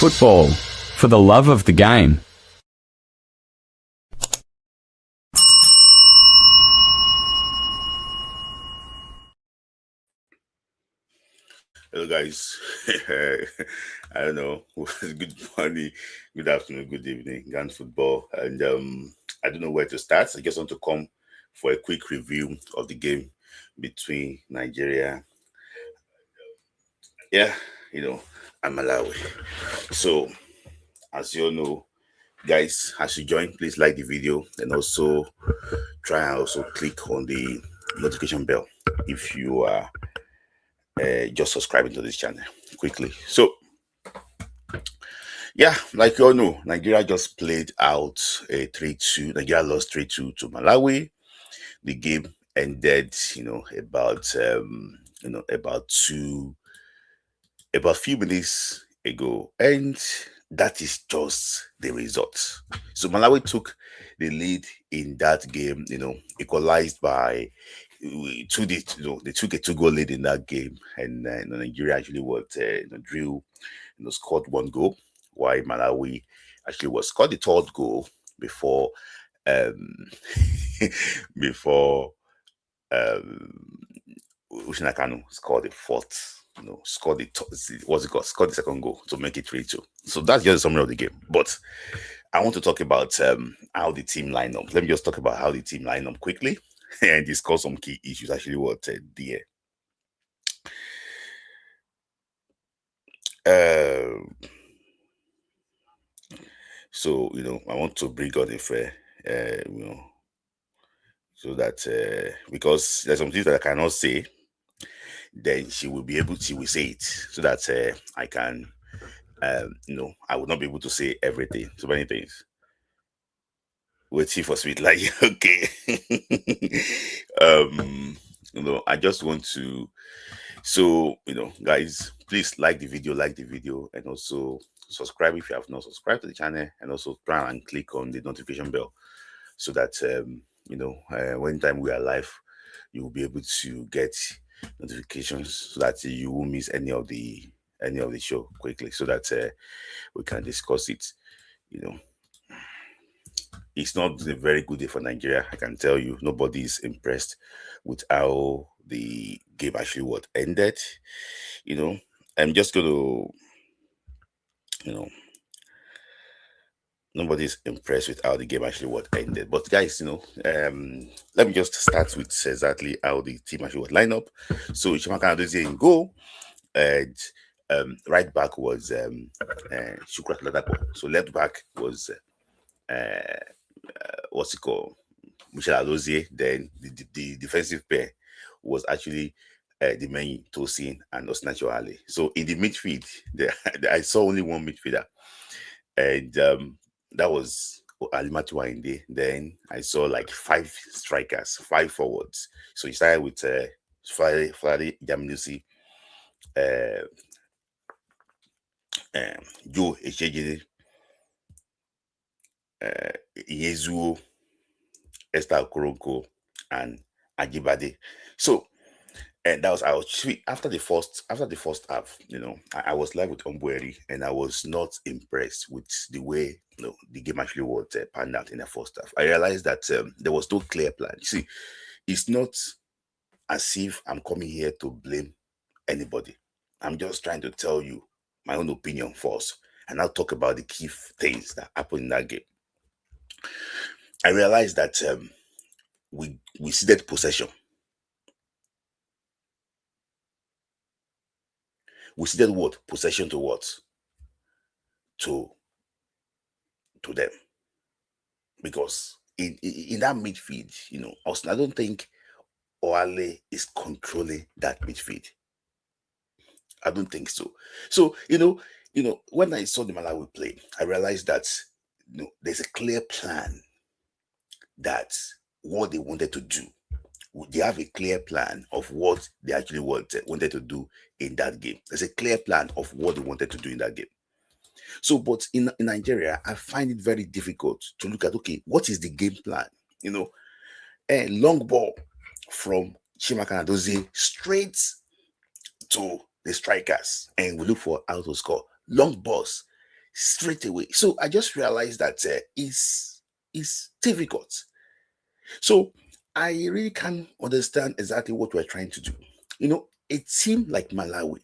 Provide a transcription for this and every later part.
Football, for the love of the game. Hello, guys. I don't know. Good morning, good afternoon, good evening, Gun Football. And I don't know where to start. I just want to come for a quick review of the game between Nigeria, and Malawi. So, as you all know, guys, as you join, please like the video and also try and also click on the notification bell if you are just subscribing to this channel quickly. So, yeah, like you all know, Nigeria just played out a 3-2. Nigeria lost 3-2 to Malawi. The game ended, about a few minutes ago, and that is just the result. So Malawi took the lead in that game, equalized by they took a 2-goal lead in that game, and Nigeria actually scored one goal, while Malawi actually scored the third goal before before Ushinakanu scored the fourth, scored scored the second goal to make it 3-2. So that's just a summary of the game. But I want to talk about how the team line up. Let me just talk about how the team line up quickly and discuss some key issues actually there. So I want to bring on a fair, so that because there's some things that I cannot say, then she will say it, so that I can, I will not be able to say everything, so many things. Waiting for sweet like okay. I just want to, so guys, please like the video, and also subscribe if you have not subscribed to the channel, and also try and click on the notification bell, so that when time we are live, you will be able to get notifications, so that you won't miss any of the show quickly, so that we can discuss it. It's not a very good day for Nigeria. I can tell you, nobody is impressed with how the game actually ended. I'm just gonna, nobody's impressed with how the game actually ended. But guys, let me just start with exactly how the team actually line up. So Chimaka Adozie in goal, and right back was Shukrat Ladapo. So left back was what's it called? Michel Adozie. Then the defensive pair was actually the main Tosin and Osinacho Ali. So in the midfield, I saw only one midfielder, and that was Alimatu Wainde. Then I saw like 5 strikers, 5 forwards. So he started with Flari Jaminusi, Joe Echejide, Yezuo, Esther Koronko, and Ajibade. So, and that was our tweet after the first half. I was live with Ombueri, and I was not impressed with the way the game actually panned out in the first half. I realized that there was no clear plan. See, it's not as if I'm coming here to blame anybody. I'm just trying to tell you my own opinion first, and I'll talk about the key things that happened in that game. I realized that we ceded possession. We ceded what? Possession to what? To them. Because in that midfield, Austin, I don't think Oale is controlling that midfield. I don't think so. So, when I saw the Malawi play, I realized that there's a clear plan that what they wanted to do. They have a clear plan of what they actually wanted to do in that game. There's a clear plan of what they wanted to do in that game. So, but in Nigeria, I find it very difficult to look at, okay, what is the game plan? A long ball from Chimaka Adozie straight to the strikers, and we look for how to score. Long balls, straight away. So I just realized that it's difficult. So I really can't understand exactly what we're trying to do. A team like Malawi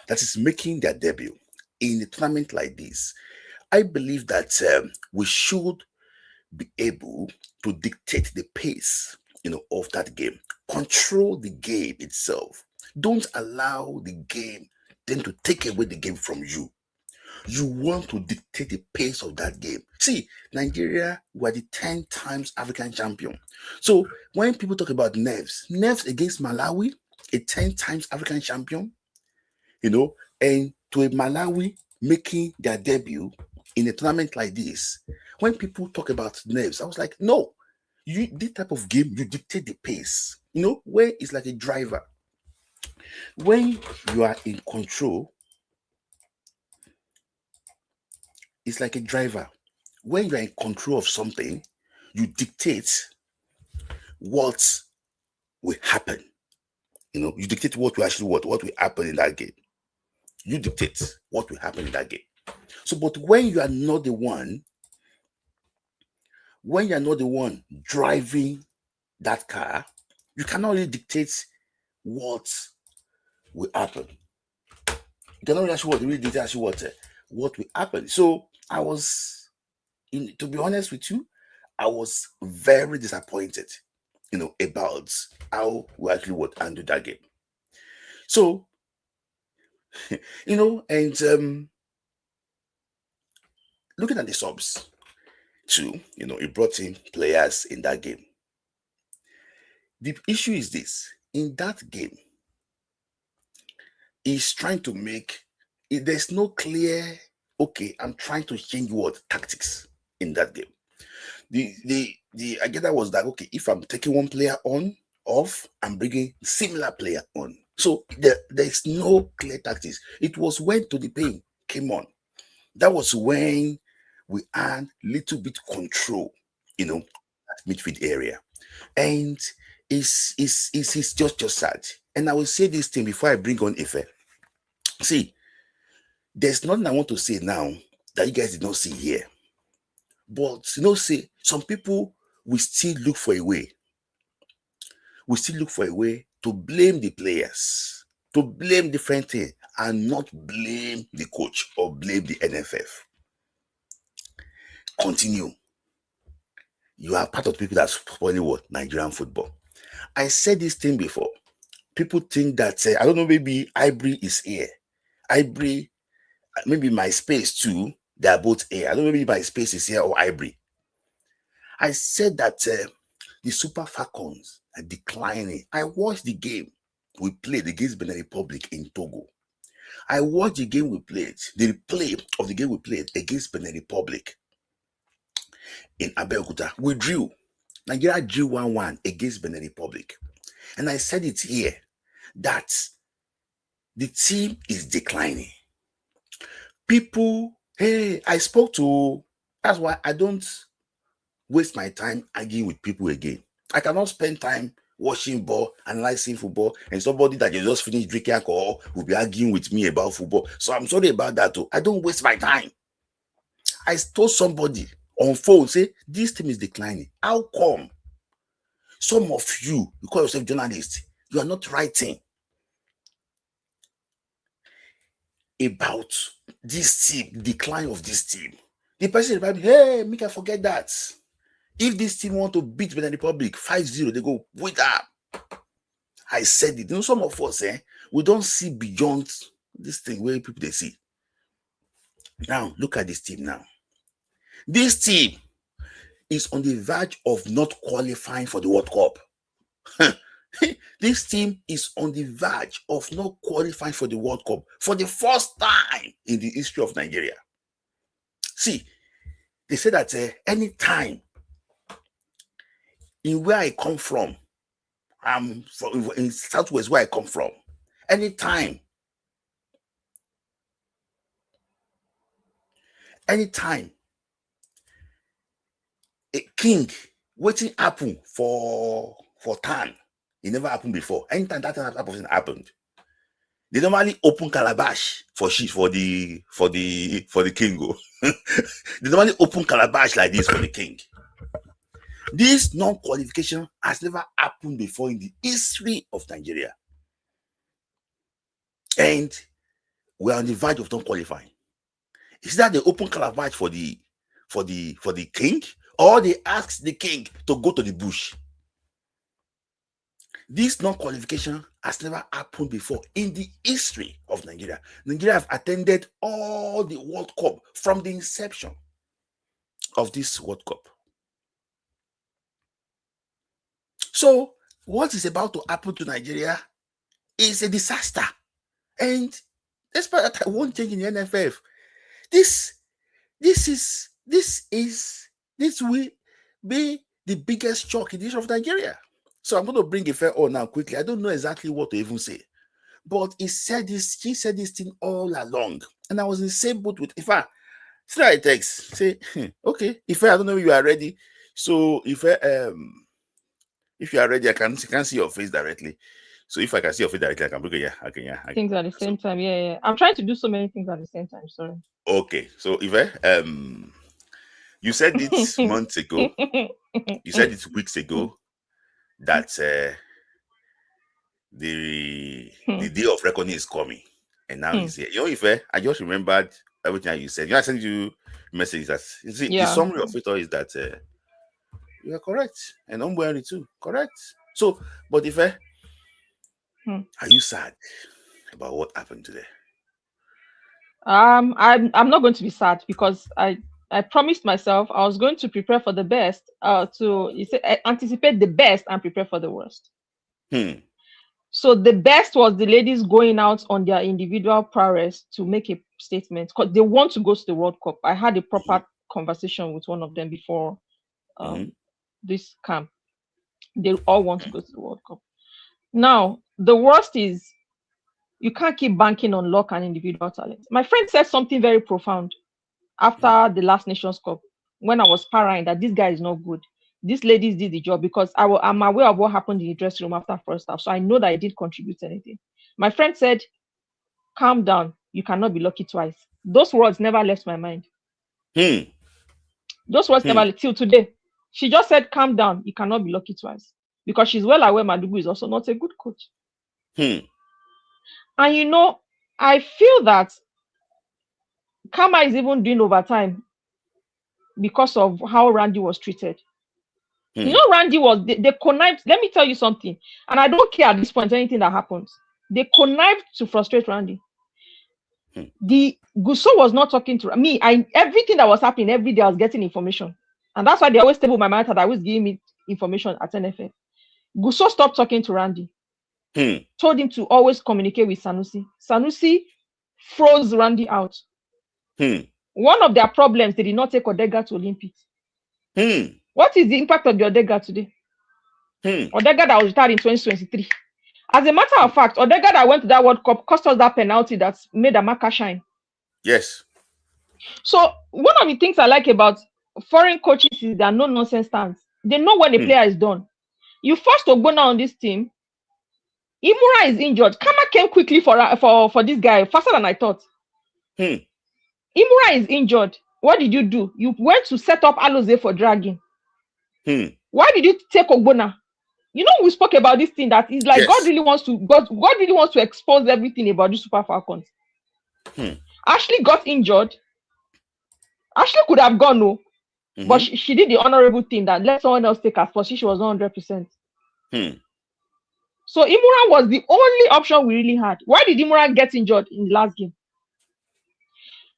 that is making their debut in a tournament like this, I believe that we should be able to dictate the pace, of that game. Control the game itself. Don't allow the game then to take away the game from you. You want to dictate the pace of that game. See, Nigeria were the 10 times African champion. So when people talk about nerves against Malawi, a 10 times African champion, and to a Malawi making their debut in a tournament like this, when people talk about nerves, I was like, no, this type of game, you dictate the pace. Where it's like a driver. When you are in control, it's like a driver. When you are in control of something, you dictate what will happen. You dictate what will happen in that game. You dictate what will happen in that game. So, but when you are not the one driving that car, you cannot really dictate what will happen. You cannot really dictate what will happen. So I was, to be honest with you, I was very disappointed, about how we actually would handle that game. So, and looking at the subs too, it brought in players in that game. The issue is this: in that game, he's trying to there's no clear, okay, I'm trying to change tactics in that game. The agenda was that, okay, if I'm taking one player off, I'm bringing similar player on. So there's no clear tactics. It was when To The Pain came on. That was when we had little bit control, that midfield area. And it's just sad. And I will say this thing before I bring on Ife. See, there's nothing I want to say now that you guys did not see here. But say some people will still look for a way. We still look for a way to blame the players, to blame different things, and not blame the coach or blame the NFF. Continue. You are part of the people that's spoiling Nigerian football. I said this thing before. People think that I don't know, maybe Ivory is here. Ivory, maybe my space too. They are both here. I don't know, maybe my space is here or Ivory. I said that the Super Falcons are declining. I watched the game we played against Benin Republic in Togo. I watched the game we played, the replay of the game we played against Benin Republic in Abeokuta. We drew. Nigeria drew 1-1 against Benin Republic. And I said it here that the team is declining. People, I spoke to, that's why I don't waste my time arguing with people again. I cannot spend time watching ball, analyzing football, and somebody that you just finished drinking alcohol will be arguing with me about football. So I'm sorry about that too. I don't waste my time. I told somebody on phone, say, this team is declining. How come? Some of you call yourself journalists, you are not writing about this team, decline of this team. The person replied, hey, make I forget that. If this team want to beat Benin Republic 5-0, they go, wait up. I said it. Some of us, we don't see beyond this thing where people they see. Now, look at this team now. This team is on the verge of not qualifying for the World Cup. This team is on the verge of not qualifying for the World Cup for the first time in the history of Nigeria. See, they say that any time in where I come from, I'm from in Southwest where I come from, anytime a king waiting happen for time, it never happened before. Anytime that happened, They normally open calabash for shit for the king. They normally open calabash like this for the king. This non-qualification has never happened before in the history of Nigeria. And we're on the verge of not qualifying. Is that they open calabash for the king, or they ask the king to go to the bush? This non-qualification has never happened before in the history of Nigeria. Nigeria have attended all the World Cup from the inception of this World Cup. So what is about to happen to Nigeria is a disaster. And despite that, I won't change in the NFF. This will be the biggest shock in the history of Nigeria. So I'm going to bring Ife on now quickly. I don't know exactly what to even say, but she said this thing all along, and I was in the same boat with Ife. So I text, say, okay, Ife, I don't know if you are ready. So if you are ready, I can see your face directly. So if I can see your face directly, I can bring it. Yeah. Things at the same time. Yeah. I'm trying to do so many things at the same time. Sorry. Okay. So Ife, you said it months ago. You said it weeks ago that the day of reckoning is coming, and now it's here. You know, Ife, I just remembered everything you said. I sent you messages that the summary of it all is that you are correct, and I'm wearing too. Correct. So, but Ife, are you sad about what happened today? I'm not going to be sad, because I promised myself I was going to prepare for the best, anticipate the best and prepare for the worst. So the best was the ladies going out on their individual prowess to make a statement, because they want to go to the World Cup. I had a proper conversation with one of them before this camp. They all want to go to the World Cup. Now, the worst is you can't keep banking on luck and individual talent. My friend said something very profound after the last Nations Cup, when I was parrying that this guy is not good. These ladies did the job, because I'm aware of what happened in the dressing room after first half. So I know that I didn't contribute anything. My friend said, calm down. You cannot be lucky twice. Those words never left my mind. Those words never left till today. She just said, calm down. You cannot be lucky twice. Because she's well aware Madugu is also not a good coach. And you know, I feel that Kama is even doing overtime because of how Randy was treated. You know, Randy was, they connived. Let me tell you something. And I don't care at this point anything that happens. They connived to frustrate Randy. The Gusso was not talking to me. Everything that was happening every day, I was getting information. And that's why they always stable my mind that I always give me information at NFF. Gusso stopped talking to Randy. Told him to always communicate with Sanusi. Sanusi froze Randy out. One of their problems, they did not take Odega to Olympics. What is the impact of the Odega today? Odega that was retired in 2023. As a matter of fact, Odega that went to that World Cup cost us that penalty that made Amaka shine. Yes. So one of the things I like about foreign coaches is their no-nonsense stance. They know when the player is done. You forced Ogbonna on this team. Imura is injured. Kama came quickly for this guy, faster than I thought. Imura is injured. What did you do? You went to set up Aloze for dragging. Why did you take Ogbonna? You know, we spoke about this thing that is like, yes. God really wants to expose everything about the Super Falcons. Ashley got injured. Ashley could have gone, no, but she did the honorable thing that let someone else take her spot. She was 100%. So Imura was the only option we really had. Why did Imura get injured in the last game?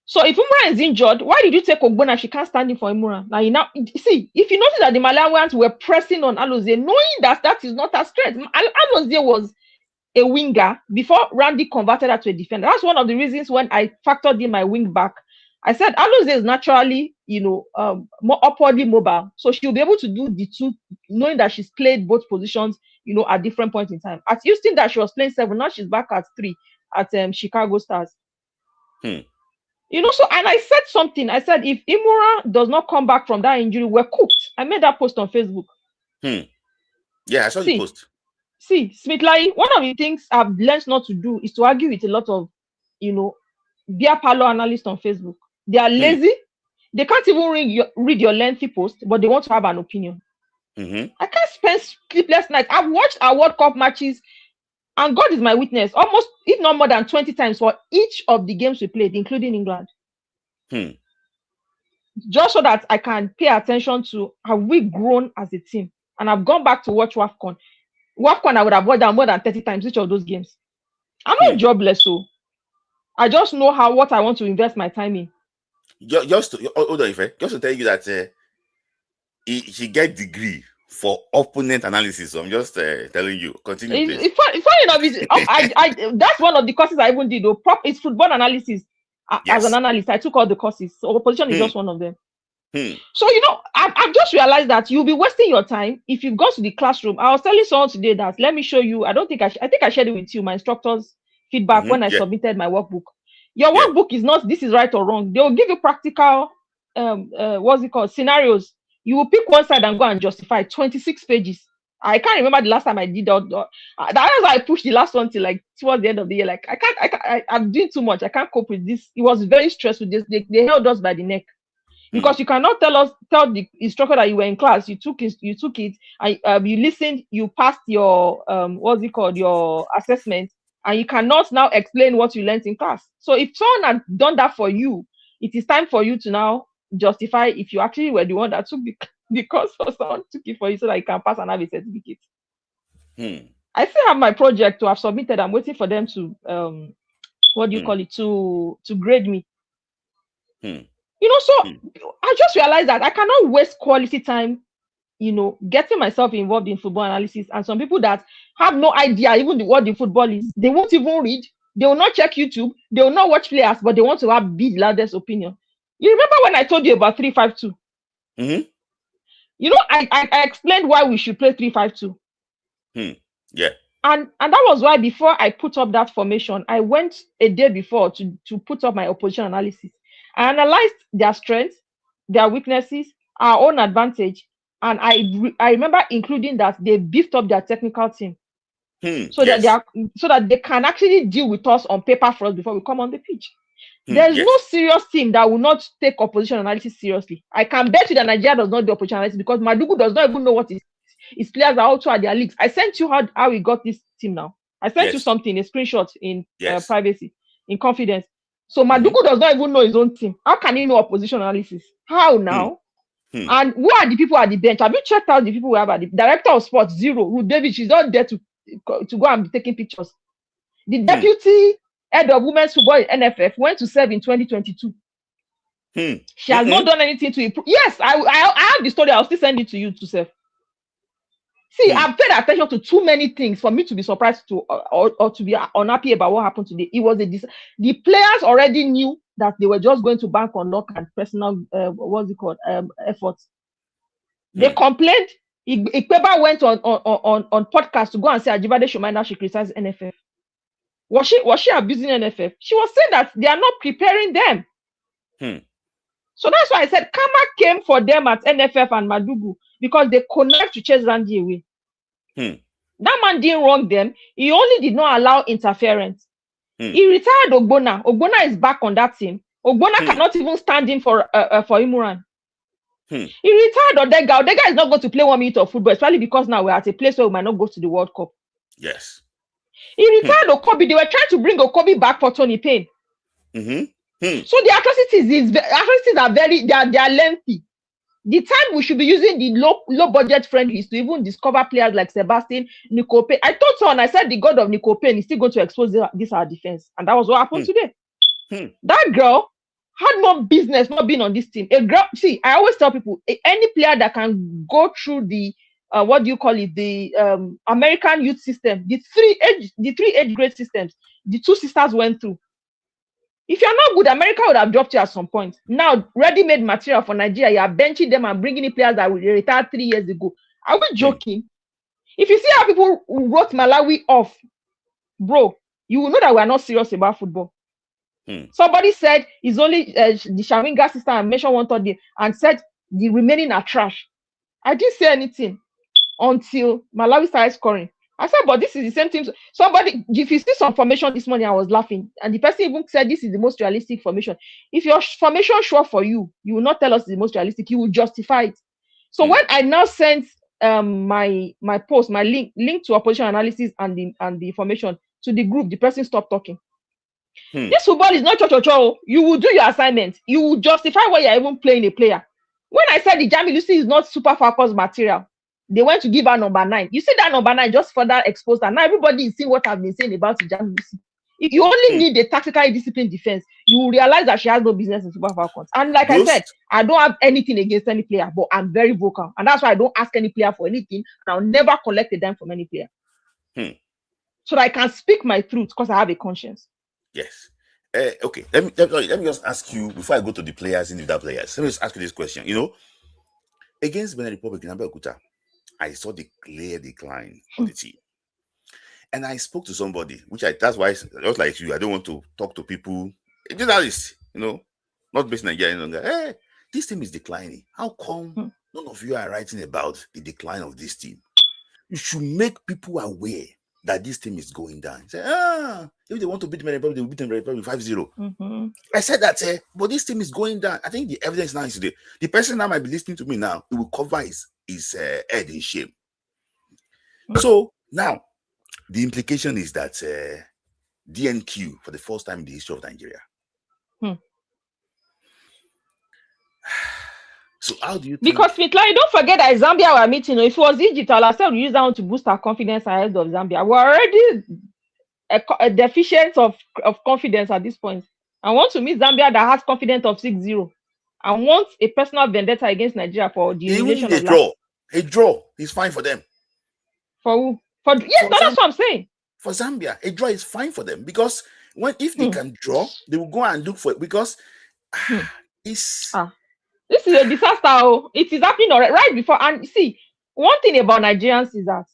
So if Imura is injured, why did you take Ogbonna? She can't stand in for Imura. Now, see, if you notice that the Malawians were pressing on Aloze, knowing that is not a strength. Aloze was a winger before Randy converted her to a defender. That's one of the reasons when I factored in my wing back. I said Aloze is naturally, more upwardly mobile. So she'll be able to do the two, knowing that she's played both positions, at different points in time. At Houston, that she was playing 7, now she's back at 3 at Chicago Stars. So, and I said something. I said, if Imura does not come back from that injury, we're cooked. I made that post on Facebook. Yeah, I saw the post. See, Smith-Lai, one of the things I've learned not to do is to argue with a lot of, beer parlor analysts on Facebook. They are lazy. They can't even read your lengthy post, but they want to have an opinion. I can't spend sleepless nights. I've watched our World Cup matches, and God is my witness, almost, if not more than 20 times for each of the games we played, including England. Just so that I can pay attention to have we grown as a team. And I've gone back to watch WAFCON. WAFCON, I would have watched that more than 30 times each of those games. I'm not jobless, so I just know what I want to invest my time in. Just to tell you that he get degree for opponent analysis. So I'm just telling you. Continue, please. It's funny enough. That's one of the courses I even did. Though it's football analysis. As an analyst, I took all the courses. So opposition is just one of them. So I've just realized that you'll be wasting your time if you go to the classroom. I was telling someone today that let me show you. I think I shared it with you. My instructor's feedback when I submitted my workbook. Your workbook is not this is right or wrong. They will give you practical scenarios. You will pick one side and go and justify 26 pages. I can't remember the last time I did that. That's why I pushed the last one till like towards the end of the year. Like I'm doing too much. I can't cope with this. It was very stressful. They held us by the neck. Because you cannot tell the instructor that you were in class, you took it, and you listened, you passed your your assessment, and you cannot now explain what you learned in class. So if someone had done that for you, it is time for you to now justify if you actually were the one that took the course, or someone took it for you so that you can pass and have a certificate. I still have my project to have submitted. I'm waiting for them to to grade me. So I just realized that I cannot waste quality time, getting myself involved in football analysis. And some people that have no idea even what the football is, they won't even read. They will not check YouTube. They will not watch players, but they want to have the loudest opinion. You remember when I told you about 3-5-2? I explained why we should play 3-5-2. Yeah. And that was why before I put up that formation, I went a day before to put up my opposition analysis. I analyzed their strengths, their weaknesses, our own advantage, and I remember including that they beefed up their technical team, that they can actually deal with us on paper for us before we come on the pitch. There's no serious team that will not take opposition analysis seriously. I can bet you that Nigeria does not do opposition analysis because Madugu does not even know what his players are also at their leagues. I sent you how we got this team now. I sent you something, a screenshot in privacy, in confidence. So Madugu does not even know his own team. How can he know opposition analysis? How now? And who are the people at the bench? Have you checked out the people we have at the director of sports? Zero. Ruth David, she's not there to go and be taking pictures. The deputy head of women's football in NFF went to serve in 2022. She has not done anything to improve. Yes, I have the story. I'll still send it to you to serve. See, I've paid attention to too many things for me to be surprised to or to be unhappy about what happened today. It was the players already knew that they were just going to bank on luck and personal efforts. They complained. Ikpeba went on podcast to go and say Ajibade Shumaina should criticize NFF. Was she abusing NFF? She was saying that they are not preparing them. So that's why I said Kama came for them at NFF and Madugu because they connect to chase Randy away. That man didn't wrong them. He only did not allow interference. He retired Ogbonna. Ogbonna is back on that team. Ogbonna cannot even stand in for Imuran. He retired Odega. Odega is not going to play 1 minute of football, especially because now we're at a place where we might not go to the World Cup. Yes. He retired Okobi. They were trying to bring Okobi back for Tony Payne. So the atrocities are they are lengthy. The time we should be using the low budget friendlies to even discover players like Sebastian Nikope. I told someone, I said the god of Nikope is still going to expose this our defense, and that was what happened today. That girl had no business not being on this team. A girl, see, I always tell people any player that can go through the the American youth system, the three age grade systems, the two sisters went through. If you're not good, America would have dropped you at some point. Now, ready-made material for Nigeria, you are benching them and bringing in players that retired 3 years ago. Are we joking? If you see how people wrote Malawi off, bro, you will know that we are not serious about football. Somebody said it's only the Shawinga sister I mentioned one third day and said the remaining are trash. I didn't say anything until Malawi started scoring. I said, but this is the same thing. Somebody, if you see some formation this morning, I was laughing. And the person even said, this is the most realistic formation. If your formation sure for you, you will not tell us the most realistic. You will justify it. So when I now sent my post, my link to opposition analysis and the formation to the group, the person stopped talking. This football is not cho. You will do your assignment. You will justify why you're even playing a player. When I said the Jamie Lucy is not Super Falcons material, they went to give her number 9. You see that number 9 just further exposed her. Now everybody is seeing what I've been saying about the Jamie Lucy. If you only need a tactically disciplined defense, you will realize that she has no business in Super Falcons. And like I said, I don't have anything against any player, but I'm very vocal. And that's why I don't ask any player for anything. And I'll never collect a dime from any player. So that I can speak my truth because I have a conscience. Yes. Okay. Let me just ask you, before I go to the players, individual players, let me just ask you this question. You know, against Benin Republic in Abeokuta, I saw the clear decline of the team. And I spoke to somebody, that's why, just like you, I don't want to talk to people, journalists, you know, not based in Nigeria. Hey, this team is declining. How come none of you are writing about the decline of this team? You should make people aware that this team is going down. Say, if they want to beat Benin Republic, they will beat Benin Republic 5-0. I said that, but this team is going down. I think the evidence now is the person that might be listening to me now, he will cover his head in shame. So now, the implication is that DNQ for the first time in the history of Nigeria. So how do you think? Because Smitla, don't forget that Zambia were meeting. If it was Egypt, I'll have use that one to boost our confidence ahead of Zambia. We're already a deficient of confidence at this point. I want to meet Zambia that has confidence of 6-0. I want a personal vendetta against Nigeria for the elimination of draw. A draw is fine for them. For who? That's what I'm saying. For Zambia, a draw is fine for them because if they can draw, they will go and look for it because this is a disaster. It is happening right before. And see, one thing about Nigerians is that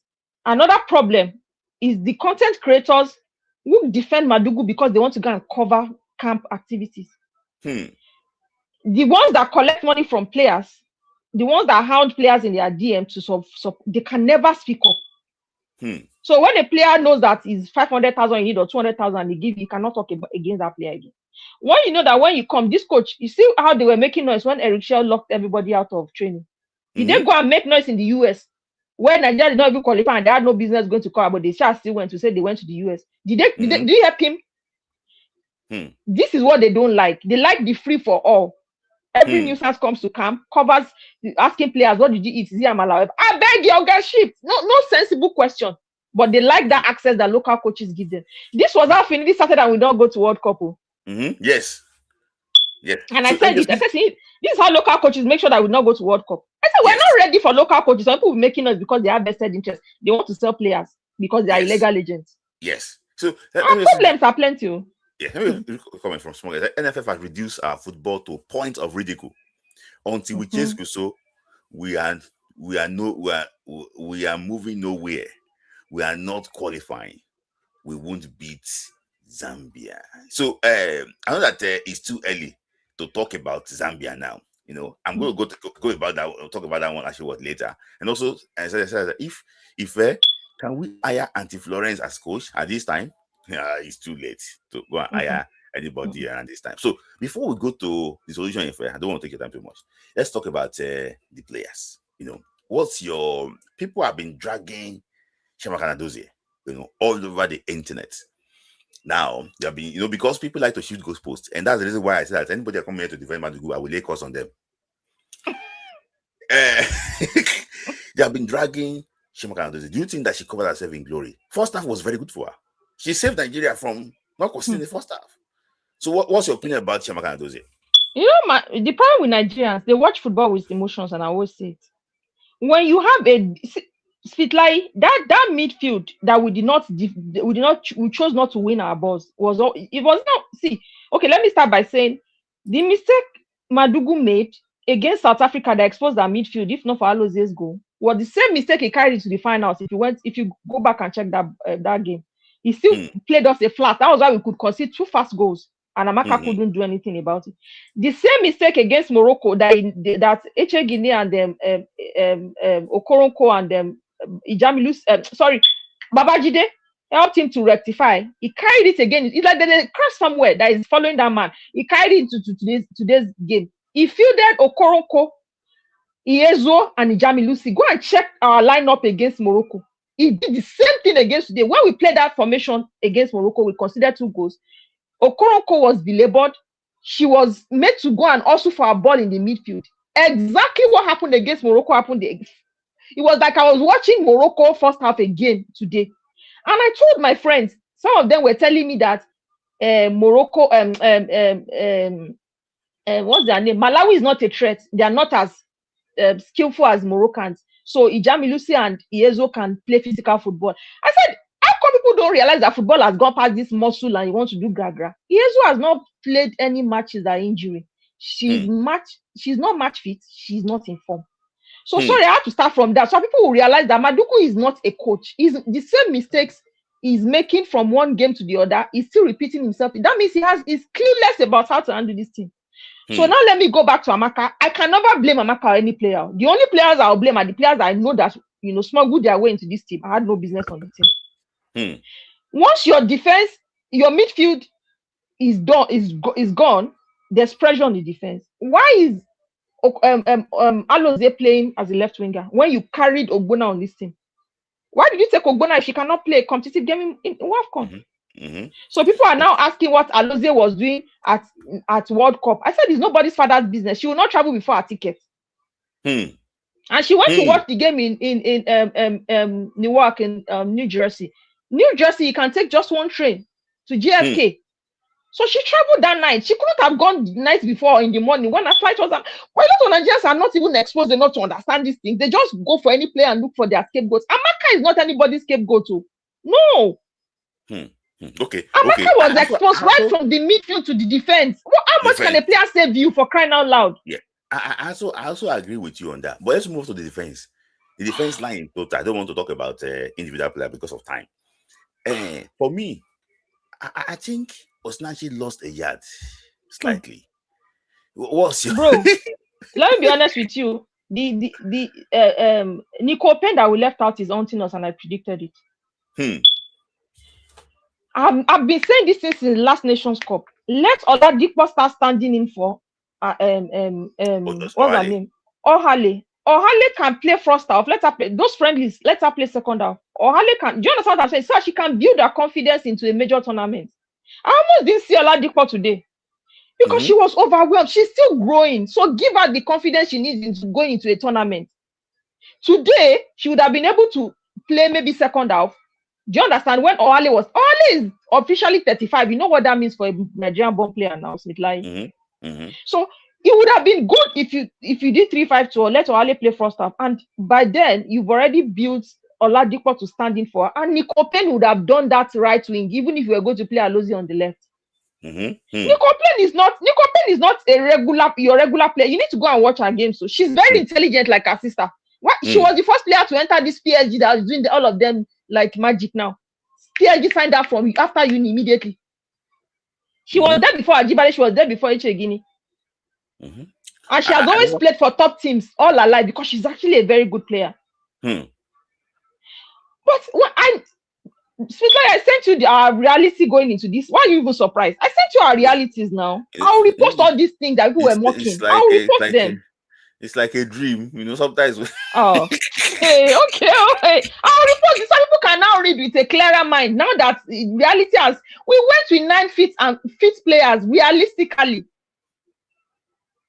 another problem is the content creators who defend Madugu because they want to go and cover camp activities. The ones that collect money from players, the ones that hound players in their DM they can never speak up. So when a player knows that is 500,000 you need or 200,000 they give, you cannot talk against that player again. When you know that when you come, this coach, you see how they were making noise when Eric Shell locked everybody out of training. Did they go and make noise in the US? When Nigeria did not even qualify and they had no business going to cover, but they still went to say they went to the US. Did you help him? This is what they don't like. They like the free for all. Every nuisance comes to camp, covers asking players, what did you eat? Is he a Malawi? I beg your guys shift. No sensible question. But they like that access that local coaches give them. This was how Finidi started and we don't go to World Cup. Yes. And I said this. I said, see, this is how local coaches make sure that we not go to World Cup. I said, we're not ready for local coaches. Some people making us because they have vested interest. They want to sell players because they are illegal agents. Yes. So problems are plenty. Yeah, let me comment from small. The NFF has reduced our football to a point of ridicule. Until we change so we are moving nowhere. We are not qualifying. We won't beat Zambia. So I know that it's too early to talk about Zambia now. You know, I'm going to go about that. We'll talk about that one actually later. And also, as I said, if can we hire Auntie Florence as coach at this time? It's too late to go and hire anybody around this time. So before we go to the solution, I don't want to take your time too much. Let's talk about the players. You know, what's your people have been dragging Chiamaka Nnadozie, you know, all over the internet. Now they have been, you know, because people like to shoot ghost posts, and that's the reason why I said that anybody that come here to defend Madugu, I will lay curse on them. They have been dragging Chiamaka Nnadozie. Do you think that she covered herself in glory? First half was very good for her. She saved Nigeria from not conceding the first half. So what's your opinion about Chiamaka Nnadozie? You know, the problem with Nigerians, they watch football with emotions, and I always say it. When you have Spitlai, that midfield that we chose not to win our balls was not. See, okay, let me start by saying the mistake Madugu made against South Africa that exposed our midfield, if not for Alozie's goal, was the same mistake he carried to the finals. If you go back and check that game, he still played us a flat. That was why we could concede 2 fast goals, and Amaka couldn't do anything about it. The same mistake against Morocco that Echegini and Okoronko and Ijamilus, Babajide helped him to rectify. He carried it again. It's like there's a crash somewhere that is following that man. He carried it to today's game. He fielded Okoronko, Iezo, and Ijami Lucy. Go and check our lineup against Morocco. He did the same thing against today. When we played that formation against Morocco, we considered 2 goals. Okoronko was belabored. She was made to go and also for a ball in the midfield. Exactly what happened against Morocco happened. It was like I was watching Morocco first half again today. And I told my friends, some of them were telling me that Morocco, what's their name? Malawi is not a threat. They are not as skillful as Moroccans. So Ijami Lucy and Iezo can play physical football. I said, how come people don't realize that football has gone past this muscle and you want to do gragra? Iezo has not played any matches that injury. She's not match fit. She's not in form. So sorry, I have to start from that. So people will realize that Madugu is not a coach. He's the same mistakes he's making from one game to the other. He's still repeating himself. That means he's clueless about how to handle this team. So now let me go back to Amaka. I can never blame Amaka or any player. The only players I'll blame are the players I know that smuggled their way into this team. I had no business on the team. Once your defense, your midfield is gone, there's pressure on the defense. Why is Alozie playing as a left winger when you carried Ogbonna on this team? Why did you take Ogbonna if she cannot play a competitive game in WAFCON? So people are now asking what Alozie was doing at World Cup. I said it's nobody's father's business. She will not travel before her ticket. And she went to watch the game in Newark in New Jersey. New Jersey, you can take just one train to JFK. So she traveled that night. She couldn't have gone the night before or in the morning when her flight was on. Well, a lot of Nigerians are not even exposed enough to understand these things. They just go for any player and look for their scapegoats. Amaka is not anybody's scapegoat. No. Okay. Amaka was exposed right from the midfield to the defense. How much can a player save you for crying out loud? Yeah. I also agree with you on that. But let's move to the defense. The defense line in total. I don't want to talk about individual player because of time. For me, I think Osinachi lost a yard slightly. What's your bro? Let me be honest with you. The Nico Pen that we left out is haunting us, and I predicted it. I've been saying this since the last Nations Cup. Let Oladipo start standing in for what's her name? Ohale. Ohale can play first half. Let her play those friendlies. Let her play second half. Ohale can. Do you understand what I'm saying? So she can build her confidence into a major tournament. I almost didn't see Oladipo today because she was overwhelmed. She's still growing. So give her the confidence she needs into going into a tournament. Today, she would have been able to play maybe second half. Do you understand? When Ohale is officially 35, you know what that means for a Nigerian born player now, Smith Lai. So it would have been good if you did 3-5-2 or let Ohale play first half. And by then, you've already built Oladipo to stand in for, and Nico Pen would have done that right wing, even if you were going to play Alozie on the left. Nico Pen is not your regular player. You need to go and watch her game. So she's very intelligent, like her sister. She was the first player to enter this PSG that was doing all of them like magic now. PSG signed up from after uni immediately. She was there before Ajibade, she was there before Echegini. And she has always played for top teams all her life because she's actually a very good player. But I sent you our reality going into this. Why are you even surprised? I sent you our realities now. I'll repost all these things that people were mocking. Like I'll repost them. It's like a dream, sometimes. Oh, okay. I'll repost this. Some people can now read with a clearer mind. Now that reality has, we went with 9 fit players realistically.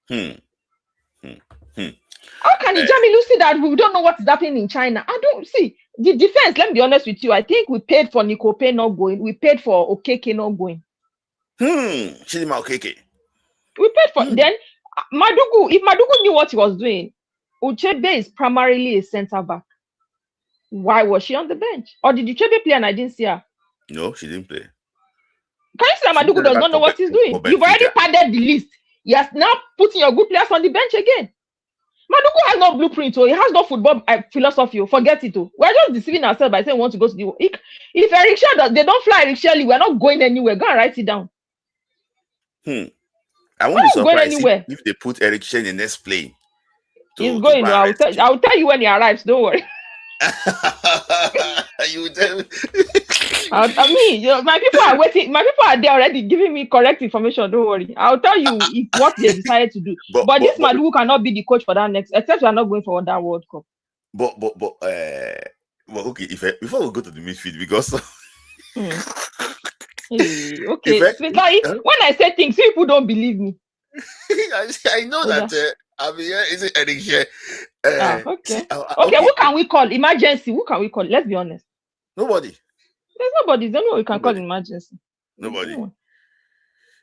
How can Ijami Lucy that we don't know what is happening in China? I don't see the defense. Let me be honest with you. I think we paid for Nico Pen not going. We paid for Okeke not going. Chidima Okeke. We paid for then Madugu. If Madugu knew what he was doing, Uchebe is primarily a centre back. Why was she on the bench? Or did Uchebe play and I didn't see her? No, she didn't play. Can you see that Madugu does not know what he's doing? You've already padded the list. Yes, now putting your good players on the bench again. Madugu has no blueprint, he has no football philosophy. Forget it. We're just deceiving ourselves by saying we want to go to the. If Eric Shell does, they don't fly Eric Shelley, we're not going anywhere. Go and write it down. I won't be surprised if they put Eric Shelley in the next plane. He's going. I will tell you when he arrives. Don't worry. You tell me. I mean, my people are waiting. My people are there already giving me correct information. Don't worry. I'll tell you if what they decided to do. But this Malu cannot be the coach for that next, except we are not going for that World Cup. But okay. Before we go to the midfield, because okay, when I say things, people don't believe me. I know that. I mean, is it Eric? Okay. Okay, who can we call? Emergency. Who can we call? Let's be honest. Nobody. There's nobody. There's no one we can call emergency. Nobody.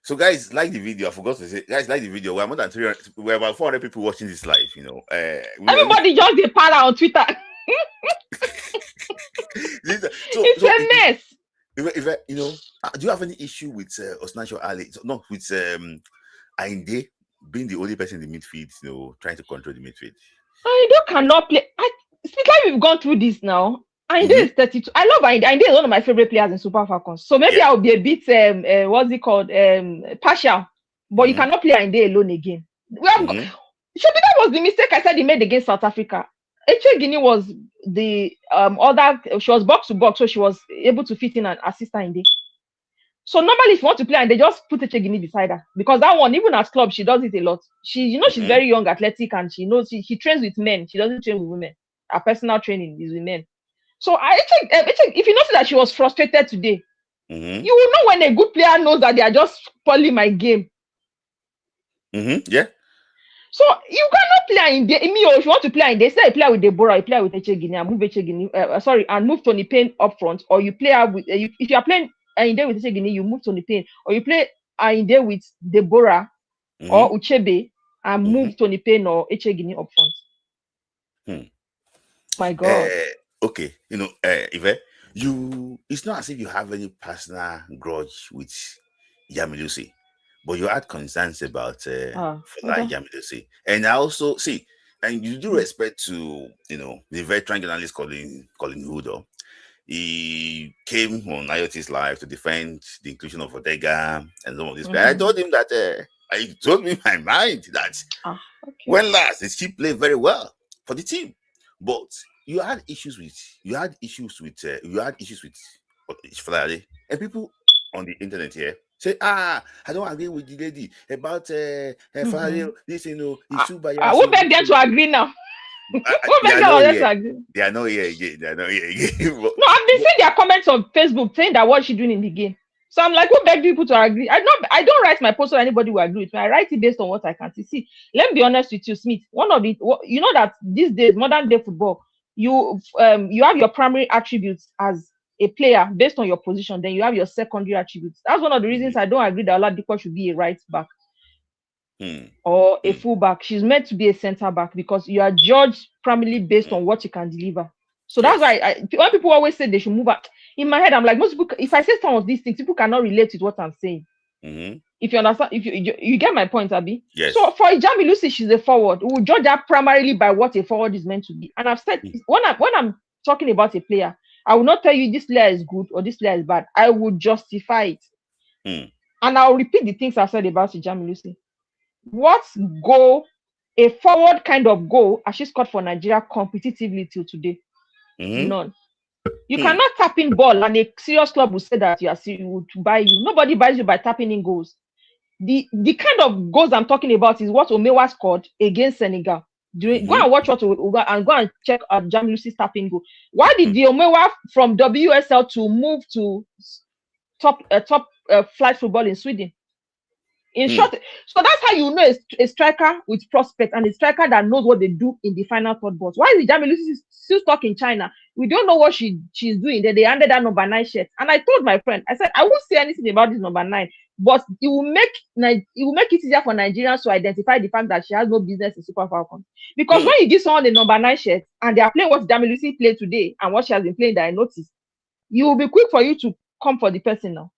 So, guys, like the video. I forgot to say, guys, like the video. We're more than 300. We're about 400 people watching this live. You know, everybody just the para on Twitter. It's a mess. If you know, do you have any issue with Osnacho Ali? No, with Ainde being the only person in the midfield, you know, trying to control the midfield. Ainde cannot play. It's like we've gone through this now. Ainde is 32. I love Ainde. Ainde is one of my favorite players in Super Falcons. So maybe I'll be a bit what's it called? Partial. But you cannot play Ainde alone again. That was the mistake I said he made against South Africa. Echegini was the she was box to box, so she was able to fit in and assist Ainde. So normally if you want to play and they just put Echegini beside her, because that one, even at club, she does it a lot. She's very young, athletic, and she knows she trains with men. She doesn't train with women. Her personal training is with men. So if you notice that she was frustrated today, you will know when a good player knows that they are just spoiling my game. Yeah. So you cannot play in if you want to play in say you play with Deborah, you play with Echegini and move Echegini, and move Tony Payne up front, or you play with if you are playing Ainde with Echegini, you move Tony Payne, or you play Ainde with Deborah or Uchebe and move Tony Payne or Echegini up front. My God. Okay, you know, Ive, it's not as if you have any personal grudge with Yamilusi, but you had concerns about Yamilusi. And I also see, and you do respect to, you know, the veteran journalist Colin Hudo. He came on IoT's live to defend the inclusion of Odega and some of this. I told him that I told me in my mind that when last the team played very well for the team, but you had issues with Falade, and people on the internet here say, I don't agree with the lady about Falade. This, you know, it's too biased. I will beg them to agree now. They are not here again. No, I've been seeing their comments on Facebook saying that what she's doing in the game. So I'm like, who begged people to agree? I don't write my post so anybody will agree with me. I write it based on what I can see. See, let me be honest with you, Smith. One of it, you know that these days, modern day football, you have your primary attributes as a player based on your position. Then you have your secondary attributes. That's one of the reasons I don't agree that Oladipo should be a right back. Or a fullback. She's meant to be a center back because you are judged primarily based on what you can deliver. So that's why when people always say they should move up, in my head I'm like, most people, if I say some of these things, people cannot relate with what I'm saying. If you understand, if you get my point, Abi. Yes. So for Ijami Lucy, she's a forward. We will judge her primarily by what a forward is meant to be. And I've said when I'm talking about a player, I will not tell you this player is good or this player is bad. I will justify it. And I'll repeat the things I've said about Ijami Lucy. What goal, a forward kind of goal, has she scored for Nigeria competitively till today? None. You cannot tap in ball, and a serious club will say that would buy you. Nobody buys you by tapping in goals. The kind of goals I'm talking about is what Omewa scored against Senegal. Go and watch what and go and check Ijami Lucy's tapping goal. Why did the Omewa from WSL to move to top flight football in Sweden? In short, so that's how you know a striker with prospect and a striker that knows what they do in the final third box. Why is Ijami Lucy still stuck in China? We don't know what she's doing. They handed that number 9 shirt, and I told my friend, I said I won't say anything about this number 9, but it will make it easier for Nigerians to identify the fact that she has no business in Super Falcons. Because when you give someone the number 9 shirt and they are playing what Ijami Lucy played today and what she has been playing that I noticed, you will be quick for you to come for the person now.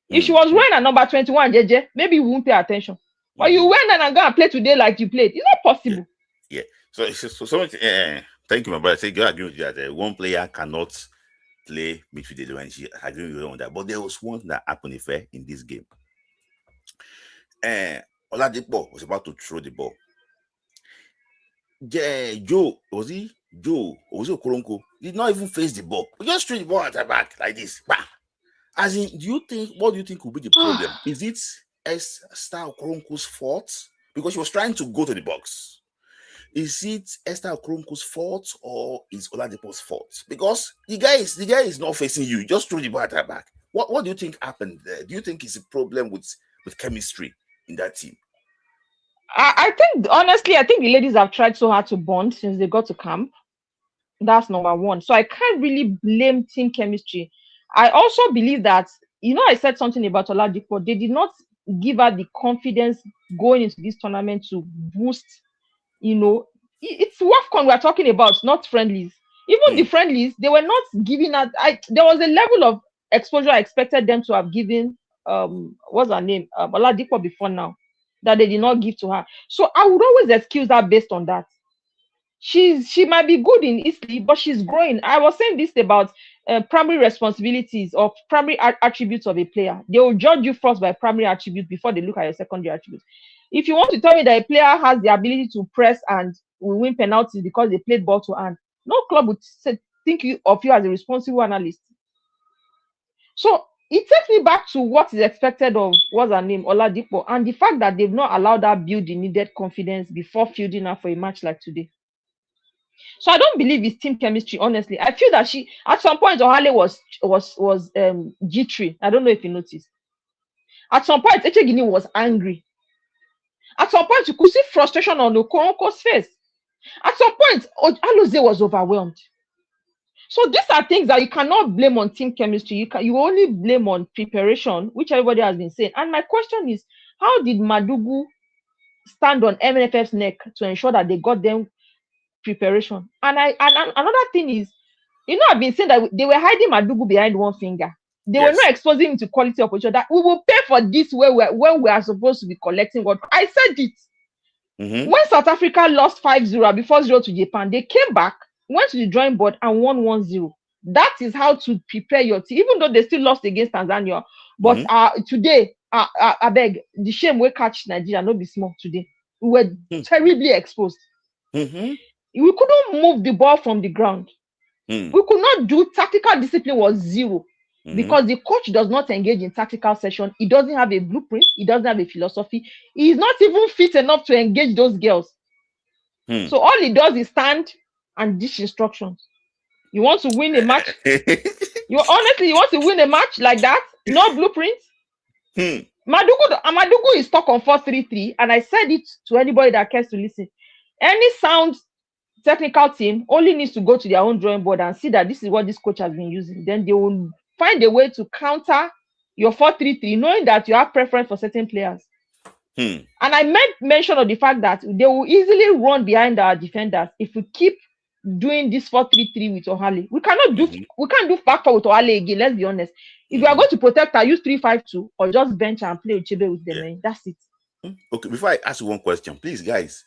If she was wearing a number 21, JJ, maybe you won't pay attention. But you went and go and play today like you played. It's not possible. Yeah. So thank you, my brother. I agree with you that one player cannot play midfield when she agree with you on that. But there was one that happened in this game. Oladipo was about to throw the ball. Joe, was he Joe also Koronko did not even face the ball. We just threw the ball at her back like this. Bah. As in, what do you think will be the problem? Is it Esther Koronko's fault? Because she was trying to go to the box. Is it Esther Okoronkwo's fault or is Oladipo's fault? Because the guy is not facing you. Just threw the ball at her back. What do you think happened there? Do you think it's a problem with chemistry in that team? I think honestly, I think the ladies have tried so hard to bond since they got to camp. That's number one. So I can't really blame team chemistry. I also believe that, I said something about Oladipo. They did not give her the confidence going into this tournament to boost. It's WAFCON we're talking about, not friendlies. Even the friendlies, they were not giving her. There was a level of exposure I expected them to have given. What's her name? Oladipo before now, that they did not give to her. So I would always excuse her based on that. She might be good in Italy, but she's growing. I was saying this about primary responsibilities or primary attributes of a player. They will judge you first by primary attributes before they look at your secondary attributes. If you want to tell me that a player has the ability to press and will win penalties because they played ball to hand, no club would think of you as a responsible analyst. So it takes me back to what is expected of what's her name, Oladipo, and the fact that they've not allowed her build the needed confidence before fielding her for a match like today. So I don't believe it's team chemistry, honestly. I feel that she, at some point, Ohale was G3. I don't know if you noticed. At some point, Echegini was angry. At some point, you could see frustration on Okoronko's face. At some point, Alozie was overwhelmed. So these are things that you cannot blame on team chemistry. You only blame on preparation, which everybody has been saying. And my question is, how did Madugu stand on MNFF's neck to ensure that they got them preparation? And another thing is, I've been saying that they were hiding Madugu behind one finger. They were not exposing him to quality opportunity. That we will pay for this when we are supposed to be collecting what I said it. When South Africa lost 5-0 before 0 to Japan, they came back, went to the drawing board and won 1-0. That is how to prepare your team, even though they still lost against Tanzania. But today, I beg, the shame we catch Nigeria, not be small today. We were terribly exposed. We couldn't move the ball from the ground. We could not do tactical discipline was zero because the coach does not engage in tactical session. He doesn't have a blueprint. He doesn't have a philosophy. He is not even fit enough to engage those girls. So all he does is stand and dish instructions. You want to win a match? You want to win a match like that? No blueprint? Madugu is stuck on 4-3-3, and I said it to anybody that cares to listen. Any sound technical team only needs to go to their own drawing board and see that this is what this coach has been using. Then they will find a way to counter your 4-3-3, knowing that you have preference for certain players. And I made mention of the fact that they will easily run behind our defenders if we keep doing this 4-3-3 with Ohale. We can't do back four with Ohale again, let's be honest. If you are going to protect her, use 3-5-2 or just bench and play Uchebe with them. That's it. Okay, before I ask you one question, please, guys,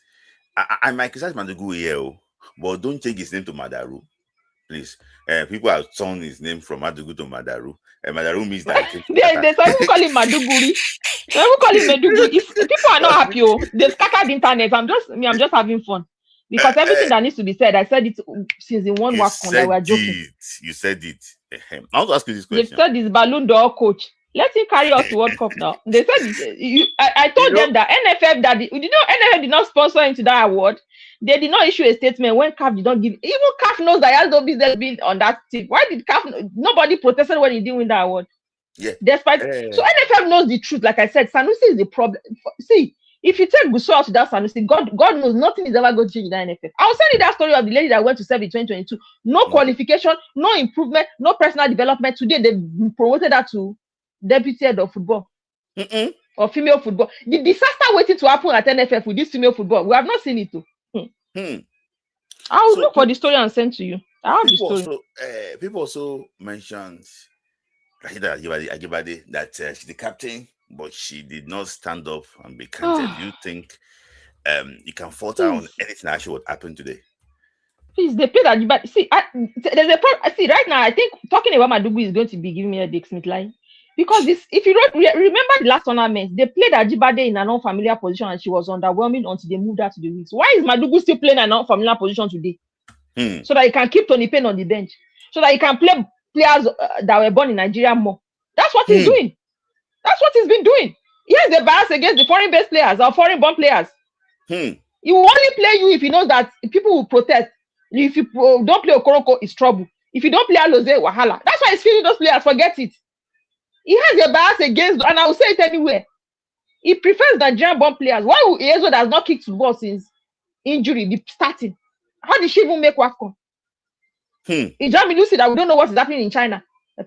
I might criticize Madugu here, but don't change his name to Madaru, please. People have turned his name from Madugu to Madaru. Madaru means that there's some call him Maduguri. Some call him Maduguri. If people are not happy, they scattered the internet. I'm just having fun. Because everything that needs to be said, I said it since in one WAFCON that we're joking. You said it. I want to ask you this question. They've said this Balloon d'Or coach. Let him carry us to World Cup now. They said I told them that NFF did not sponsor him to that award. They did not issue a statement when CAF did not give. Even CAF knows that he has no business being on that team. Why did CAF? Nobody protested when he didn't win that award. Yeah. Despite so NFF knows the truth. Like I said, Sanusi is the problem. See, if you take Gusau out to that Sanusi, God knows nothing is ever going to change in the NFF. I was telling that story of the lady that went to serve in 2022. No qualification, no improvement, no personal development. Today they promoted her to deputy head of football or female football. The disaster waiting to happen at NFF with this female football, we have not seen it too. I will look for the story and send to you. I have the story. People also mentioned Rashida Ajibade that she's the captain, but she did not stand up and be counted. Do you think you can fault her on anything actually what happened today? Please, they played Ajibade. See, there's a problem. See, right now, I think talking about Madugu is going to be giving me a big Smith line. Because if you remember the last tournament, they played Ajibade in an unfamiliar position and she was underwhelming until they moved her to the wings. Why is Madugu still playing an unfamiliar position today? so that he can keep Tony Payne on the bench, so that he can play players that were born in Nigeria more. That's what he's doing. That's what he's been doing. He has a bias against the foreign-based players or foreign-born players. He will only play you if he knows that people will protest. If you don't play Okoroko, it's trouble. If you don't play Aloze, wahala. That's why he's feeling those players. Forget it. He has a bias against, and I will say it anywhere. He prefers Nigerian-born players. Why would Ezo that has not kicked football since injury be starting? How did she even make WAFCON? In Germany, you see that we don't know what is happening in China.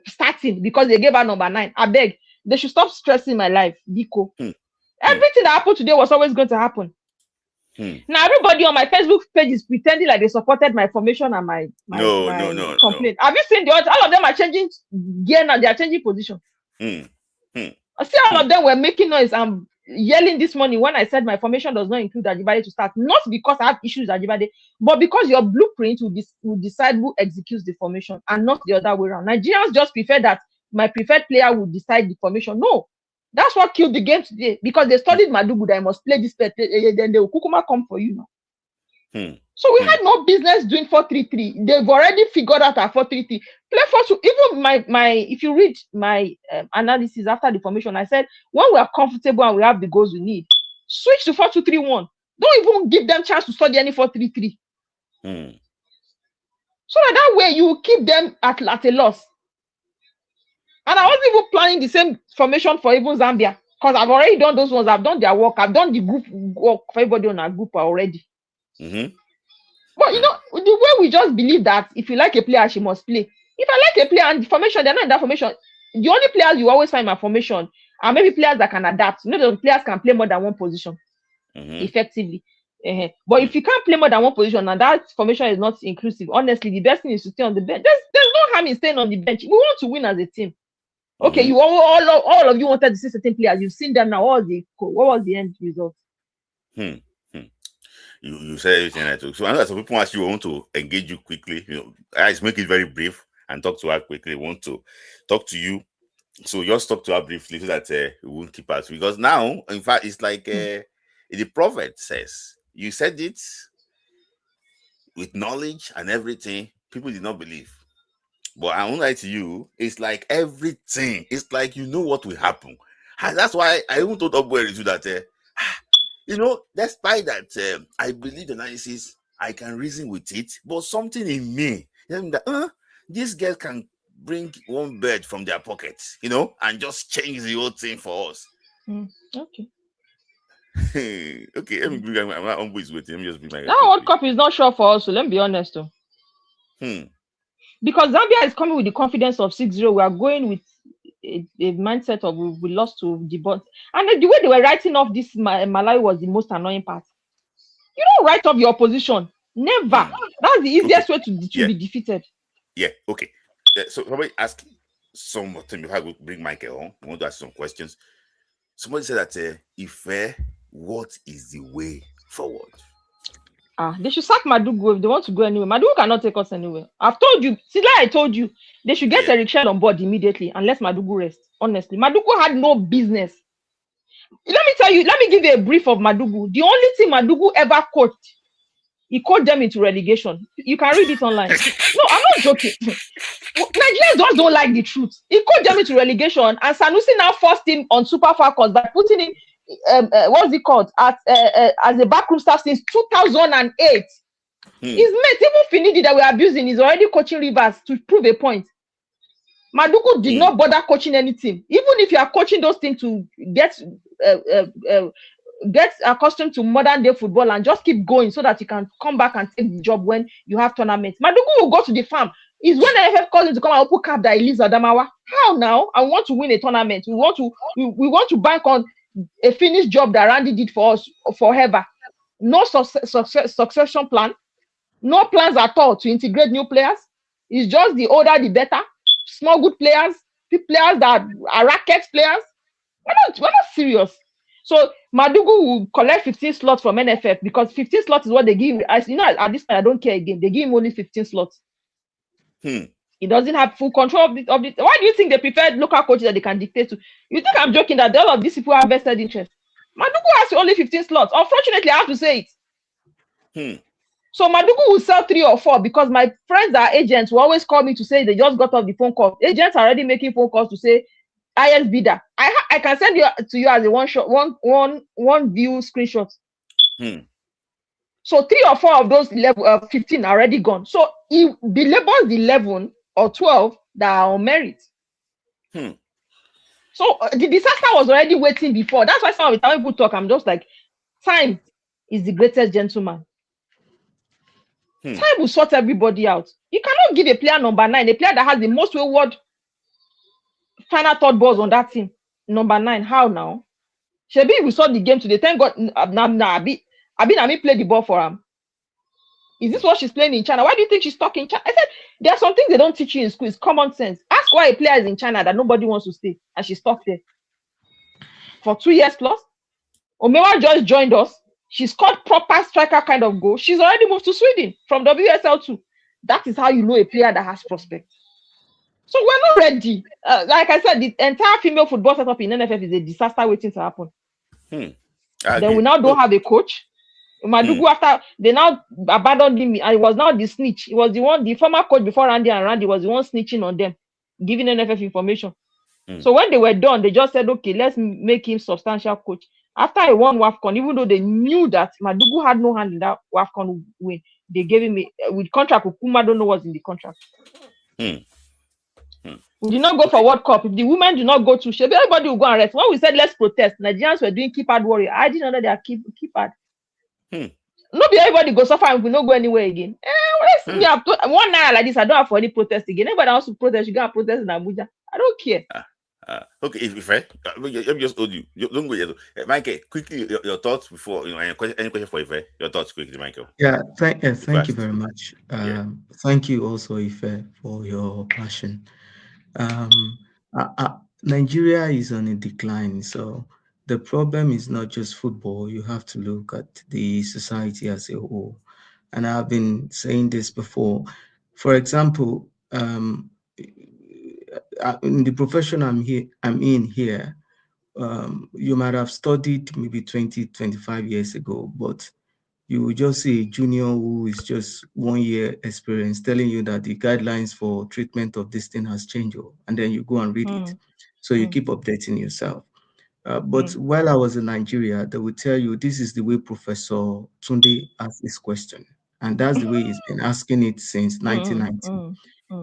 Starting because they gave her number 9. I beg, they should stop stressing my life. Biko. Everything that happened today was always going to happen. Now everybody on my Facebook page is pretending like they supported my formation and my complaint. Have you seen all of them are changing gear now? They are changing position. I see all of them were making noise and yelling this morning when I said my formation does not include Ajibade to start. Not because I have issues with Ajibade, but because your blueprint will decide who executes the formation and not the other way around. Nigerians just prefer that my preferred player will decide the formation. No. That's what killed the game today, because they studied Madugu that I must play this play, then they will Kukuma come for you now. So we had no business doing 4-3-3. They've already figured out our 4-3-3. Play 4-2. Even my if you read my analysis after the formation, I said when we are comfortable and we have the goals we need, switch to 4-2-3-1. Don't even give them chance to study any 4-3-3. So that way you will keep them at a loss. And I wasn't even planning the same formation for even Zambia, because I've already done those ones. I've done their work. I've done the group work for everybody on our group already. But you know, the way we just believe that if you like a player, she must play. If I like a player and the formation, they're not in that formation, the only players you always find in my formation are maybe players that can adapt. You know, the players can play more than one position effectively. But if you can't play more than one position and that formation is not inclusive, honestly, the best thing is to stay on the bench. There's no harm in staying on the bench. We want to win as a team. Okay, you all of you wanted to see certain players. You've seen them now. What was the end result? You said everything I took. So I know that some people actually want to engage you quickly. You know, guys, make it very brief and talk to her quickly. Want to talk to you, so just talk to her briefly so that we won't keep us. Because now, in fact, it's like the prophet says. You said it with knowledge and everything. People did not believe. But I won't lie to you, it's like everything. It's like you know what will happen. And that's why I even told Obweri to that, you know, despite that, I believe the analysis, I can reason with it, but something in me, that, this girl can bring one bird from their pockets, you know, and just change the whole thing for us. Okay. Okay, let me bring my own voice with him. Just be my. That World Cup is not sure for us, so let me be honest, though. Because Zambia is coming with the confidence of 6-0. We are going with a mindset of we lost to the bot. And the way they were writing off this Malawi was the most annoying part. You don't write off your opposition. Never. That's the easiest way to be defeated. Yeah, okay. So somebody asked something before I go bring Michael on. I want to ask some questions. Somebody said that Ife, what is the way forward? They should sack Madugu if they want to go anywhere. Madugu cannot take us anywhere. I've told you, see, like I told you, they should get Eric Shell on board immediately and let Madugu rest. Honestly, Madugu had no business. Let me tell you, let me give you a brief of Madugu. The only thing Madugu ever coached, he coached them into relegation. You can read it online. No, I'm not joking. Nigerians just don't like the truth. He coached them into relegation, and Sanusi now forced him on Super Falcons by putting him what's it called as a backroom staff since 2008. His mate, even Finidi that we're abusing, is already coaching Rivers to prove a point. Madugu did not bother coaching any team. Even if you are coaching those teams to get accustomed to modern day football and just keep going so that you can come back and take the job when you have tournaments. Madugu will go to the farm. Is when NFF calls him to come and open cap that he leaves Adamawa. How now? I want to win a tournament. We want to bank on a finished job that Randy did for us forever. No succession plan. No plans at all to integrate new players. It's just the older the better. Small good players, players that are racket players. We're not serious. So Madugu will collect 15 slots from NFF because 15 slots is what they give him. You know, at this point, I don't care again. They give him only 15 slots. He doesn't have full control of the. Why do you think they prefer local coaches that they can dictate to? You think I'm joking that all of these people have vested interest? Madugu has only 15 slots. Unfortunately, I have to say it. So Madugu will sell 3 or 4 because my friends that are agents will always call me to say they just got off the phone call. Agents are already making phone calls to say highest bidder. I can send you to you as a one view screenshot. So 3 or 4 of those 15 are already gone. So the labels 11 or 12 that are on merit. So the disaster was already waiting before. That's why some of the time people talk, I'm just like, time is the greatest gentleman. Time will sort everybody out. You cannot give a player number 9, a player that has the most wayward final third balls on that team. Number 9, how now? Shebi, we saw the game today. Thank God, Abi play the ball for him. Is this what she's playing in China? Why do you think she's talking China? I said, there are some things they don't teach you in school. It's common sense. Ask why a player is in China that nobody wants to stay and she's stuck there for 2 years plus. Omewa just joined us. She scored proper striker kind of goal. She's already moved to Sweden from WSL2. That is how you know a player that has prospect. So we're not ready. Like I said, the entire female football setup in NFF is a disaster waiting to happen. Then we now don't have a coach. Madugu, after they now abandoned him, and it was now the snitch. He was the former coach before Randy, and Randy was the one snitching on them, giving NFF information. So when they were done, they just said, okay, let's make him substantial coach. After I won WAFCON, even though they knew that Madugu had no hand in that WAFCON win, they gave him with contract. Ukuma don't know what's in the contract. We did not go for World Cup. If the women do not go to Shebi, everybody will go and rest. When we said let's protest, Nigerians were doing keep hard warrior. I didn't know that they are keep hard. Not be everybody go suffer and we not go anywhere again. Me have one night like this, I don't have for any protest again. Anybody wants to protest, you go and protest in Abuja. I don't care. Okay, if I let me just hold you. Don't go yet. Michael, quickly your thoughts before any question for Ife. Your thoughts quickly, Michael. Yeah, thank you very much. Thank you also, Ife, for your passion. Nigeria is on a decline, so the problem is not just football. You have to look at the society as a whole. And I've been saying this before. For example, in the profession I'm in here, you might have studied maybe 20, 25 years ago, but you will just see a junior who is just 1 year experience telling you that the guidelines for treatment of this thing has changed, and then you go and read it. So you keep updating yourself. But while I was in Nigeria, they would tell you this is the way Professor Tunde asked this question. And that's the way he's been asking it since 1990.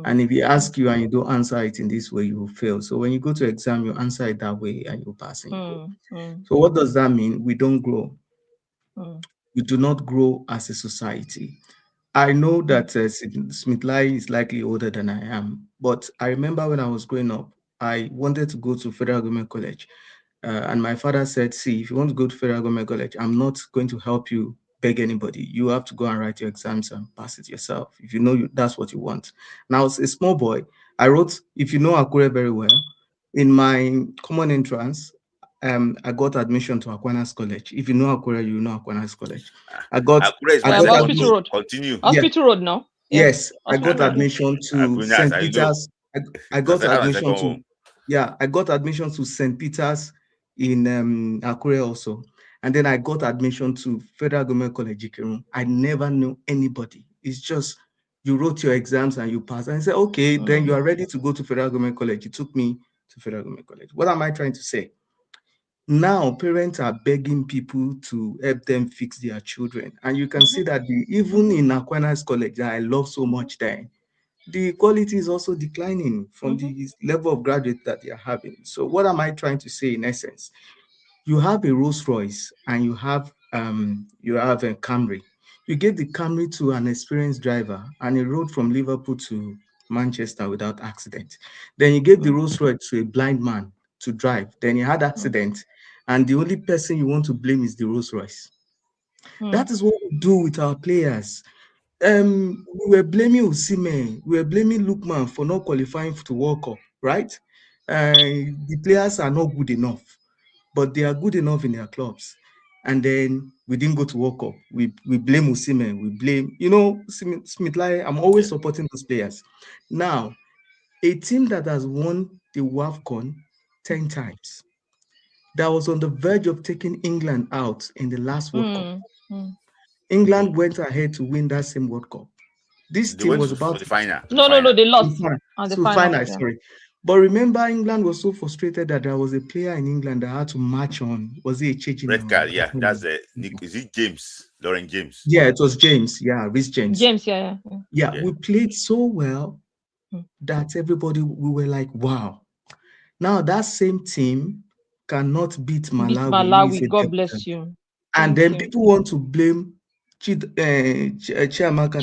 And if he asks you and you don't answer it in this way, you will fail. So when you go to exam, you answer it that way and you pass and you go. So what does that mean? We don't grow. We do not grow as a society. I know that Smith-Lai is likely older than I am, but I remember when I was growing up, I wanted to go to Federal Government College. And my father said, see, if you want to go to Federal Government College, I'm not going to help you beg anybody. You have to go and write your exams and pass it yourself. If you know that's what you want. Now, as a small boy, I wrote, if you know Akure very well, in my common entrance, I got admission to Aquinas College. If you know Akure, you know Aquinas College. I got Hospital Road. Continue. Hospital Road now. Yes, I got admission to St. Peter's. I got admission to I got admission to St. Peter's in Akure also. And then I got admission to Federal Government College Ikirun. I never knew anybody. It's just you wrote your exams and you passed. And I said, okay, then you are ready to go to Federal Government College. It took me to Federal Government College. What am I trying to say? Now parents are begging people to help them fix their children. And you can see that even in Aquinas College that I love so much there, the quality is also declining from the level of graduate that they are having. So what am I trying to say in essence? You have a Rolls Royce and you have a Camry. You gave the Camry to an experienced driver and he rode from Liverpool to Manchester without accident. Then you gave the Rolls Royce to a blind man to drive. Then he had accident, and the only person you want to blame is the Rolls Royce. That is what we do with our players. We were blaming Osimhen, we were blaming Lookman for not qualifying to World Cup, right? The players are not good enough, but they are good enough in their clubs. And then we didn't go to World Cup. We blame Osimhen, we blame, Smith-Lai. I'm always supporting those players. Now, a team that has won the WAFCON 10 times, that was on the verge of taking England out in the last World Cup. England went ahead to win that same World Cup. This They team went was to about for the final. No, they lost on the final. Yeah. Sorry. But remember, England was so frustrated that there was a player in England that had to march on. Was it a changing Red card, yeah. That's Nick. Is it James? Lauren James. Yeah, it was James. Yeah, Rhys James. Yeah. We played so well that everybody, we were like, wow. Now that same team cannot beat Malawi. God bless you. And then people want to blame Chiamaka.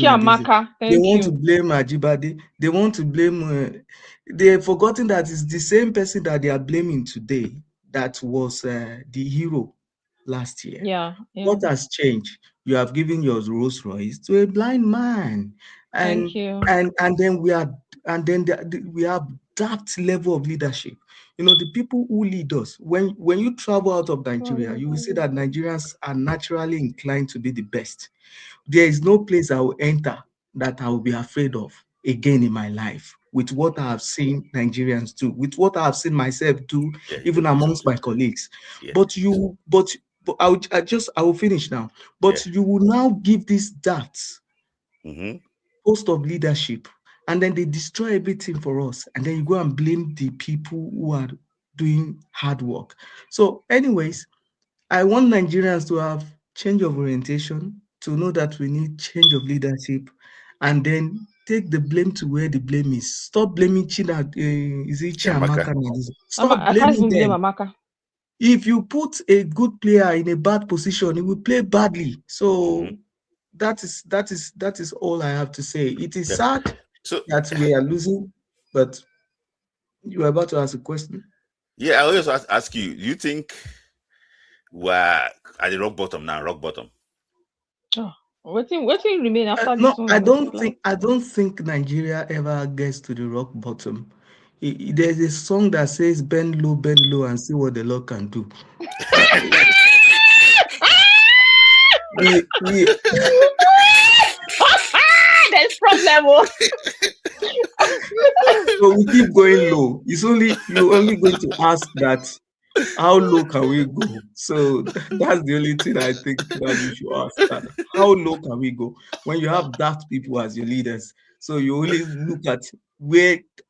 They want to blame Ajibade. They want to blame. They've forgotten that it's the same person that they are blaming today that was the hero last year. Yeah. What has changed? You have given your Rolls Royce to a blind man, and Thank you. and then we have that level of leadership. You know, the people who lead us, when you travel out of Nigeria, you will see that Nigerians are naturally inclined to be the best. There is no place I will enter that I will be afraid of again in my life, with what I have seen Nigerians do, with what I have seen myself do, even amongst my colleagues. But I will finish now. But you will now give this post of leadership, and then they destroy everything for us, and then you go and blame the people who are doing hard work. So anyways, I want Nigerians to have change of orientation, to know that we need change of leadership, and then take the blame to where the blame is. Stop blaming Chiamaka. Stop blaming them. If you put a good player in a bad position, he will play badly. So that is all I have to say. It is sad that we are losing, but you were about to ask a question. Yeah, I always ask you, do you think we're at the rock bottom now? Rock bottom. What will remain after this? No, I don't think Nigeria ever gets to the rock bottom. There's a song that says bend low, and see what the Lord can do. There's problem. So we keep going low. You're only going to ask that, how low can we go? So that's the only thing I think that you should ask, that how low can we go when you have daft people as your leaders? So you only look at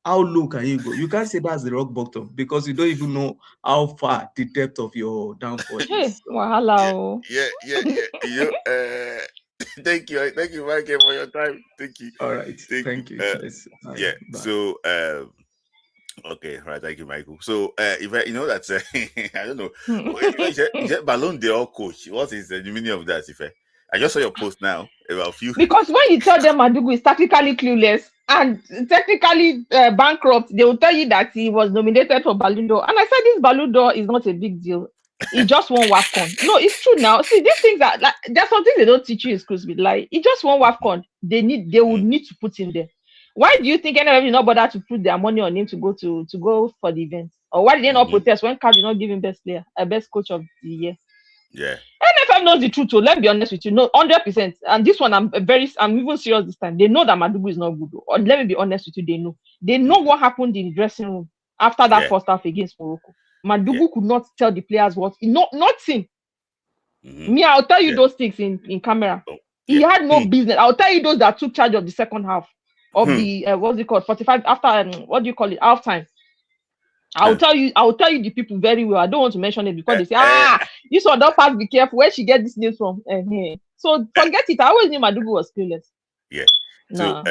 how low can you go? You can't say that's the rock bottom, because you don't even know how far the depth of your downfall is. Wahala. Thank you, Michael, for your time. Thank you. All right, thank you. Yeah. Bye. So okay, right. Thank you, Michael. So if I, that's I don't know. Is that Ballon d'Or coach? What is the meaning of that? If I just saw your post now about a few. Because when you tell them Madugu is tactically clueless and technically bankrupt, they will tell you that he was nominated for Ballon d'Or. And I said this Ballon d'Or is not a big deal. He just won WAFCON. No, it's true now. See, these things are like, there's something they don't teach you in schools with. Like, he just won WAFCON. They would need to put him there. Why do you think anybody not bother to put their money on him to go for the event? Or why did they not protest when CAF did not give him best player, best coach of the year? Yeah. NFF knows the truth, so let's be honest with you. No, 100%. And this one, I'm even serious this time. They know that Madugu is not good. Or let me be honest with you, they know. They know what happened in the dressing room after that first half against Morocco. Madugu could not tell the players nothing. Me, I'll tell you those things in camera. He had no business. I'll tell you those that took charge of the second half of the what's it called? 45 after what do you call it? Half time. I'll tell you the people very well. I don't want to mention it because they say, this one don't pass, be careful. Where she get this news from? So forget it. I always knew Madugu was clueless. Yeah. So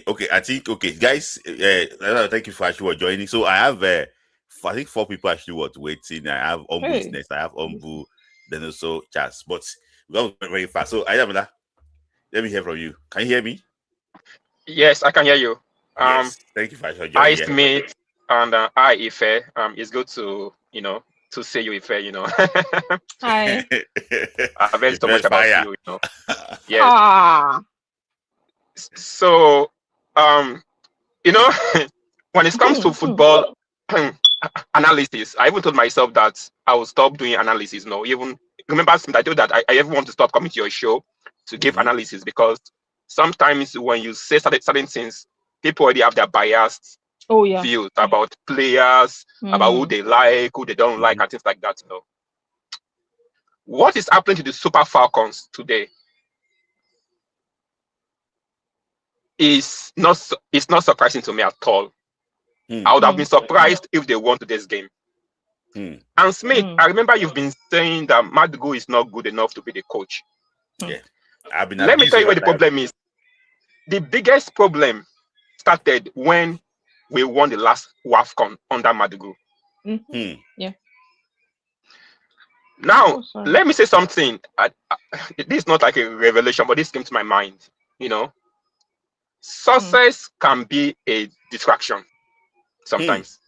okay. I think guys. Thank you for actually joining. So I have I think 4 people actually were waiting. I have Ombu's next. I have Ombu, then also Chas. But we're going very fast. So Ayamala, let me hear from you. Can you hear me? Yes, I can hear you. Yes, thank you for joining. Hi, Smith, and hi, Ife. It's good to see you, Ife. Hi. I've heard so much about you. Yes. So, when it comes to football analysis, I even told myself that I will stop doing analysis. Even remember, I told that I even want to stop coming to your show to give analysis, because sometimes when you say certain things, people already have their biased views about players, about who they like, who they don't like, and things like that. what is happening to the Super Falcons today is not surprising to me at all. I would have been surprised if they won today's game. And Smith, I remember you've been saying that Madgo is not good enough to be the coach. Yeah. Let me tell you where the problem is. The biggest problem started when we won the last WAFCON under Madgo. Yeah. Now, let me say something. This is not like a revelation, but this came to my mind. You know, success can be a distraction sometimes.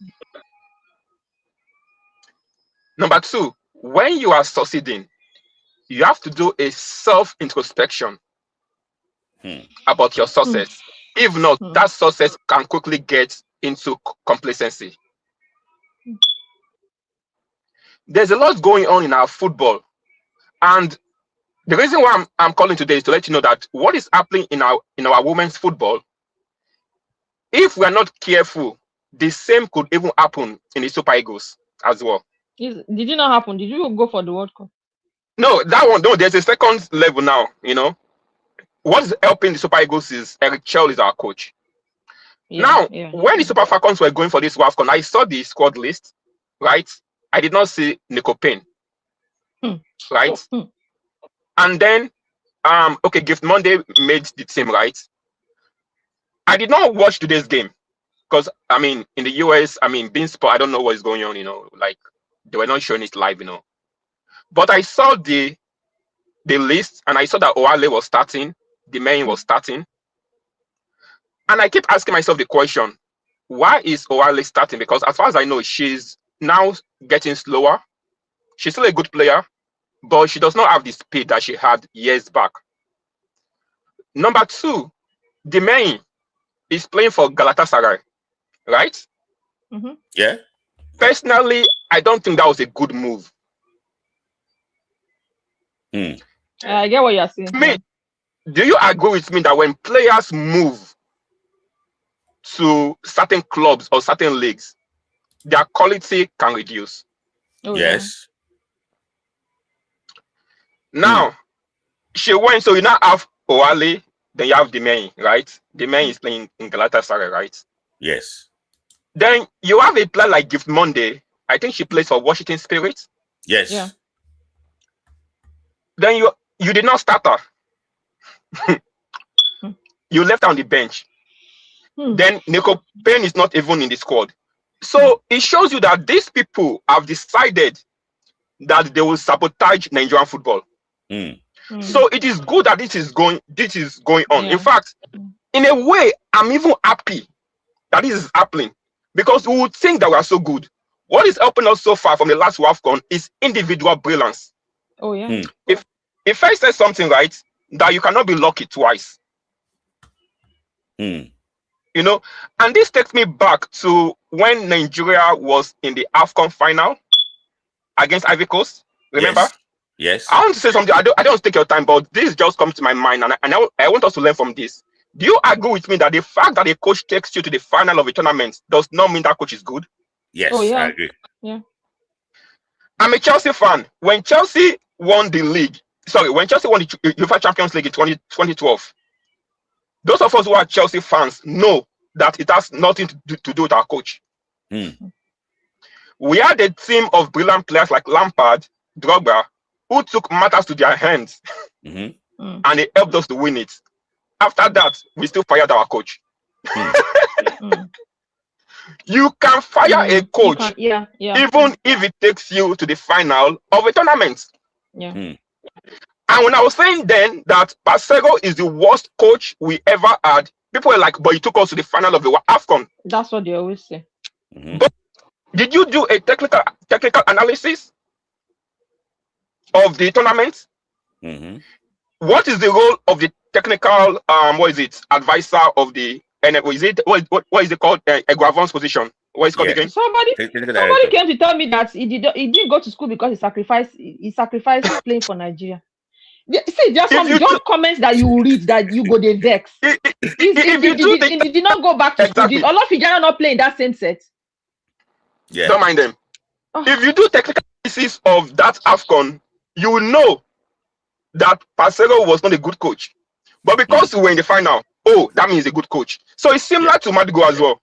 Number two, when you are succeeding, you have to do a self-introspection about your success. If not, that success can quickly get into complacency. There's a lot going on in our football, and the reason why I'm calling today is to let you know that what is happening in our women's football, if we are not careful, the same could even happen in the Super Eagles as well. Did it not happen? Did you go for the World Cup? No, that one. No, there's a second level now. You know, what's helping the Super Eagles is Eric Chell is our coach. When the Super Falcons were going for this WAFCON, I saw the squad list, right? I did not see Nico Payne, right? And then, Gift Monday made the team, right? I did not watch today's game because, I mean, in the US, being sport, I don't know what is going on, you know, like they were not showing it live, you know. But I saw the list and I saw that Oale was starting, the main was starting. And I keep asking myself the question, why is Oale starting? Because as far as I know, she's now getting slower. She's still a good player, but she does not have the speed that she had years back. Number two, the main is playing for Galatasaray, right? Yeah. Personally, I don't think that was a good move. I get what you're saying. Me, do you agree with me that when players move to certain clubs or certain leagues, their quality can reduce? Yes. Now, she went, so you now have Oale, then you have the main, right? The main is playing in Galatasaray, right? Yes. Then you have a player like Gift Monday. I think she plays for Washington Spirit. Yes. Yeah. Then you did not start her. You left her on the bench. Then Nico Payne is not even in the squad. So it shows you that these people have decided that they will sabotage Nigerian football. So it is good that this is going on. In fact, in a way, I'm even happy that this is happening because we would think that we are so good. What is helping us so far from the last WAFCON is individual brilliance. Oh yeah. If I said something right, that you cannot be lucky twice. You know, and this takes me back to when Nigeria was in the WAFCON final against Ivory Coast. Remember? Yes. I want to say something. I don't take your time, but this just comes to my mind, and I want us to learn from this. Do you agree with me that the fact that a coach takes you to the final of a tournament does not mean that coach is good? Yes, Oh, yeah. I agree. Yeah. I'm a Chelsea fan. When Chelsea won the league, when Chelsea won the UEFA Champions League in 2012, those of us who are Chelsea fans know that it has nothing to do with our coach. We had a team of brilliant players like Lampard, Drogba, who took matters to their hands and they helped us to win it. After that, we still fired our coach. You can fire a coach even if it takes you to the final of a tournament. And when I was saying then that Pasego is the worst coach we ever had, people were like, but he took us to the final of the WAFCON. That's what they always say. But did you do a technical analysis of the tournament? What is the role of the technical advisor of the what is it called? Eguavon's position. What is it called again? Somebody came to tell me that he didn't go to school because he sacrificed playing for Nigeria. See, there's some just comments that you read that you go the vex. He did not go back to school. Did Olofijana not play in that same set? Yeah. Don't mind them. If you do technical analysis of that AFCON, you will know that Parceiro was not a good coach. But because we were in the final, that means a good coach. So it's similar to Madugu as well.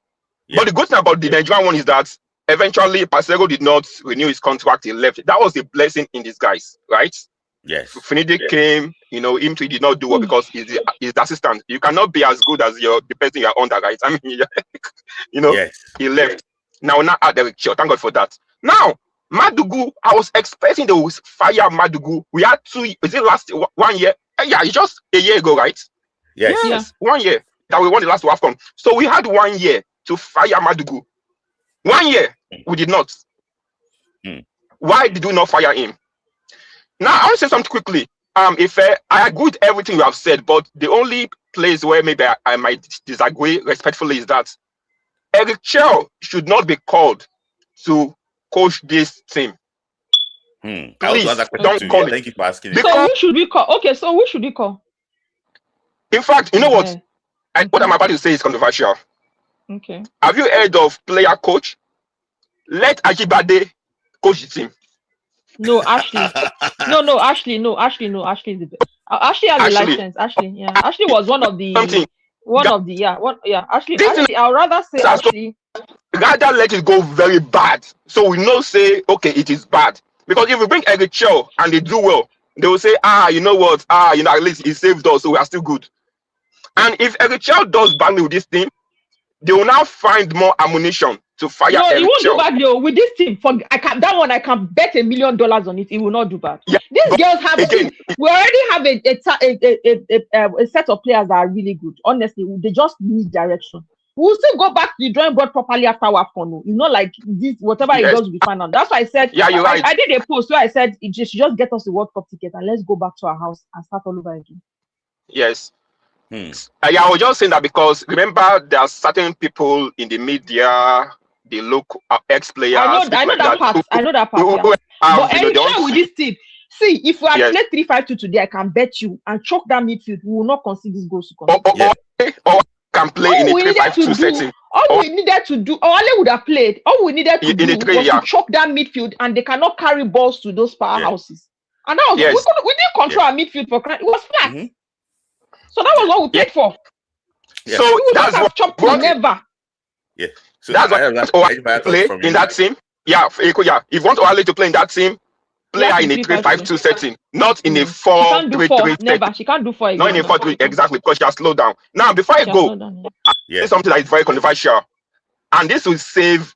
But the good thing about the Nigerian one is that eventually Parceiro did not renew his contract. He left. That was a blessing in disguise, right? Yes. Finidi came, him too did not do well because he's the assistant. You cannot be as good as the person you're under, right? I mean, he left. Now add Eric Chell. Thank God for that. Now, Madugu, I was expecting they would fire Madugu. We had 2, is it last 1 year? Yeah, it's just a year ago, right? Yes. 1 year that we won the last WAFCON. So we had 1 year to fire Madugu. 1 year, we did not. Why did we not fire him? Now, I want to say something quickly. If I agree with everything you have said, but the only place where maybe I might disagree respectfully is that Eric Chell should not be called to coach this team. Please, don't call it. Thank you for asking. So who should we call? Okay, so who should we call? In fact, you know what? What I'm about to say is controversial. Okay. Have you heard of player coach? Let Ajibade coach the team. No, Ashley. Ashley is the best. Ashley has a license. Ashley was one of the Ashley. I would rather say Ashley. Rather let it go very bad. So we know say, okay, it is bad. Because if we bring Eric Chell and they do well, they will say, you know what? At least he saved us, so we are still good. And if Eric Chell does badly with this team, they will now find more ammunition to fire Eric Chell. No, he won't do bad though. With this team, I can bet $1 million on it. He will not do bad. Yeah, these girls have we already have a set of players that are really good. Honestly, they just need direction. We'll still go back to the drawing board properly after WAFCON. It's not like this, whatever it does will be fine. That's why I said, you're right. I did a post where I said, just get us the World Cup ticket and let's go back to our house and start all over again. Yes. I was just saying that because remember, there are certain people in the media, the local ex-players. I know that part. But anytime with this team, see, if we had played 3-5-2 today, I can bet you and choke that midfield, we will not concede this goals. Or can play in a 3-5-2 setting. All we needed to do, Ale would have played. All we needed to do was to choke that midfield, and they cannot carry balls to those powerhouses. And that was we didn't control our midfield for crying. It was flat. So that was what we played for. So that's what chopped never. So that's what play in that team. If you want Ale to play in that team, play her in a 3-5-2 setting, not in a 4-3-3 setting. She can't do 4. Not in a 4-3, exactly, because she has slowed down. Now, before I go, this is something that is very controversial. And this will save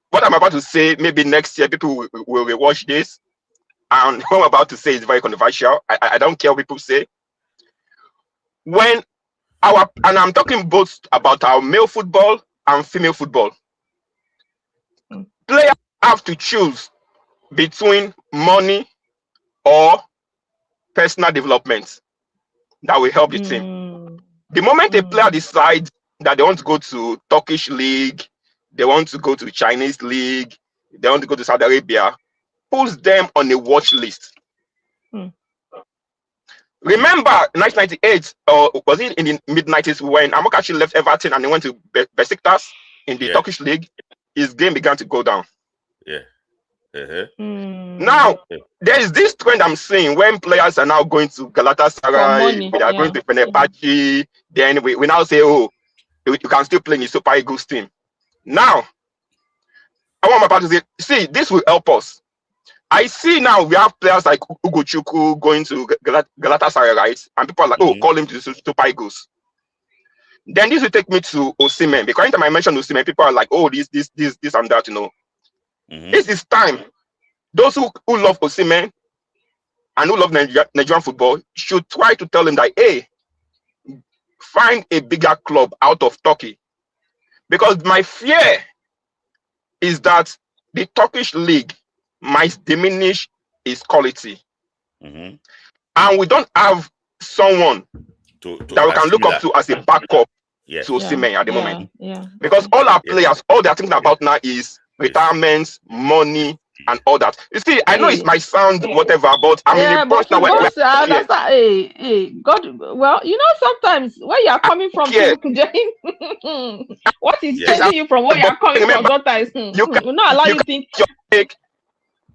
what I'm about to say. Maybe next year, people will rewatch this. And what I'm about to say is very controversial. I don't care what people say. And I'm talking both about our male football and female football. Players have to choose between money or personal development that will help the team. The moment a player decides that they want to go to Turkish league, they want to go to Chinese league, they want to go to Saudi Arabia, puts them on a watch list. Remember 1998, or was it in the mid-90s when Amokachi left Everton and he went to Besiktas in the Turkish league? His game began to go down. Now, there is this trend I'm seeing when players are now going to Galatasaray, they are going to Fenerbahce, then we now say, you can still play in the Super Eagles team. Now, I want my part to say, see, this will help us. I see now we have players like Ugochukwu going to Galatasaray, right? And people are like, call him to the Super Eagles. Then this will take me to Osimhen, because anytime I mention Osimhen, people are like, this and that, This is time. Those who love Osimhen and who love Nigerian football should try to tell him that, hey, find a bigger club out of Turkey. Because my fear is that the Turkish league might diminish its quality. And we don't have someone that we can look up to as a backup to Osimhen at the moment. Because all our players, all they're thinking about now is retirements, money, and all that. You see, I know it might sound whatever, but I'm in a personal way. God, well, sometimes where you are coming from, what is changing you from where you are coming from? Sometimes you not allow you think.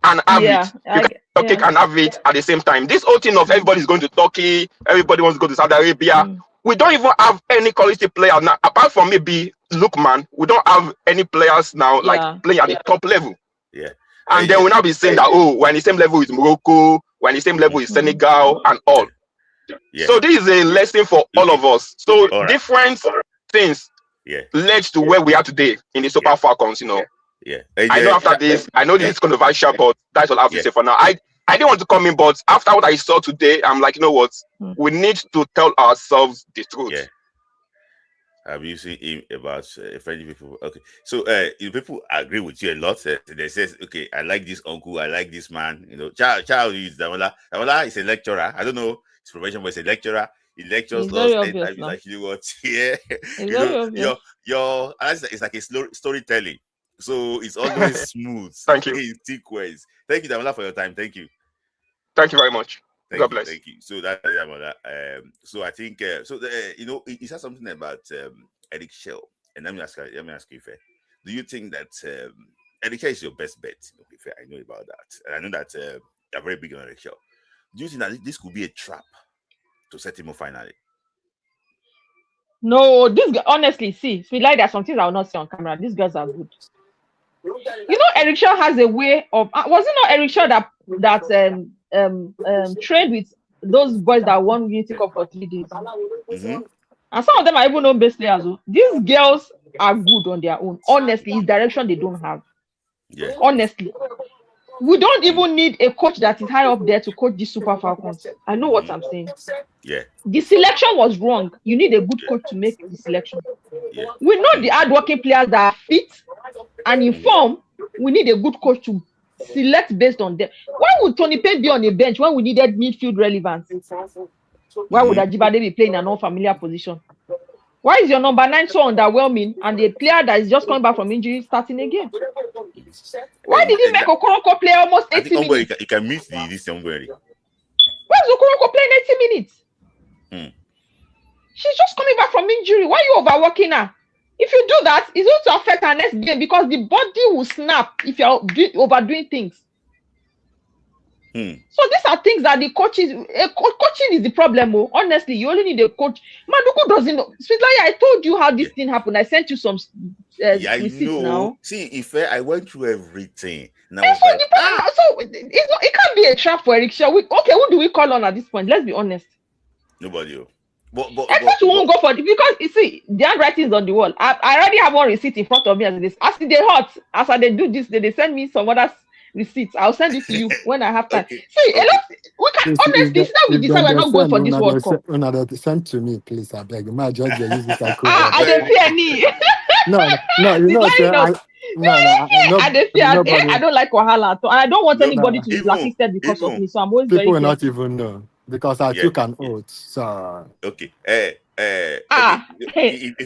and have it. You can cake and have it at the same time. This whole thing of everybody's going to Turkey, everybody wants to go to Saudi Arabia. We don't even have any quality players now, apart from maybe Lookman. We don't have any players now like playing at the top level. Yeah. And then we'll now be saying that, oh, we're in the same level with Morocco, we're in the same level with Senegal and all. Yeah. So this is a lesson for all of us. So different things led to where we are today in the Super Falcons, you know. Yeah. I know after this, I know this is controversial, but that's all I have to say for now. I didn't want to come in, but after what I saw today, I'm like, you know what? We need to tell ourselves the truth. Yeah. Have you seen him about French people? Okay, so people agree with you a lot. They says, okay, I like this uncle, I like this man. You know, child is Damola. Damola is a lecturer. I don't know his profession, but he's a lecturer. He lectures laws. He's like, you know what? Yeah, it's like a storytelling. So it's always smooth. Thank you. In sequence. Thank you, Damola, for your time. Thank you. Thank you very much. God bless. Thank you. So that so I think you know, he said something about Eric Shell, and let me ask you, Ife, do you think that Eric Shell is your best bet? Ife, I know about that, and I know that you're very big on Eric Shell. Do you think that this could be a trap to set him up finally? No, honestly, see, like there's some things I will not say on camera. These girls are good. You know, Eric Shaw has a way of. Was it not Eric Shaw that trained with those boys that won Unity Cup for 3 days? And some of them are even known best players. These girls are good on their own. Honestly, it's direction they don't have. Yeah. Honestly, we don't even need a coach that is high up there to coach the Super Falcons. I know what I'm saying. Yeah. The selection was wrong. You need a good coach to make the selection. Yeah. We know the hardworking players that are fit and in form. We need a good coach to select based on them. Why would Tony Payne be on a bench when we needed midfield relevance? Why would Ajibade be playing an unfamiliar position? Why is your number 9 so underwhelming and the player that is just coming back from injury starting again? Why did he make Okoroko play almost 80 minutes? You can miss this somewhere. Why is Okoroko playing 80 minutes? She's just coming back from injury. Why are you overworking her? If you do that, it's going to affect her next game because the body will snap if you're overdoing things. So these are things that the coaches, coaching is the problem. Honestly, you only need a coach. Maduku doesn't know. Sweet Lawyer, I told you how this thing happened. I sent you some receipts now. See, if I went through everything. Now so it can't be a trap for Eric Shaw. Okay, who do we call on at this point? Let's be honest. Nobody. Except we won't go for it because you see the handwriting is on the wall. I already have one receipt in front of me as this. As they hot, as they do this, they send me some other receipts. I'll send it to you when I have time. See, a lot we can honestly now we decide we're not going for this World Cup. Send to me, please. I beg. My judge use this. I don't fear any. No, you know, I don't like Wahala. So I don't want anybody to be blacklisted because of me. So I'm always people very will not even know. Because I took an oath, so okay.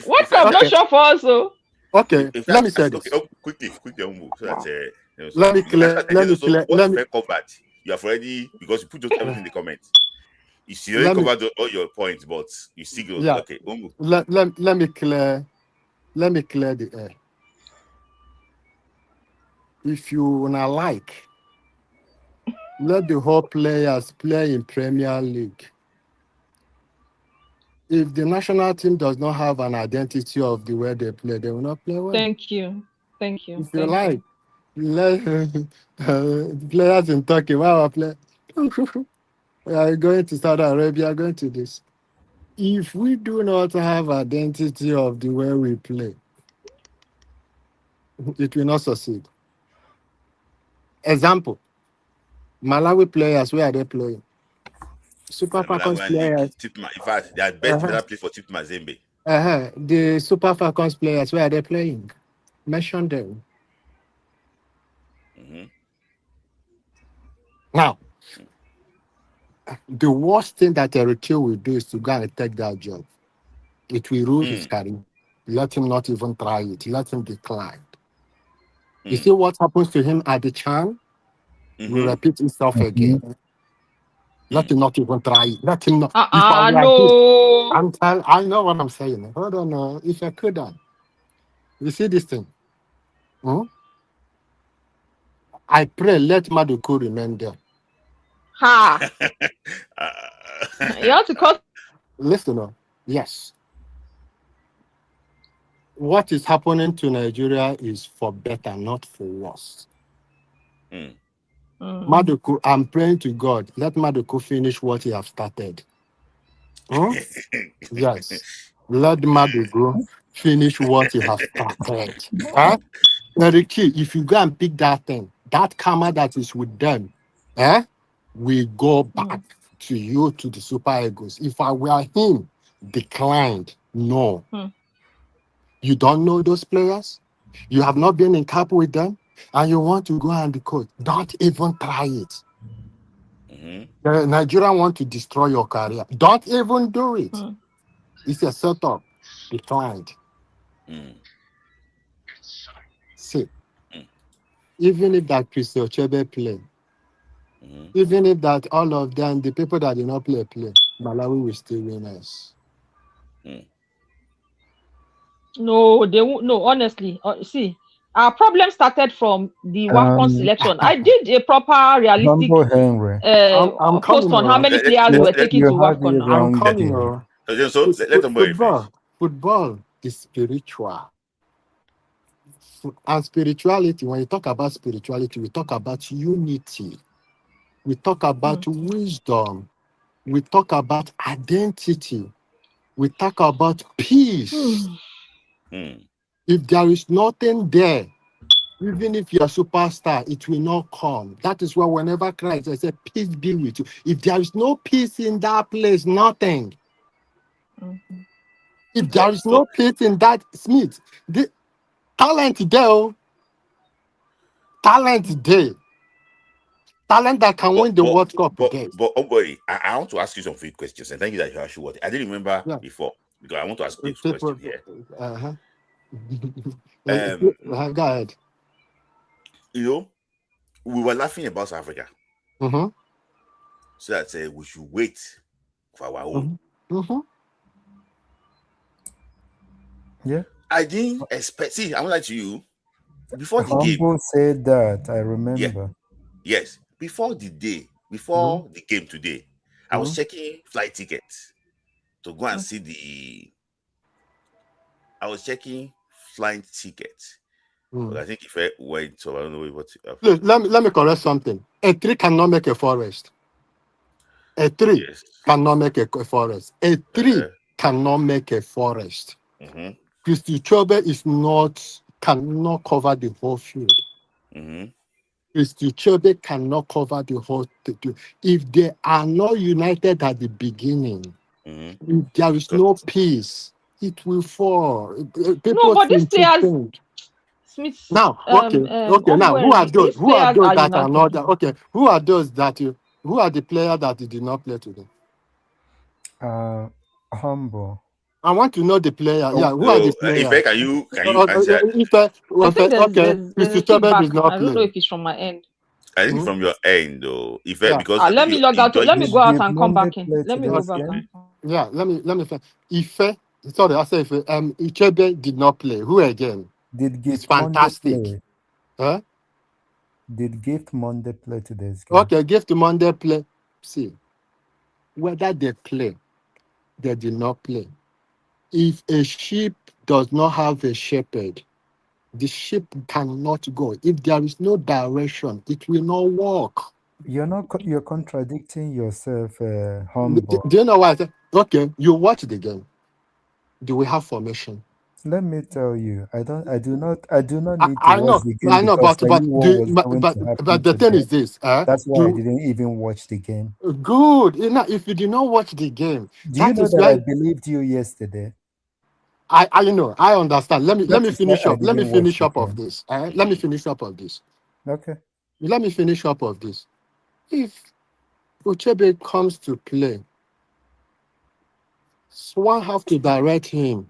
What come? Don't show for us, so. Okay, let me say this. Quickly, so that let me clear. You have already because you put everything in the comments. You see, already covered all your points, but you still go. Okay, let me clear. Let me clear the air. If you not like. Let the whole players play in Premier League. If the national team does not have an identity of the way they play, they will not play well. Thank you. If you like, let players in Turkey, wow, play. We are going to Saudi Arabia, going to this. If we do not have identity of the way we play, it will not succeed. Example. Malawi players, where are they playing? Super Falcons players. In fact, they are better play for Tip Mazembe. The Super Falcons players, where are they playing? Mention them. Now, the worst thing that Eric Hill will do is to go and take that job. It will ruin his career. Let him not even try it. Let him decline. You see what happens to him at the Chan? Will repeat itself again. Let him not even try it. Let him not. No. I know what I'm saying. Hold on. If I couldn't. You see this thing? I pray let Maduku remain there. Ha! You have to cut. Listen, yes. What is happening to Nigeria is for better, not for worse. Maduku, I'm praying to God. Let Maduku finish what he have started. Yes. Let Maduku finish what he has started. Very key. If you go and pick that thing, that karma that is with them, we go back to you, to the Super Eagles. If I were him, declined. No. You don't know those players. You have not been in cap with them, and you want to go and be coach. Don't even try it. The Nigerian want to destroy your career. Don't even do it. It's a setup. Declined. See, even if that Christian Chebe play, even if that all of them, the people that did not play, Malawi will still win us. No, they won't. No, honestly, see, our problem started from the WAFCON selection. I did a proper, realistic I'm post on how many players were taken to WAFCON now. I'm coming. So let them Football is spiritual. And spirituality, when you talk about spirituality, we talk about unity. We talk about wisdom. We talk about identity. We talk about peace. If there is nothing there, even if you're a superstar, it will not come. That is why whenever Christ, I say, peace be with you. If there is no peace in that place, nothing. If there is no peace in that, Smith, the talent there. Talent there. Talent that can win the World Cup. But boy, I want to ask you some few questions, and thank you that you actually what I didn't remember before, because I want to ask you this question here. Go ahead. You know, we were laughing about South Africa. So that we should wait for our own. Yeah. I didn't expect. See, I'm like to you. Before the game said that. I remember. Yeah. Yes. Before the game today, I was checking flight tickets to go and see the. I was checking flight tickets. But I think if I went, so I don't know what. Look, let me correct something. A tree cannot make a forest. A tree cannot make a forest. A tree cannot make a forest. Christy Chobe cannot cover the whole field. Christy Chobe cannot cover the whole field. If they are not united at the beginning, if there is no peace, it will fall. No, but these players. Smith. Now, okay. Now, who are those? Who are those that are not? Okay, who are those that you? Who are the players that did not play today? Humble. I want to know the player. Yeah, who are the players? Ife, can you answer? I think there's a feedback. I don't know if it's from my end. I think from your end, though. Ife, because let me log out. Let me go out and come back in. Let me go back. Yeah, let me. Ife, sorry, I said Ife. Ichebe did not play. Who again? It's fantastic. Huh? Did Gift Monday play today's game? Okay, Gift Monday play. See, whether they play, they did not play. If a sheep does not have a shepherd, the sheep cannot go. If there is no direction, it will not walk. You're contradicting yourself, Humble. Do you know why? Okay, you watch the game. Do we have formation? Let me tell you, I do not need to watch the game. I know, but the thing is this. That's why I didn't even watch the game. Good. If you did not watch the game, do you know that I believed you yesterday? I understand. Let me finish up. Let me finish up of this. Let me finish up of this. Okay. Let me finish up of this. If Uchebe comes to play, Swan have to direct him.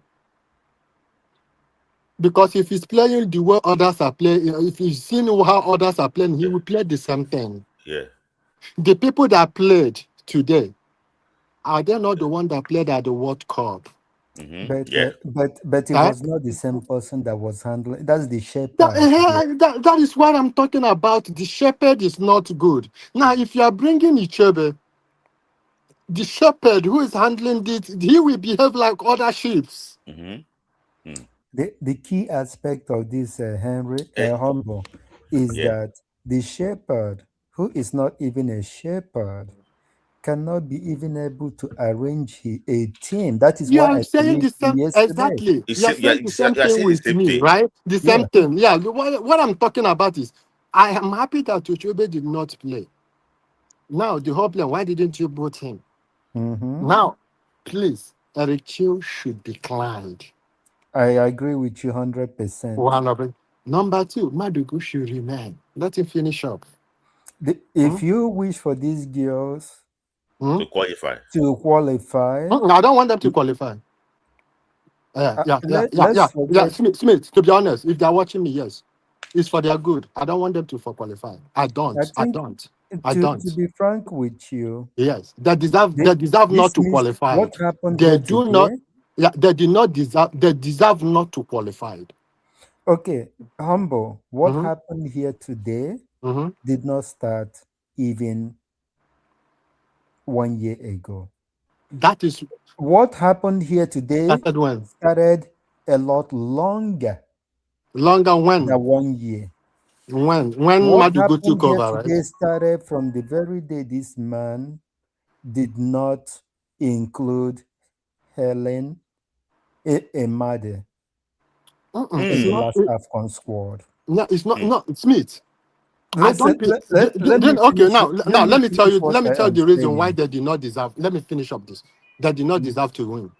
Because if he's playing the way others are playing, if he's seen how others are playing, he will play the same thing. Yeah. The people that played today, are they not the one that played at the World Cup? But Yeah. but it Huh? was not the same person that was handling. That's the shepherd. That is what I'm talking about. The shepherd is not good. Now, if you are bringing Ichebe, the shepherd who is handling this, he will behave like other sheep. The key aspect of this humble is Yeah. that the shepherd, who is not even a shepherd, cannot be even able to arrange a team. That is You what are I saying the believed same, yesterday. exactly. It's You are same, saying the same you are thing saying the with same me, thing. right? The Yeah. same thing. Yeah. What I'm talking about is, I am happy that Uchebe did not play. Now, the whole plan, why didn't you vote him? Mm-hmm. Now, please, Eric Chiu should decline. I agree with you 100%. One of it. Number two, Madugu should remain. Let him finish up. If you wish for these girls Hmm? To qualify. to qualify, I don't want them to qualify. Yeah. let's forget. Smith, to be honest, if they're watching me, yes, it's for their good. I don't want them to for qualify. I I don't. think to be frank with you, Yes, they thi- deserve not this to means qualify. what happened They here do not. today. Yeah, they did not deserve. They deserve not to qualify. Okay, humble. What Mm-hmm, happened here today mm-hmm. did not start even 1 year ago. That is What happened here today started when started a lot longer longer than 1 year. when What Madugu happened took here over, right? today started from the very day this man did not include Helen Emade in It's the not. last AFCON squad. No, it's not. No, it's Smith. I Listen, don't. let me Okay, finish. now Let me let me tell finish you. what Let me I tell am you the reason why saying. they did not deserve. Let me finish up this. They did not Mm. deserve to win.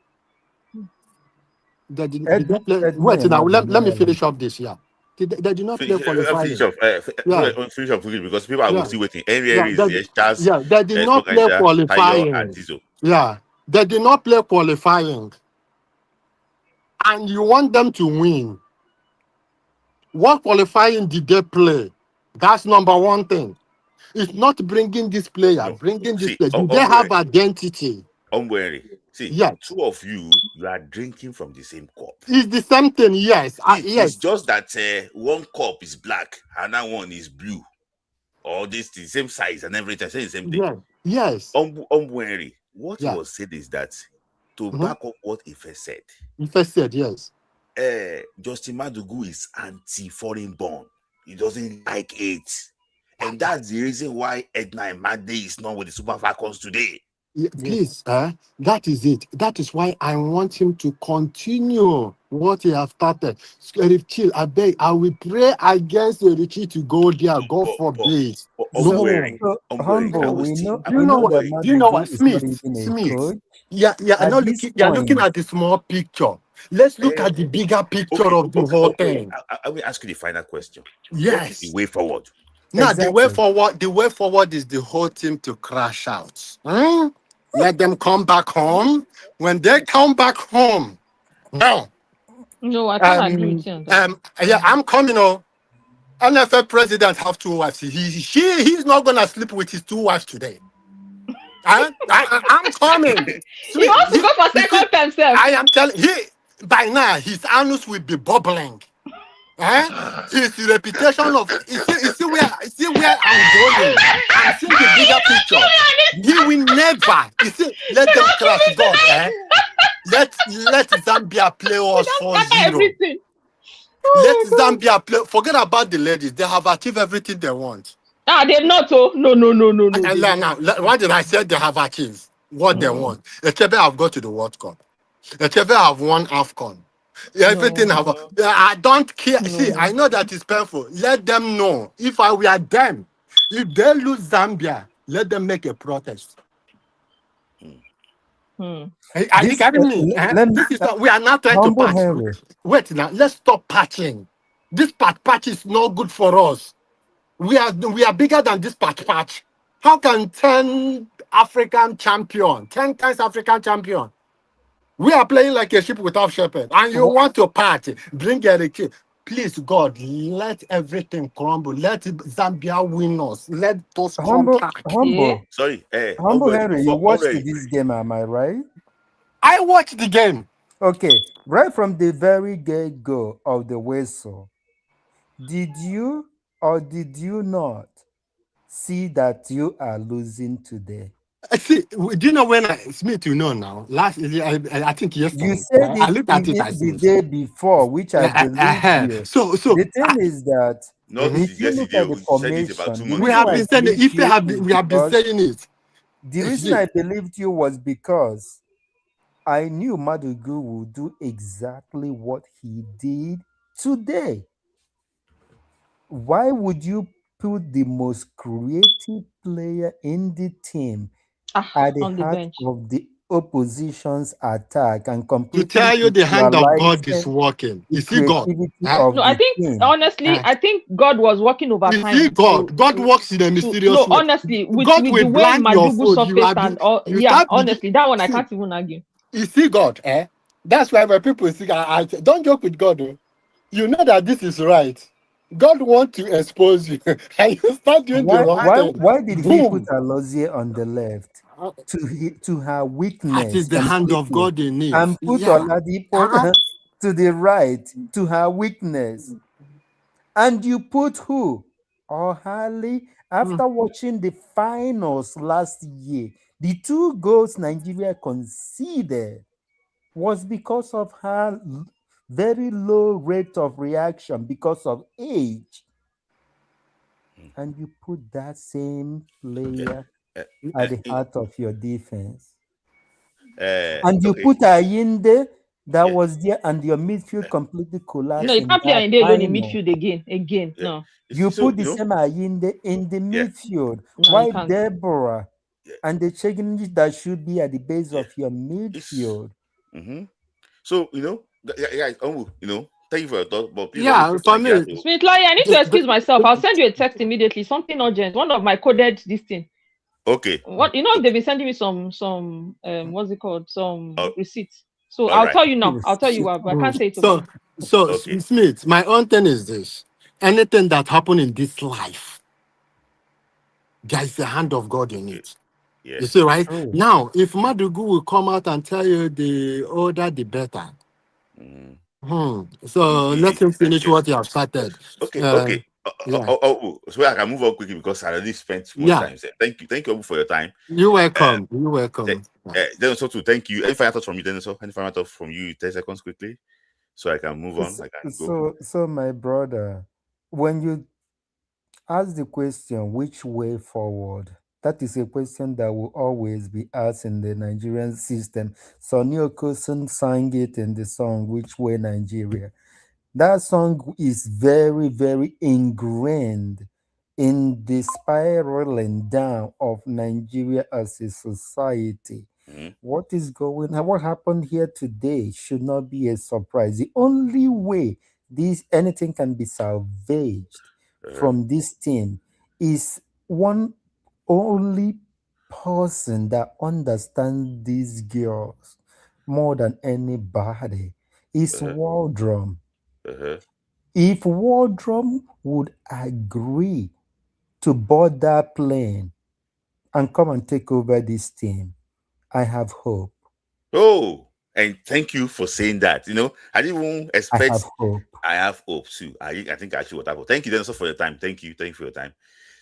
Did not play. Edna Wait now. Emade, Let me no. finish up this. Yeah, they did not play Finish qualifying. off. Yeah, Finish off because people are yeah, still waiting. Henry yeah. is here. Charles, They did not play Spokanja, Tayo, and qualifying. Tizo. Yeah, they did not play qualifying, and you want them to win. What qualifying did they play? That's number one thing. It's not bringing this player, No. bringing this See, player. Do they have identity? See, Yes. two of you are drinking from the same cup. It's the same thing, yes. It's just that one cup is black and that one is blue. Or this the same size and everything. Saying the same thing. Yeah. Yes. What he was said is that to back up what Ife said. Ife said, yes. Justin Madugu is anti-foreign born. He doesn't like it. And that's the reason why Edna Emade is not with the Super Falcons today. Yeah, please, that is it. That is why I want him to continue what he has started. Chill, I beg, I will pray against Richie to go there. God forbid. Humble, we know Do you know that what? Do you know what? Madugu is not even a Smith. coach. Yeah. At Not this looking. You're looking point, at the small picture. Let's look at the bigger picture of the whole thing. I will ask you the final question. Yes. What is the way forward? Now exactly. the way forward is the whole team to crash out. Let them come back home. When they come back home, now. No, I can't agree with you on that. Yeah, I'm coming on. NFL president have 2 wives. He's not gonna sleep with his 2 wives today. I'm coming. He wants to go for second term, sir. I am telling by now his anus will be bubbling. His reputation of you see where I'm going. I'm seeing the bigger picture. He will never. You see, let them crash God. Let Zambia play us 4-0. Let Zambia play. Forget about the ladies. They have achieved everything they want. They've not. Oh, no. Now, why did I say they have achieved what they want? Echebe have got to the World Cup. Echebe have won AFCON. Everything have. I don't care. See, I know that is painful. Let them know. If I were them, if they lose Zambia, let them make a protest. Are you getting me? We are not trying to patch. Henry. Wait now, let's stop patching. This patch is not good for us. We are bigger than this patch. How can 10 African champion, 10 times African champion? We are playing like a ship without shepherd. And you want to party, bring a kid. Please, God, let everything crumble. Let Zambia win us. Let those Humble. Sorry, Humble Henry, you watched this game, am I right? I watched the game. Okay, right from the very get-go of the whistle, did you or did you not see that you are losing today? See, do you know when Smith, you know now, I think You yesterday, said I it looked at it, even I the said, day before, which I believed you. so The thing is that Not mhm. if since you look yesterday. at the You said it about formation, 2 months We reason have why I ago. been saying it. believed If you is we have been because saying it. the reason See, I believed you was because I knew Madugu would do exactly what he did today. Why would you put the most creative player in the team at the On the heart bench. of the opposition's attack and to completely tell you the hand of God is neutralizing working. the You see God. creativity Huh? No, of I the think team? honestly, Huh? I think God was working You see overtime God. God works in a mysterious no, way. honestly, God with the will way blind your Madugu food. surfaced and all, You yeah, start begin. honestly, that one I See, can't even argue. you see God. That's why when people think, don't joke with God. Oh. You know that this is right. God wants to expose you, and you start doing the Why wrong why thing. why did he put Boom. Alozie on the left to her That is weakness the hand of completely, God in it. and put Yeah. Oladipo Uh-uh. to the right to her weakness? And you put who? Ohali. Mm. After watching the finals last year, the two goals Nigeria conceded was because of her very low rate of reaction because of age. And you put that same Yeah. player Uh, at the you know. heart of your defense. And you Okay. put Ayinde that Yeah. was there, and your midfield Uh, completely No, collapsed you in can't play that Ayinde alone in final. midfield again. yeah. No, You see, You so put the you know. same Ayinde in the Yeah. midfield. no, you Why can't. Deborah Yeah. and the change that should be at the base Yeah. of your It's. midfield? Mm-hmm. So guys, thank you for your thought, but please always Yeah, take for Nigeria me, to. Smith Lai, I need to excuse myself. I'll the, send you a text immediately. Something urgent. One of my coded this thing. Okay. What Okay. they've been sending me some what's it called? Oh, Some receipts. So all I'll right. tell you now. I'll tell you what, but I can't say it over so, here. Okay. Smith, my own thing is this: anything that happened in this life, there is the hand of God in Okay. it. Yeah. You see, right True. now, if Madugu will come out and tell you the older, the better. Mm-hmm. So let him finish Okay. what he has started. Okay. Uh, Okay. yeah, So I can move on quickly because I already spent much yeah. time. So thank you. Thank you all for your time. You're Uh, welcome. You're welcome. then also to thank you. Any final thoughts from you, then also any final thoughts from you, 10 seconds quickly, so I can move on. So, I can go. so my brother, when you ask the question, which way forward? That is a question that will always be asked in the Nigerian system. Sonny Okosun sang it in the song Which Way Nigeria. That song is very, very ingrained in the spiraling down of Nigeria as a society. Mm-hmm. What is going on? What happened here today should not be a surprise. The only way this anything can be salvaged Uh-huh. from this team is one only person that understands these girls more than anybody is Uh-huh. Waldrum. Uh-huh. If Waldrum would agree to board that plane and come and take over this team, I have hope. Oh, and thank you for saying that. I didn't even I have expect. hope. I have hope too. I think I should have. Thank you, then, also for your time. Thank you. Thank you for your time.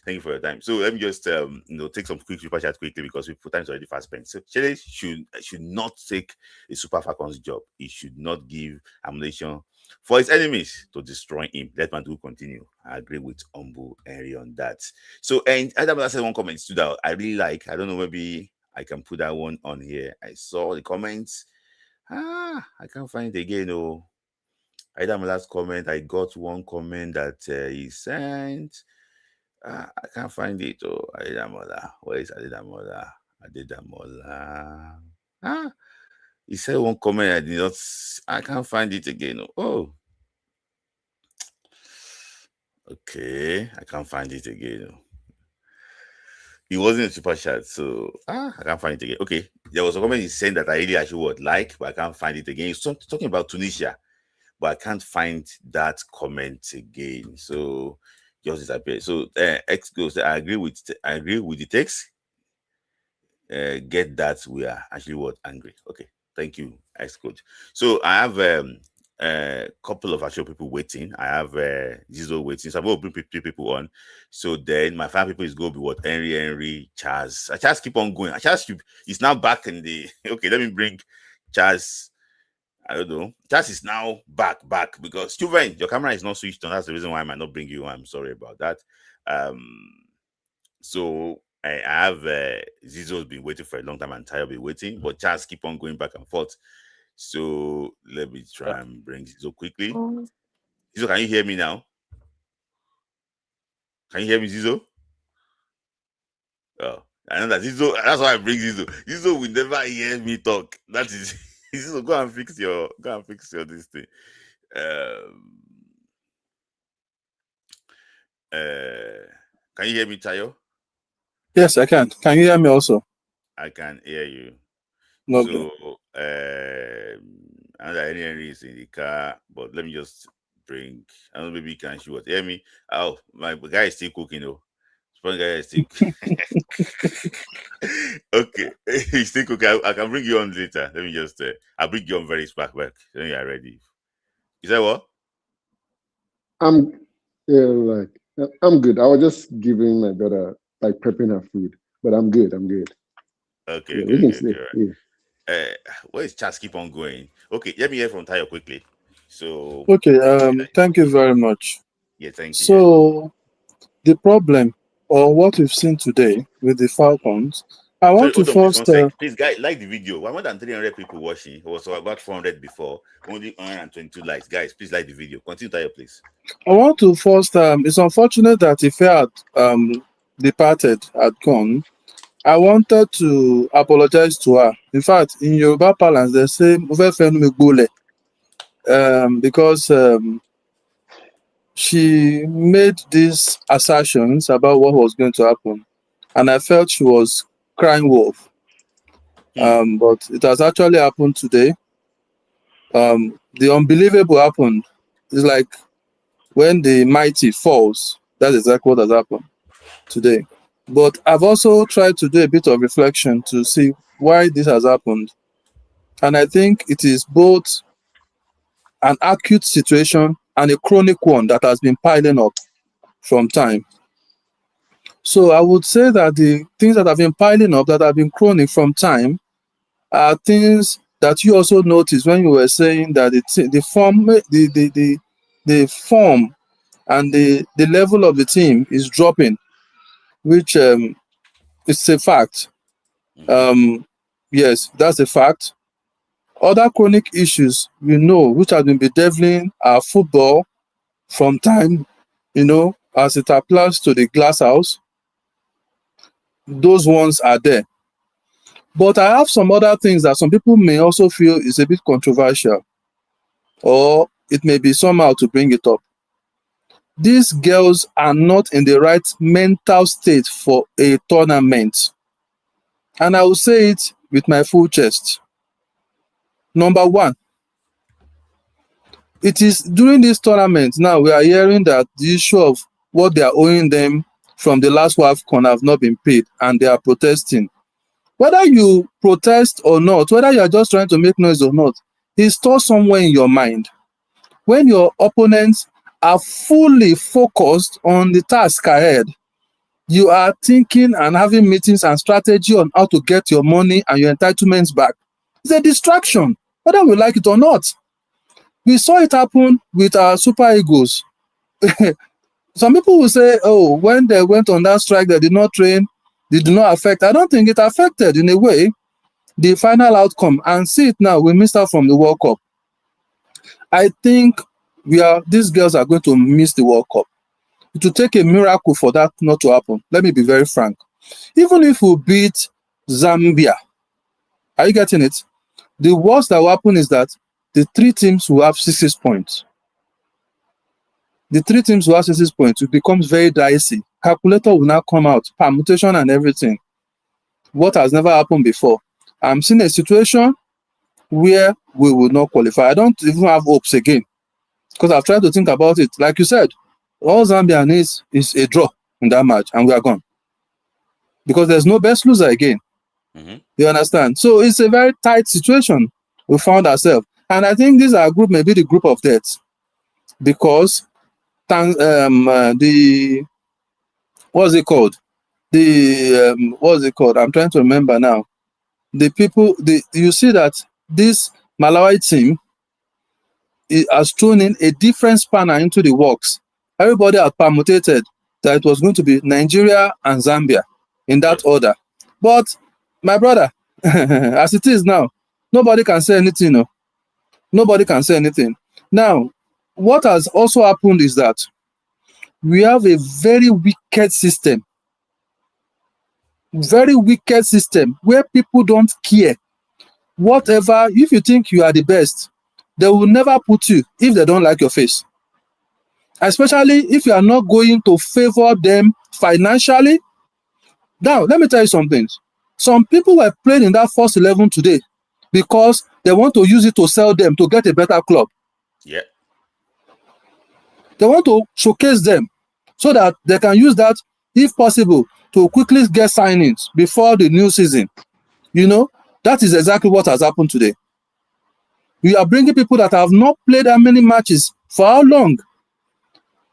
Thank you for your time. So let me just take some quick super chat quickly because we put time's already fast spent. So Chile should not take a Super Falcons job. He should not give ammunition for his enemies to destroy him. Let Madu continue. I agree with Ombu Henry on that. So and Adam said one comment stood out. I really like. I don't know, maybe I can put that one on here. I saw the comments. I can't find it again. Oh, Adam last comment. I got one comment that he sent. I can't find it. Oh, Adedamola. Where is Adedamola? Adedamola. He said one comment. I did not. I can't find it again. Oh, okay. I can't find it again. He wasn't a super chat, so I can't find it again. Okay, there was a comment he saying that I really actually would like, but I can't find it again. He's talking about Tunisia, but I can't find that comment again. So just disappeared. So X goes. I agree with the text. Get that we are actually what angry. Okay, Thank you, ex-coach. So I have a couple of actual people waiting. I have Zizo waiting. So I'm going to bring 3 people on. So then my 5 people is going to be what? Henry, Charles. Charles keep on going. Charles is now back in the... Okay, let me bring Charles. I don't know. Charles is now back because Steven, your camera is not switched on. That's the reason why I might not bring you on. I'm sorry about that. So I have Zizo's been waiting for a long time and Tayo been waiting, but Charles keep on going back and forth. So let me try and bring Zizo quickly. Zizo, can you hear me now? Can you hear me, Zizo? Oh, I know that Zizo. That's why I bring Zizo. Zizo will never hear me talk. That is Zizo. Go and fix your this thing. Can you hear me, Tayo? Yes, I can. Can you hear me also? I can hear you. No. So, Henry is in the car, but let me just bring. I don't know, maybe you can shoot. Hear me? Oh, my guy is still cooking, though. Strong guy is still. Okay, he's still cooking. I can bring you on later. Let me just. I'll bring you on very back when you are ready. Is that what? I'm good. I was just giving my daughter, like, prepping her food, but I'm good. Okay, we can stay. Right. Yeah. Where is Charles keep on going? Okay, let me hear from Tayo quickly. So okay, thank you very much. Yeah, thank you. So the problem or what we've seen today with the Falcons, I want to first please guys, like the video. More than 300 people watching. It was about 400 before, only 122 likes. Guys, please like the video. Continue, Tayo, please. I want to first it's unfortunate that Ife had gone. I wanted to apologize to her. In fact, in Yoruba parlance, they say because she made these assertions about what was going to happen, and I felt she was crying wolf. But it has actually happened today. The unbelievable happened. It's like when the mighty falls. That's exactly what has happened today. But I've also tried to do a bit of reflection to see why this has happened. And I think it is both an acute situation and a chronic one that has been piling up from time. So I would say that the things that have been piling up, that have been chronic from time, are things that you also noticed when you were saying that the form and the level of the team is dropping, which it's a fact. Yes, that's a fact. Other chronic issues, which have been bedeviling our football from time, as it applies to the glass house, those ones are there. But I have some other things that some people may also feel is a bit controversial, or it may be somehow to bring it up. These girls are not in the right mental state for a tournament. And I will say it with my full chest. Number one, it is during this tournament now we are hearing that the issue of what they are owing them from the last WAFCON have not been paid, and they are protesting. Whether you protest or not, whether you are just trying to make noise or not, it's stored somewhere in your mind. When your opponents are fully focused on the task ahead, you are thinking and having meetings and strategy on how to get your money and your entitlements back. It's a distraction, whether we like it or not. We saw it happen with our Super Eagles. Some people will say, oh, when they went on that strike, they did not train, they did not affect. I don't think it affected, in a way, the final outcome. And see it now, we missed out from the World Cup. I think these girls are going to miss the World Cup. It will take a miracle for that not to happen. Let me be very frank. Even if we beat Zambia, are you getting it? The worst that will happen is that the 3 teams will have 6 points. The 3 teams will have 6 points. It becomes very dicey. Calculator will now come out, permutation and everything. What has never happened before. I'm seeing a situation where we will not qualify. I don't even have hopes again, because I've tried to think about it. Like you said, all Zambia needs is a draw in that match, and we are gone. Because there's no best loser again. You understand? So it's a very tight situation. we found ourselves. And I think this our group may be the group of death, because the what's it called? What's it called? I'm trying to remember now. The people, you see that this Malawi team has thrown in a different spanner into the works. Everybody had permutated that it was going to be Nigeria and Zambia in that order. But my brother, as it is now, nobody can say anything. No? Nobody can say anything. Now, what has also happened is that we have a very wicked system. Very wicked system where people don't care. Whatever, if you think you are the best, they will never put you if they don't like your face. Especially if you are not going to favor them financially. Now, let me tell you something. Some people were playing in that first 11 today because they want to use it to sell them to get a better club. Yeah. They want to showcase them so that they can use that, if possible, to quickly get signings before the new season. You know, that is exactly what has happened today. We are bringing people that have not played that many matches. For how long?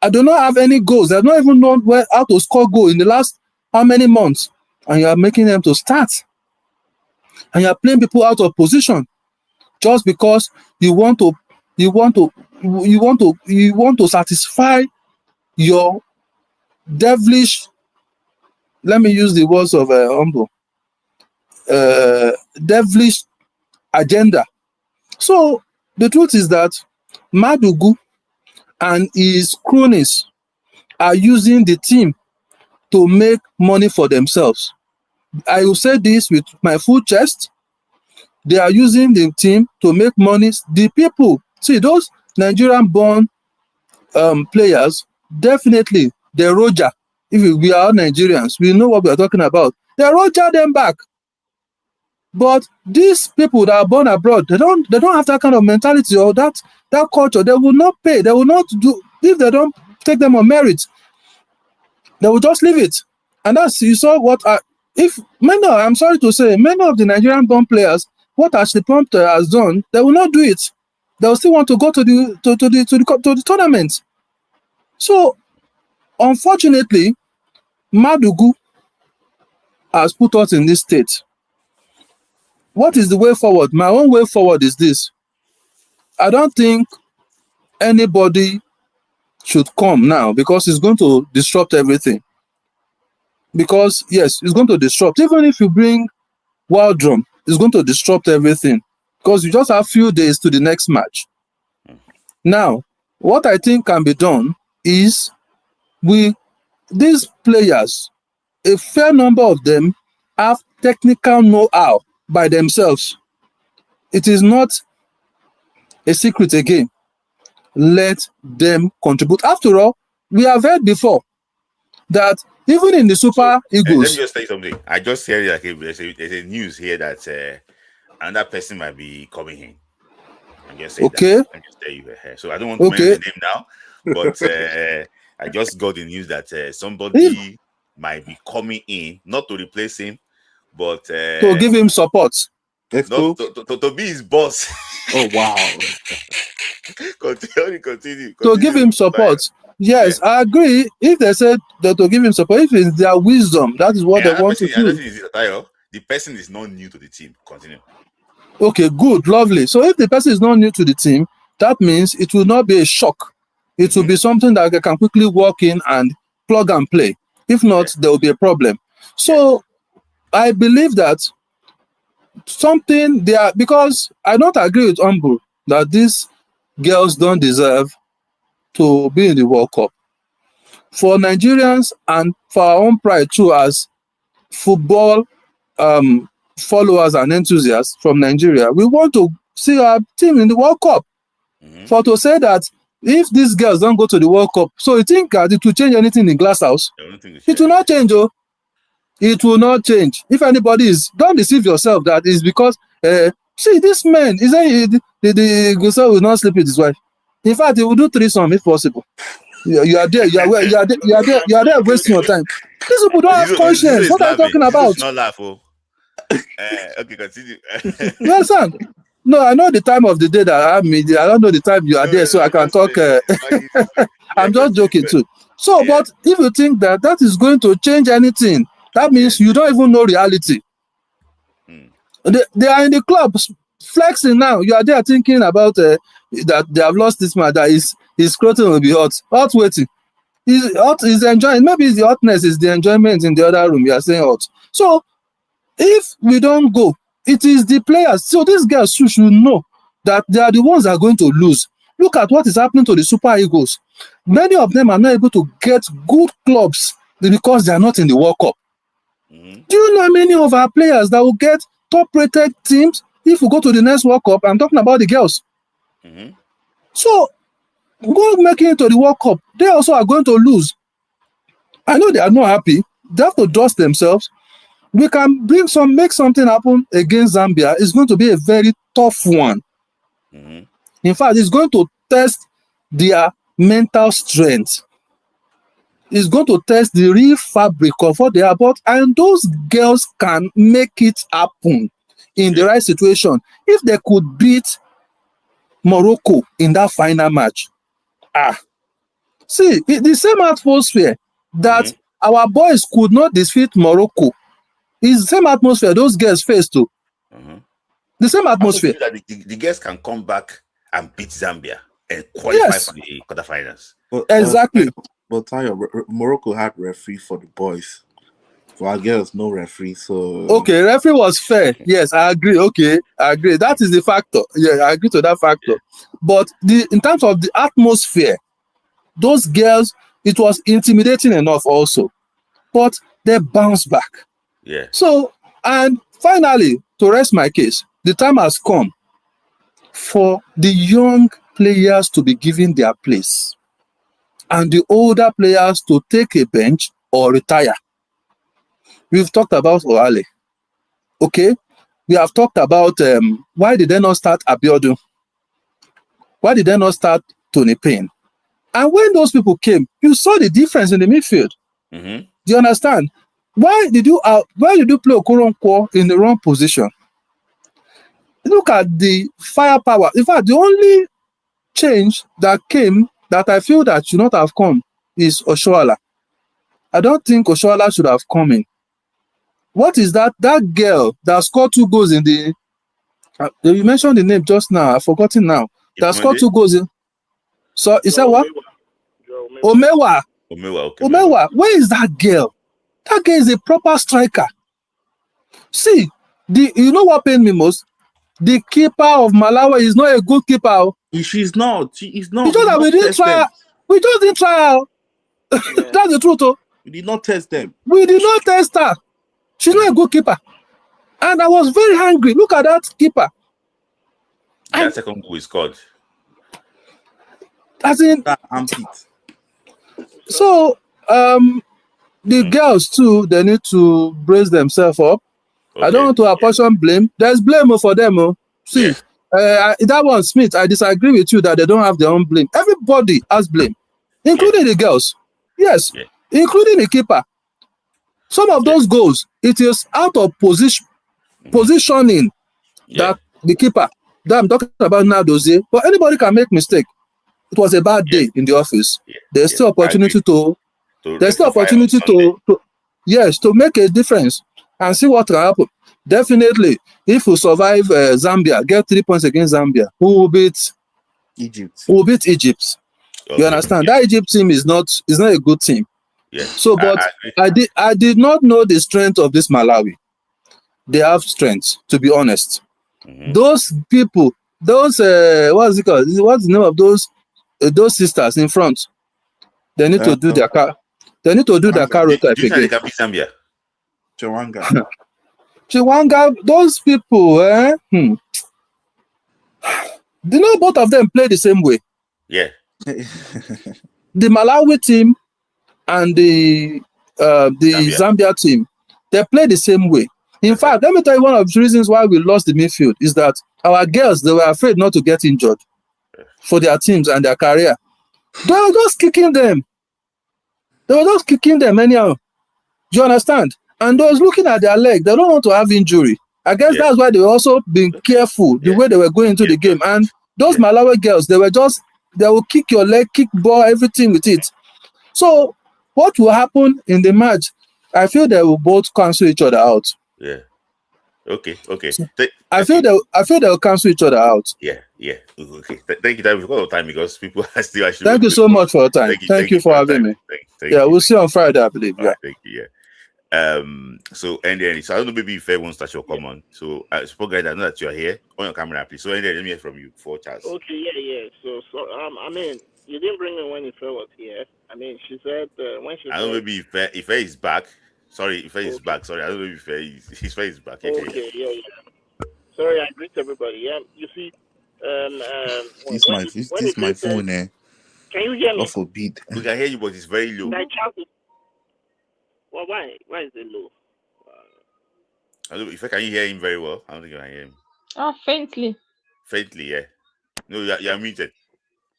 I do not have any goals. They have not even known how to score goal in the last how many months. And you are making them to start. And you are playing people out of position just because you want to satisfy your devilish, let me use the words of Humble, devilish agenda. So the truth is that Madugu and his cronies are using the team to make money for themselves. I will say this with my full chest. They are using the team to make money. The people, see, those Nigerian-born players, definitely, they Roger. If we are Nigerians, we know what we are talking about. They Roger them back. But these people that are born abroad, they don't have that kind of mentality or that culture. They will not pay. They will not do, if they don't take them on merit, they will just leave it. And that's, you saw what I'm sorry to say, many of the Nigerian born players, what Ashley Prompter has done, they will not do it. They will still want to go to the tournament. So, unfortunately, Madugu has put us in this state. What is the way forward? My own way forward is this. I don't think anybody should come now because it's going to disrupt everything. Because, yes, it's going to disrupt. Even if you bring Wild Drum, it's going to disrupt everything. Because you just have a few days to the next match. Now, what I think can be done is these players, a fair number of them have technical know-how by themselves. It is not a secret again. Let them contribute. After all, we have heard before that even in the Super Eagles. Let me just say something. I just heard like there's a news here that another person might be coming in. I'm just saying that. I'm just telling you. So I don't want to mention the name now, but I just got the news that somebody might be coming in, not to replace him, but to give him support. To be his boss. Oh wow. Continue. To give him support. Yes, I agree. If they said that to give him support, if it's their wisdom, that is what they want to do. The person is not new to the team. Continue. Okay, good, lovely. So if the person is not new to the team, that means it will not be a shock. It will be something that they can quickly walk in and plug and play. If not, there will be a problem. So I believe that something there, because I don't agree with Umbu that these girls don't deserve to be in the World Cup. For Nigerians and for our own pride too, as football followers and enthusiasts from Nigeria, we want to see our team in the World Cup. For to say that if these girls don't go to the World Cup, so you think it will change anything in Glass House? It will not change, oh. It will not change. If anybody don't deceive yourself that is because see, this man is the Gusa will not sleep with his wife. In fact, he will do threesome if possible. You are there. You are there wasting your time. These people don't have conscience. What are you talking about? Not laugh, okay, continue. You understand? No, I know the time of the day that I mean. I don't know the time you are there, so I can talk. I'm just joking too. So, but if you think that is going to change anything, that means you don't even know reality. They are in the club flexing now. You are there thinking about that they have lost this man, that his clothing will be hot waiting. He's enjoying. Maybe the hotness is the enjoyment in the other room. You are saying hot. So if we don't go, it is the players. So these guys should know that they are the ones that are going to lose. Look at what is happening to the Super Eagles. Many of them are not able to get good clubs because they are not in the World Cup. Do you know many of our players that will get top-rated teams if we go to the next World Cup? I'm talking about the girls. So go making it to the World Cup, they also are going to lose. I know they are not happy. They have to dust themselves. We can make something happen against Zambia. It's going to be a very tough one. In fact, it's going to test their mental strength. It's going to test the real fabric of what they are about, and those girls can make it happen in the right situation. If they could beat Morocco in that final match, see, the same atmosphere that our boys could not defeat Morocco is the same atmosphere those girls face too. The same atmosphere. That the girls can come back and beat Zambia and qualify for the quarterfinals. Exactly. But Tayo, Morocco had referee for the boys. For our girls, no referee. So okay, referee was fair. Yes, I agree. Okay, I agree. That is the factor. Yeah, I agree to that factor. But in terms of the atmosphere, those girls, it was intimidating enough also. But they bounced back. Yeah. So, and finally, to rest my case, the time has come for the young players to be given their place and the older players to take a bench or retire. We've talked about Oale. Okay? We have talked about why did they not start Abiodun? Why did they not start Tony Payne? And when those people came, you saw the difference in the midfield. Do you understand? Why did you play Okoronkwo in the wrong position? Look at the firepower. In fact, the only change that came that I feel that should not have come is Oshoala. I don't think Oshoala should have come in. What is that? That girl that scored 2 goals in the... you mentioned the name just now. I've forgotten now. That scored 2 goals in... So, is that what? Omewa. Omewa. Where is that girl? That girl is a proper striker. See, you know what pained me most? The keeper of Malawi is not a good keeper. She's not. She is not. It's just that we didn't try. We just didn't try her. Yeah. That's the truth. We did not test them. We did not test her. She's not a good keeper. And I was very angry. Look at that keeper. That second goal is scored. As in that armpit. So the girls too, they need to brace themselves up. Okay. I don't want to apportion blame. There's blame for them. See, that one, Smith, I disagree with you that they don't have their own blame. Everybody has blame, including the girls. Yes, including the keeper. Some of those goals, it is out of positioning that the keeper, that I'm talking about now, Dozie, but anybody can make mistake. It was a bad day in the office. There's still opportunity to make a difference and see what will happen. Definitely, if we survive Zambia, get 3 points against Zambia, who will beat Egypt? Who will beat Egypt? Okay. You understand? That Egypt team is not a good team. Yeah. So, but I did not know the strength of this Malawi. They have strength, to be honest. Those people, what's it called? What's the name of those sisters in front? They need to do their car. They need to do their car type again. Zambia. Chiwanga, those people, You know, both of them play the same way. Yeah. The Malawi team and the Zambia team, they play the same way. In fact, let me tell you one of the reasons why we lost the midfield is that our girls, they were afraid not to get injured for their teams and their career. They were just kicking them. Anyhow. Do you understand? And those looking at their leg, they don't want to have injury. I guess that's why they also been careful the way they were going into the game. And those Malawi girls, they will kick your leg, kick ball, everything with it. So what will happen in the match? I feel they will both cancel each other out. Yeah. Okay. So I feel they'll cancel each other out. Yeah. Okay. Thank you. We've got a time because people are still actually. Thank you so much for your time. Thank you for having me. Thank you. We'll see you on Friday, I believe. Right, thank you. Yeah. So Andy, so I don't know, maybe if wants to your come on. So suppose guys, I know that you're here on your camera, please. So Andy, let me hear from you for Charles. Okay, yeah. So I mean, you didn't bring me when Ife was here. I mean, she said when she. I don't know, maybe Ife is back. Sorry, Ife is back. Sorry, I don't know if Ife is back. Okay, yeah. Sorry, I greet everybody. Yeah, you see, this is my phone. Can you hear me? God forbid. We can hear you, but it's very low. Well, why is it low? I don't know, Ife, can you hear him very well? I don't think you can hear him. Oh, faintly. Faintly, yeah. No, you're muted.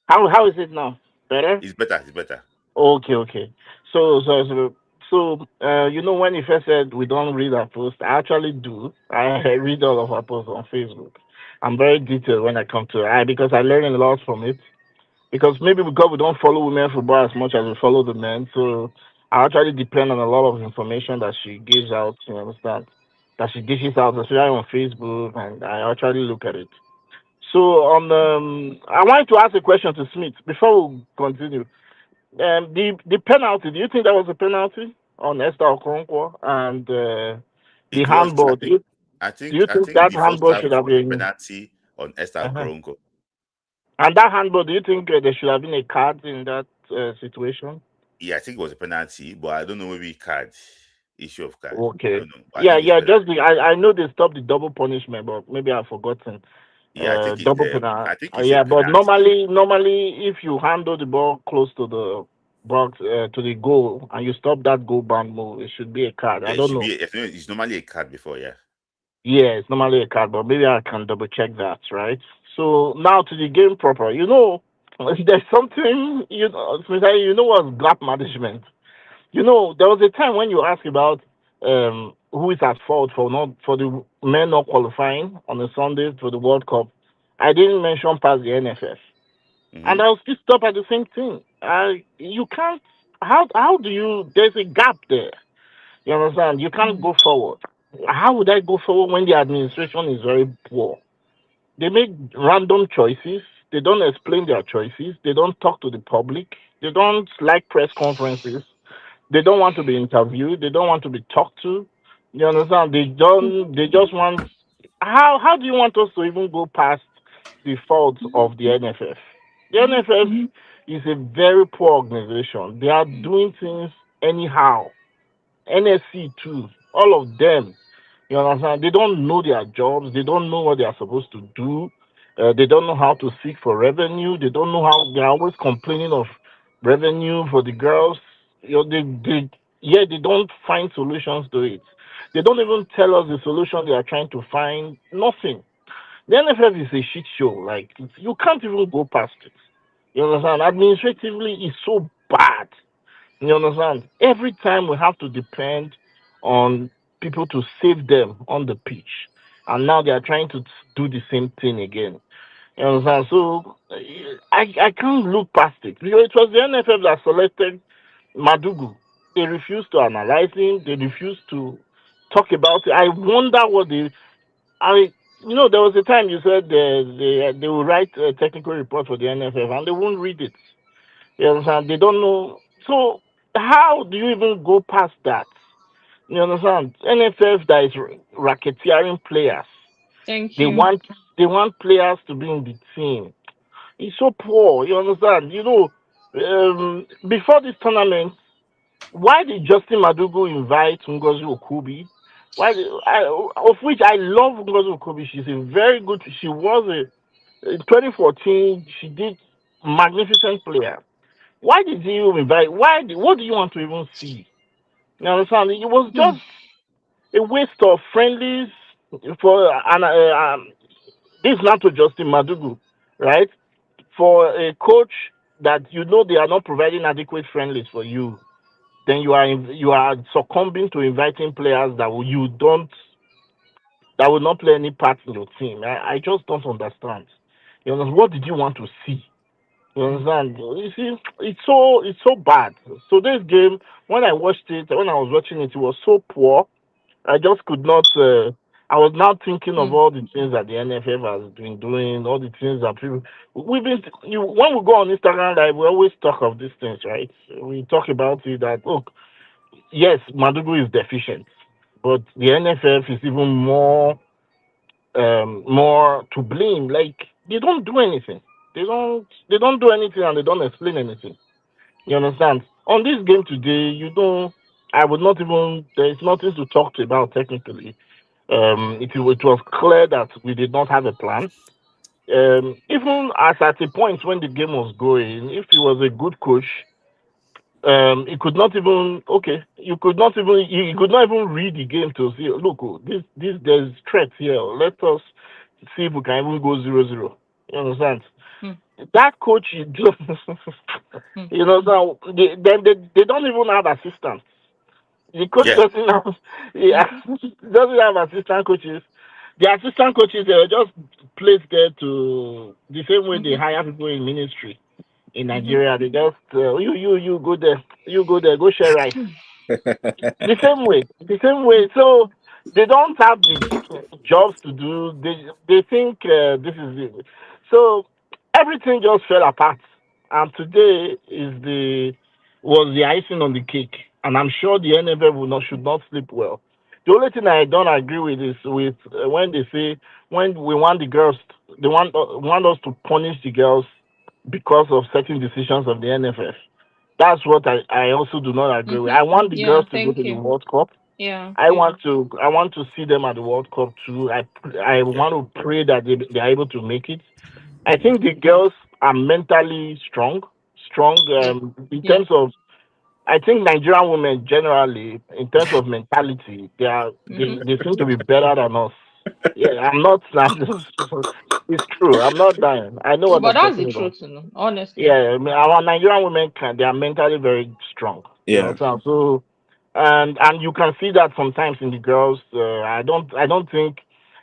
How is it now? Better? It's better. Okay. So you know, when you first said we don't read our posts, I actually do. I read all of our posts on Facebook. I'm very detailed when I come to it because I learn a lot from it. Because maybe because we don't follow women football as much as we follow the men, so I actually depend on a lot of information that she gives out. You understand? That she dishes out, especially on Facebook, and I actually look at it. So I wanted to ask a question to Smith before we continue. The penalty. Do you think that was a penalty on Esther Okonkwo and the handball? I think that handball should have been penalty on Esther Okonkwo? And that handball, do you think there should have been a card in that situation? Yeah, I think it was a penalty, but I don't know, maybe issue of card. Okay. I don't know. I know they stopped the double punishment, but maybe I've forgotten. Yeah, I think double penalty. I think but normally, if you handle the ball close to the box to the goal and you stop that goal bound move, it should be a card. Yeah, I don't know. It's normally a card before, yeah. Yeah, it's normally a card, but maybe I can double check that, right? So now to the game proper. You know, there's something you know what's gap management. You know, there was a time when you asked about who is at fault for the men not qualifying on a Sunday for the World Cup. I didn't mention past the NFF, and I'll still stop at the same thing. You can't. How do you? There's a gap there. You understand? You can't go forward. How would I go forward when the administration is very poor? They make random choices. They don't explain their choices. They don't talk to the public. They don't like press conferences. They don't want to be interviewed. They don't want to be talked to. You understand? They just want. How do you want us to even go past the faults of the NFF? The NFF is a very poor organization. They are doing things anyhow. NSC too. All of them. You understand? They don't know their jobs. They don't know what they are supposed to do. They don't know how to seek for revenue. They don't know how. They are always complaining of revenue for the girls. You know, they don't find solutions to it. They don't even tell us the solution they are trying to find. Nothing. The NFF is a shit show. Like you can't even go past it. You understand? Administratively, it's so bad. You understand? Every time we have to depend on people to save them on the pitch, and now they are trying to do the same thing again. You understand? So I can't look past it because it was the NFF that selected Madugu. They refused to analyze him. They refused to talk about it. I wonder what there was a time you said they will write a technical report for the NFF and they won't read it. You understand? They don't know. So how do you even go past that? You understand? NFF that is racketeering players. Thank They you. want players to be in the team. It's so poor. You understand? You know, before this tournament, why did Justin Madugu invite Ngozi Okubi? Of which I love Ngozi Okubi. She's a very good. She was in 2014. She did magnificent player. Why did you invite? What do you want to even see? You understand? It was just a waste of friendlies for this not to Justin Madugu, right? For a coach that you know they are not providing adequate friendlies for you, then you are succumbing to inviting players that you don't that will not play any part in your team. I just don't understand. You know, what did you want to see? You understand? You see, it's so bad. So this game, when I watched it, when I was watching it, it was so poor. I just could not. I was now thinking of all the things that the NFF has been doing, all the things that people. When we go on Instagram Live, we always talk of these things, right? We talk about it that look, yes, Madugu is deficient, but the NFF is even more to blame. Like they don't do anything. They don't do anything and they don't explain anything. You understand? On this game today, you don't. I would not even. There is nothing to talk about technically. It was clear that we did not have a plan. Even as at a point when the game was going, if he was a good coach, he could not even. Okay, you could not even. You could not even read the game to see. Look, oh, this there's threat here. Let us see if we can even go 0-0. You understand? That coach, you know, now they don't even have assistants. The coach doesn't have, doesn't have assistant coaches. The assistant coaches they are just placed there to the same way they hire people in ministry in Nigeria. They just you go there, go share rice. The same way. So they don't have the jobs to do. They think this is it. So everything just fell apart. And today was the icing on the cake. And I'm sure the NFL should not sleep well. The only thing I don't agree with is with when they say when we want the girls, they want us to punish the girls because of certain decisions of the NFF. That's what I also do not agree with. I want the Yeah, girls to go thank to the you. World Cup. Yeah, I want to see them at the World Cup too. I want to pray that they are able to make it. I think the girls are mentally strong in terms of. I think Nigerian women generally, in terms of mentality, they seem to be better than us. Yeah, I'm not. It's true. I'm not dying. I know what But I'm that's the talking about. truth, honestly. Yeah, I mean, our Nigerian women they are mentally very strong. You Yeah. know, so and you can see that sometimes in the girls. I don't think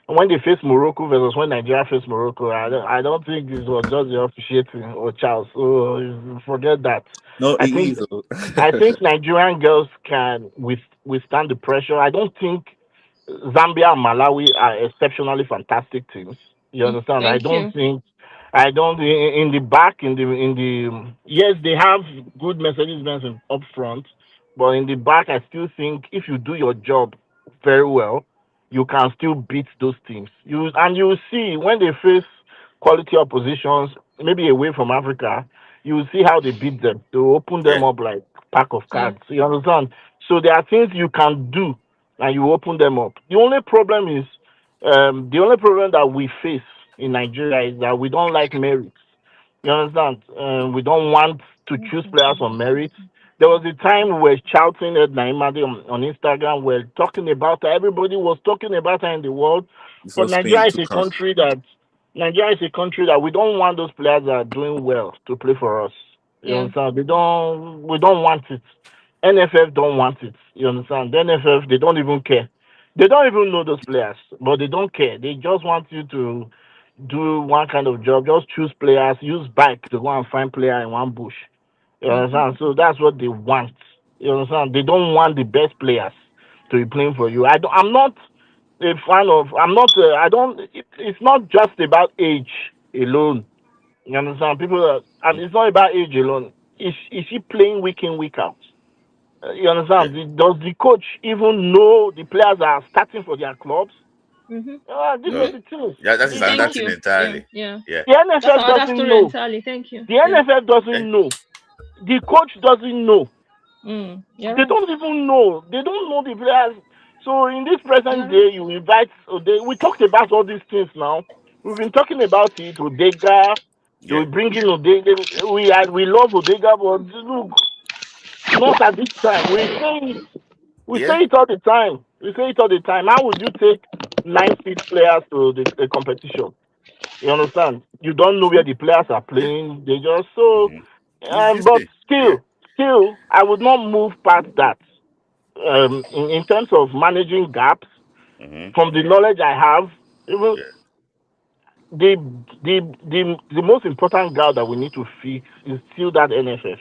when they face Morocco versus when Nigeria face Morocco, I don't think this was just the officiating or Charles. So forget that. No, I it think is. Oh. I think Nigerian girls can withstand the pressure. I don't think Zambia and Malawi are exceptionally fantastic teams. You understand? I Thank don't you. think I don't in the back in the yes they have good Mercedes Benz up front, but in the back I still think if you do your job very well, you can still beat those teams. You see when they face quality oppositions, maybe away from Africa, you will see how they beat them. They will open them Yeah. up like pack of Yeah. cards. You understand? So there are things you can do and you open them up. The only problem that we face in Nigeria is that we don't like merit. You understand? We don't want to choose players on merit. There was a time we were shouting at Naimade on Instagram. We're talking about her. Everybody was talking about her in the world. Before But Spain took her. Nigeria is a country that we don't want those players that are doing well to play for us. You Yeah. understand? We don't want it. NFF don't want it. You understand? The NFF they don't even care. They don't even know those players, but they don't care. They just want you to do one kind of job. Just choose players, use bike to go and find player in one bush. You understand? So that's what they want. You understand? They don't want the best players to be playing for you. I'm not a fan of. I'm not. I don't. It's not just about age alone. You understand? And it's not about age alone. Is she playing week in week out? You Yeah. understand? Does the coach even know the players that are starting for their clubs? These are No. the things. Yeah, that is The, another Thank thing you. Yeah. entirely. Yeah. Yeah. the That's NFF another doesn't story know. entirely. Thank you. The Yeah. NFF Eh? doesn't know. The coach doesn't know. You're They right. don't even know. They don't know the players. So in this present You're right. day, you invite. We talked about all these things now. We've been talking about it. Odega. They Yeah. will bring in Odega. We love Odega, but look, not at this time. We Yeah. say it all the time. We say it all the time. How would you take 9 fit players to the competition? You understand? You don't know where the players are playing. They just so. It's this But thing. Yeah. still, I would not move past that. In terms of managing gaps, from the knowledge I have, even the most important gap that we need to fix is still that NFF,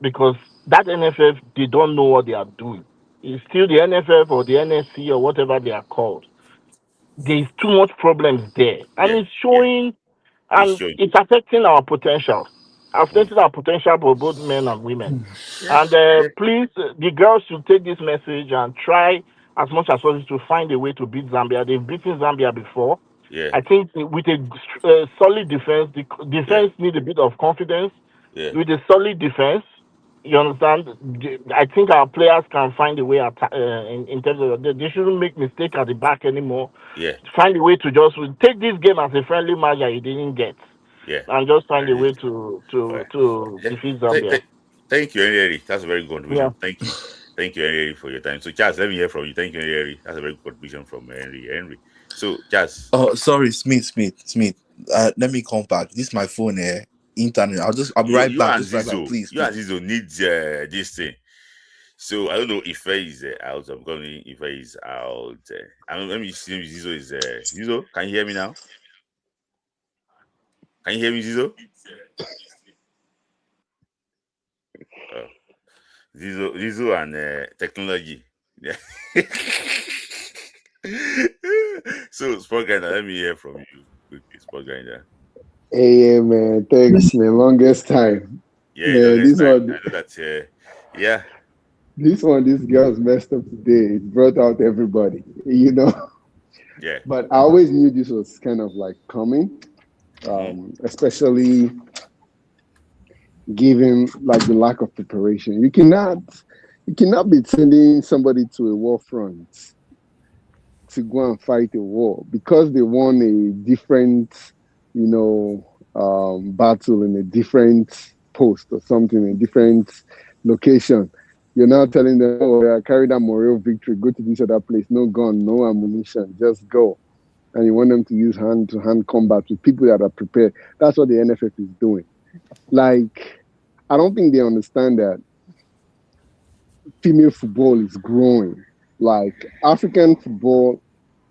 because that NFF, they don't know what they are doing. It's still the NFF or the NSC or whatever they are called. There's too much problems there, and it's showing, and it's affecting our potential, affecting our potential for both men and women. And please, the girls should take this message and try as much as possible to find a way to beat Zambia. They've beaten Zambia before. I think with a solid defense, the defense need a bit of confidence. With a solid defense, you understand? I think our players can find a way in terms of they shouldn't make mistake at the back anymore. Find a way to just take this game as a friendly match that you didn't get, and just find a way to defeat Zambia. Thank you, Henry. That's a very good contribution. Thank you, Henry, for your time. So, Charles, let me hear from you. Thank you, Henry. That's a very good contribution from Henry. So, Charles. Oh, sorry, Smith. Let me come back. This is my phone here. Internet. I'll be right back. Just right back, please. You and Zizo need this thing. So I don't know if Ife is out. I'm going if Ife is out. Let me see if Zizo is Zizo, can you hear me now? Can you hear me, Zizo? Zizo and technology. Yeah. So, Sport Grinder, let me hear from you quickly, Sport Grinder. Hey, man, thanks, man. Longest time. Yeah, man, this one. I know that. Yeah. This girl's messed up today. It brought out everybody, Yeah. But I always knew this was kind of like coming, especially given like the lack of preparation. You cannot be sending somebody to a war front to go and fight a war because they won a different, battle in a different post or something, a different location. You're now telling them, oh, carry that moral victory, go to this other place, no gun, no ammunition, just go. And you want them to use hand-to-hand combat with people that are prepared. That's what the NFF is doing. Like, I don't think they understand that female football is growing. Like, African football,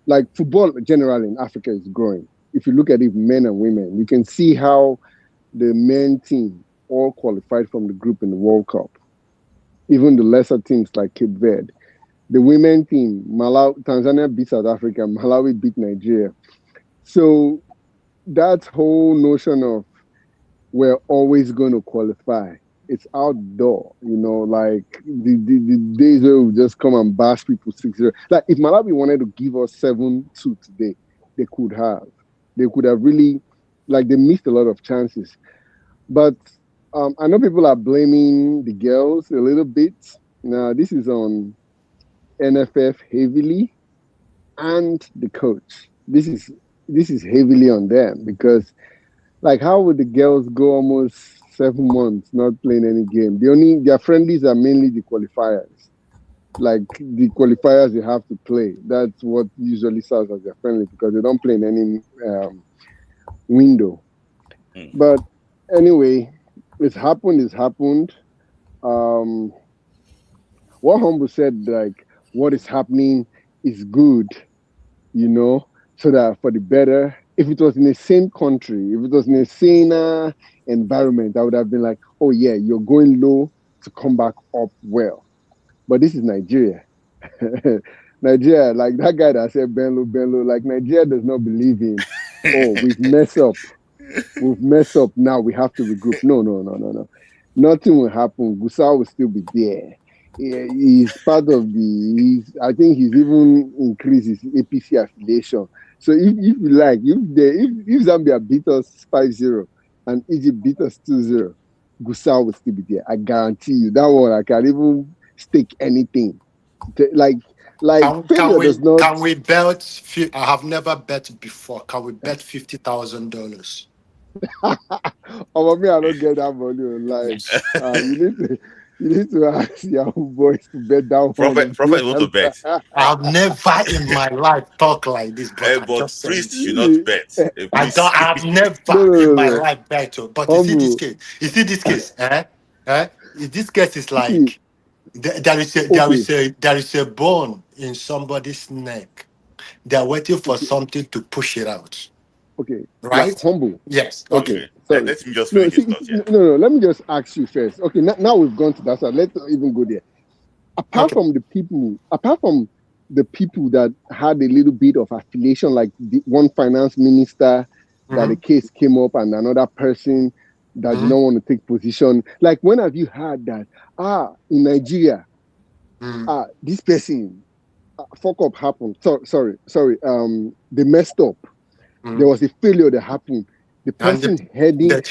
like football generally in Africa is growing. If you look at it, men and women, you can see how the men team all qualified from the group in the World Cup. Even the lesser teams like Cape Verde. The women team, Tanzania beat South Africa, Malawi beat Nigeria. So that whole notion of we're always going to qualify, it's outdoor, like the days where we just come and bash people 6-0. Like if Malawi wanted to give us 7-2 today, they could have. They could have really, like they missed a lot of chances. But I know people are blaming the girls a little bit. Now, this is on NFF heavily and the coach. This is heavily on them because, like, how would the girls go almost 7 months not playing any game? Their friendlies are mainly the qualifiers. Like, the qualifiers they have to play. That's what usually serves as their friendly because they don't play in any window. But anyway, it's happened. What Humble said, like, what is happening is good, so that for the better. If it was in the same country, if it was in a saner environment, I would have been like, oh yeah, you're going low to come back up well. But this is Nigeria. Nigeria, like that guy that said Benlo, like Nigeria does not believe in, oh, we've messed up, now we have to regroup. No. Nothing will happen. Gusau will still be there. He's part of I think he's even increased his APC affiliation. So if you like, if Zambia beat us 5-0 and Egypt beat us 2-0, Gusau will still be there. I guarantee you that one. I can't even stake anything. Like can we bet? I have never bet before. Can we bet $50,000? Oh, me, I don't get that money online. You need to ask your boys to bet down. Prophet want to bet. I've never in my life talked like this, but priest should not bet. I've never in my life bet. But you see this case, this case is like there is a bone in somebody's neck. They're waiting for something to push it out. Okay. Right? Like humble. Yes. Okay. Sorry. Let me just finish no. Let me just ask you first. Okay. Now we've gone to that side. Let's not even go there. Apart from the people that had a little bit of affiliation, like the one finance minister that a case came up and another person that did not want to take position. Like, when have you heard that? In Nigeria, this person fuck up happened. Sorry. They messed up. There was a failure that happened. The person heading that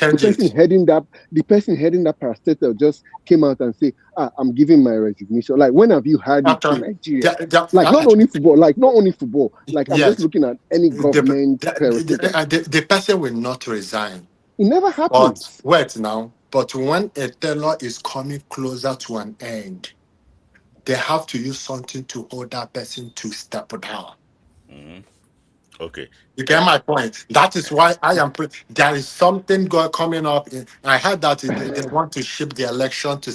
parastatal just came out and say, I'm giving my resignation. Like, when have you heard it in Nigeria? Not only football. Like, I'm just looking at any government the person will not resign. It never happens. But when a tenure is coming closer to an end, they have to use something to hold that person to step down. Okay. You get my point. That is why I am. There is something coming up. I heard that they want to shift the election to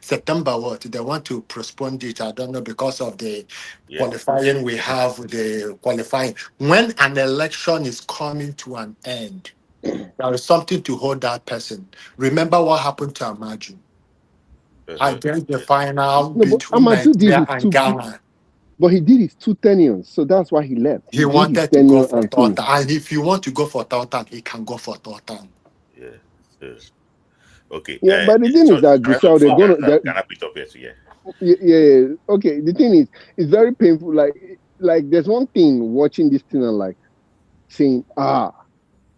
September. What they want to postpone it? I don't know, because of the qualifying we have. The qualifying, when an election is coming to an end, there is something to hold that person. Remember what happened to Amaju? I think the final between Nigeria and Ghana. But he did his 2 tenures, so that's why he left. He wanted to go for third time. And if you want to go for third time, he can go for third time. Yeah. Okay. Yeah, but the thing is that Gusau, they're going to... Can I pick up here? Yeah. Okay, the thing is, it's very painful. Like there's one thing watching this thing and like saying,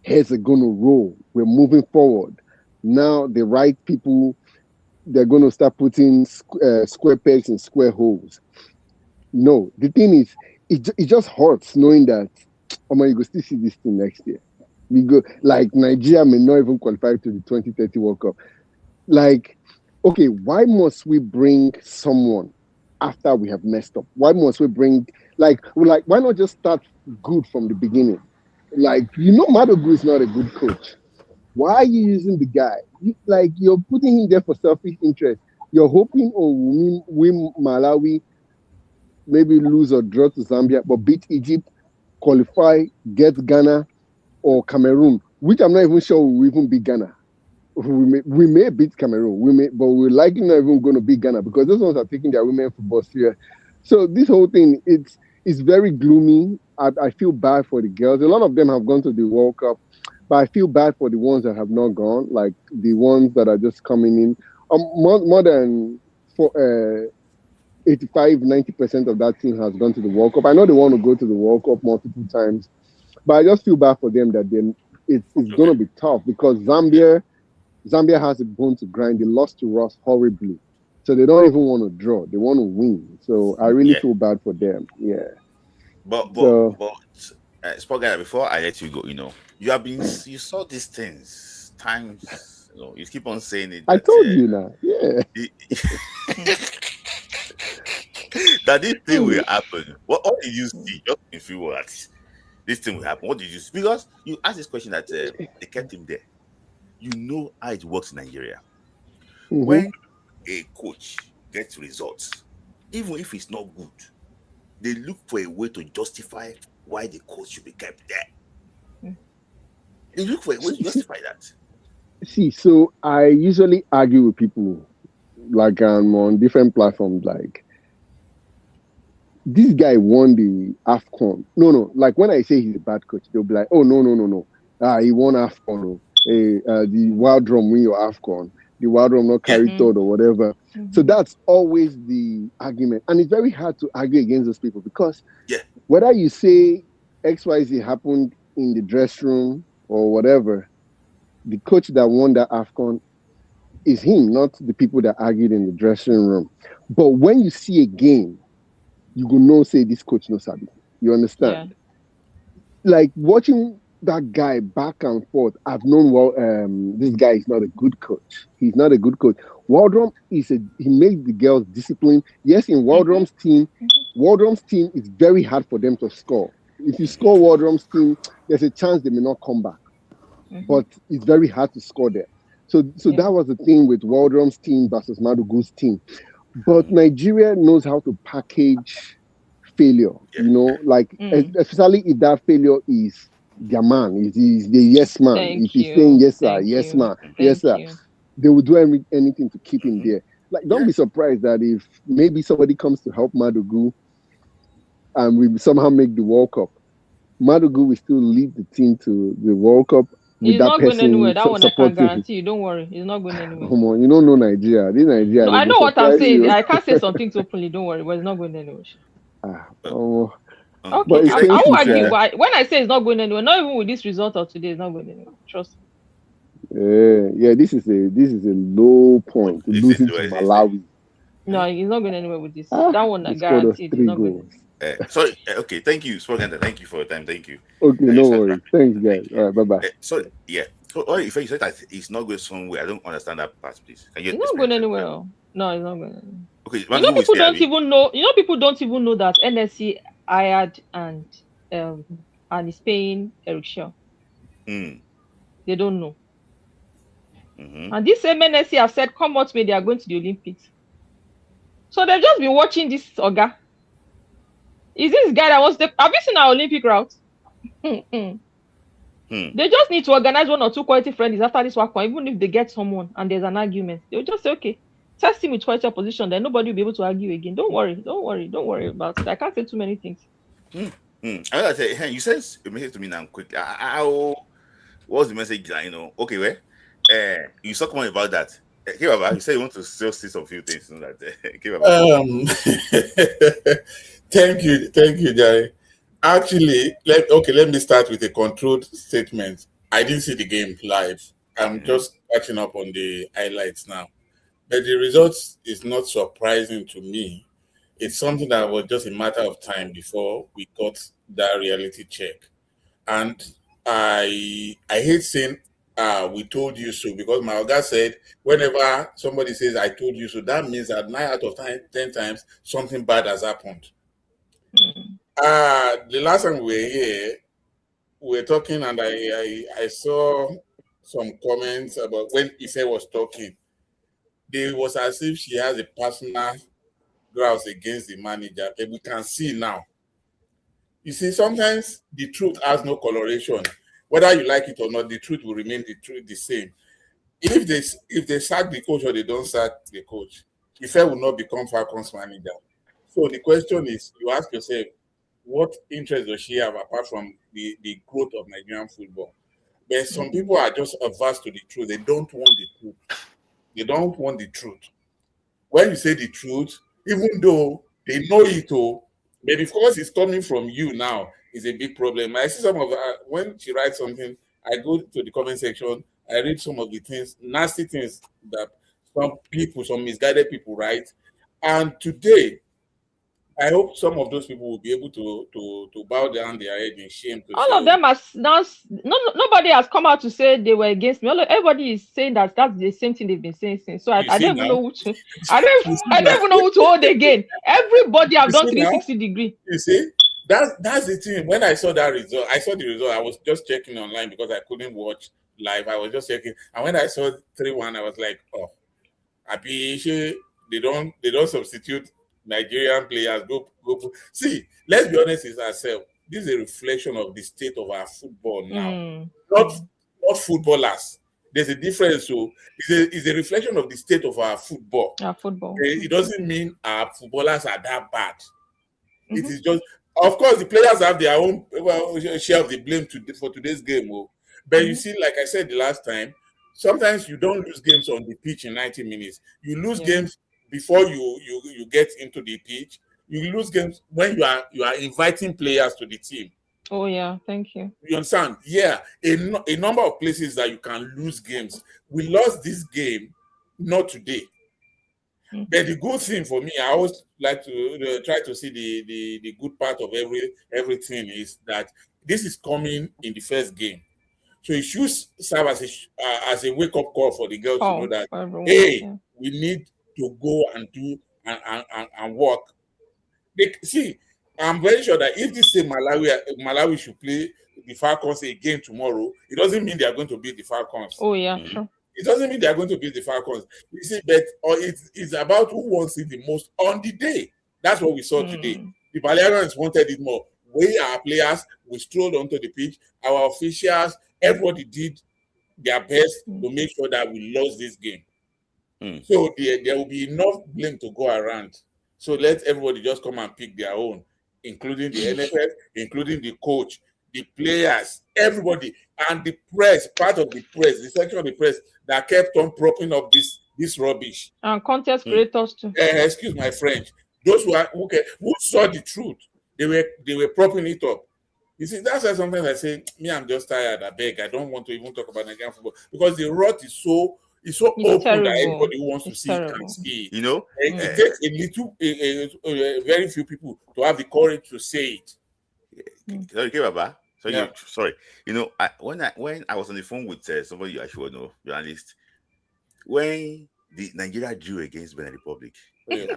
heads are going to roll. We're moving forward. Now the right people, they're going to start putting square pegs in square holes. No, the thing is, it just hurts knowing that, you go still see this thing next year. We go, like, Nigeria may not even qualify to the 2030 World Cup. Like, okay, why must we bring someone after we have messed up? Why must we bring, why not just start good from the beginning? Like, Madogu is not a good coach. Why are you using the guy? You're putting him there for selfish interest. You're hoping, win Malawi, maybe lose or draw to Zambia, but beat Egypt, qualify, get Ghana or Cameroon, which I'm not even sure we will even beat Ghana. We may beat Cameroon, but we're likely not even going to beat Ghana because those ones are taking their women football serious. So this whole thing, it's very gloomy. I feel bad for the girls. A lot of them have gone to the World Cup, but I feel bad for the ones that have not gone, like the ones that are just coming in. More than 85-90% of that team has gone to the World Cup. I know they want to go to the World Cup multiple times, but I just feel bad for them that it's going to be tough because Zambia has a bone to grind. They lost to us horribly, so they don't even want to draw. They want to win. So I really feel bad for them. Yeah. But Sport Guy, before I let you go, you saw these things times. You keep on saying it. I told you now. Yeah. That this thing will happen. What did you see? Just in few words, this thing will happen. What did you see? Because you asked this question that they kept him there. You know how it works in Nigeria. When a coach gets results, even if it's not good, they look for a way to justify why the coach should be kept there. They look for a way to justify that. See, so I usually argue with people, like I'm on different platforms, like, this guy won the AFCON. No. Like, when I say he's a bad coach, they'll be like, oh, no. He won AFCON. The Wild Drum win your AFCON. The Wild Drum not carry third or whatever. So that's always the argument. And it's very hard to argue against those people because whether you say XYZ happened in the dressing room or whatever, the coach that won that AFCON is him, not the people that argued in the dressing room. But when you see a game, you go know say this coach no sabi. You understand? Yeah. Like watching that guy back and forth, I've known this guy is not a good coach. He's not a good coach. Waldrom he made the girls disciplined. Yes, in Waldrom's team is very hard for them to score. If you score Waldrom's team, there's a chance they may not come back. But it's very hard to score there. So that was the thing with Waldrom's team versus Madugu's team. But Nigeria knows how to package failure, like especially if that failure is their man, is the yes man. If he's saying yes sir, yes man, yes sir, they will do anything to keep him there. Like, don't be surprised that if maybe somebody comes to help Madugu and we somehow make the World Cup, Madugu will still lead the team to the World Cup. He's not going anywhere. That one I can guarantee you. Don't worry. He's not going anywhere. Come on, you don't know Nigeria. This Nigeria. No, I know what I'm saying. I can't say some things openly. Don't worry, but he's not going anywhere. Okay. But I won't argue. But when I say it's not going anywhere, not even with this result of today, it's not going anywhere. Trust me. Yeah, this is a low point. Losing to Malawi. No, he's not going anywhere with this. That one I guarantee he's not going. Sorry. Okay. Thank you, Spoganda. Thank you for your time. Thank you. Okay, no worries. Thanks, guys. All right, bye-bye. So yeah. So if you said that he's not going somewhere, I don't understand that part, please. Can you? He's not going anywhere. No, he's not going anywhere. Okay. People don't even know. People don't even know that NSC hired and is paying Eric Shaw. They don't know. And this same NSC have said, come out when they are going to the Olympics. So they've just been watching this Oga. Is this guy that wants to... Have you seen our Olympic route? They just need to organize 1 or 2 quality friendlies after this WAFCON. Even if they get someone and there's an argument, they'll just say, okay, test him with quality opposition, then nobody will be able to argue again. Don't worry about it. I can't say too many things. I gotta say, hey, you said a message to me now quickly. What's the message? Okay, where? You talk more about that. You say you want to still see some few things. Thank you, Jerry. Actually, let me start with a controlled statement. I didn't see the game live. I'm just catching up on the highlights now. But the results is not surprising to me. It's something that was just a matter of time before we got that reality check. And I hate saying we told you so, because my Oga said whenever somebody says I told you so, that means that 9 out of 10 times something bad has happened. The last time we were here, we were talking, and I saw some comments about when Ife was talking. It was as if she has a personal grouse against the manager, but we can see now. You see, sometimes the truth has no coloration. Whether you like it or not, the truth will remain the same. If they sack the coach or they don't sack the coach, Ife will not become Falcons manager. So the question is, you ask yourself, what interest does she have apart from the growth of Nigerian football? But some people are just averse to the truth. They don't want the truth. They don't want the truth. When you say the truth, even though they know it all, but because it's coming from you now, is a big problem. I see some of when she writes something, I go to the comment section, I read some of the things, nasty things that some misguided people write. And today, I hope some of those people will be able to bow down their head in shame. All of them nobody has come out to say they were against me. Everybody is saying that's the same thing they've been saying since. So I don't even know who to. I don't even know who to hold again. Everybody have done 360 degree. You see, that's the thing. When I saw that result, I was just checking online because I couldn't watch live. I was just checking, and when I saw 3-1, I was like, oh, they don't substitute Nigerian players. Go. See, let's be honest with ourselves. This is a reflection of the state of our football now. Not footballers. There's a difference. So it's a reflection of the state of our football. It doesn't mean our footballers are that bad. It is just, of course, the players have their own share of the blame for today's game. But you see, like I said the last time, sometimes you don't lose games on the pitch in 90 minutes. You lose games before you get into the pitch. You lose games when you are inviting players to the team. Oh yeah, thank you. You understand? Yeah, a number of places that you can lose games. We lost this game, not today. But the good thing for me, I always like to try to see the good part of everything is that this is coming in the first game. So it should serve as a wake-up call for the girls to know that, hey, we need to go and do and work. See, I'm very sure that if this say Malawi should play the Falcons again tomorrow, it doesn't mean they are going to beat the Falcons. Oh yeah, sure. It doesn't mean they are going to beat the Falcons. You see, but it's about who wants it the most on the day. That's what we saw today. The Balearians wanted it more. We, our players, we strolled onto the pitch. Our officials, everybody did their best to make sure that we lost this game. So there will be enough blame to go around. So let everybody just come and pick their own, including the NFF, including the coach, the players, everybody, and the press, part of the press, the section of the press that kept on propping up this rubbish. And content creators too. Excuse my French. Those who saw the truth, they were propping it up. You see, that's why sometimes I say, me, I'm just tired. I beg. I don't want to even talk about Nigerian football because the rot is so open terrible. that anybody who wants to see it can see. You know, it takes a very few people to have the courage to say it. Okay, Baba. So sorry. You know, when I was on the phone with somebody you actually know, journalist, when the Nigeria drew against Benin Republic, I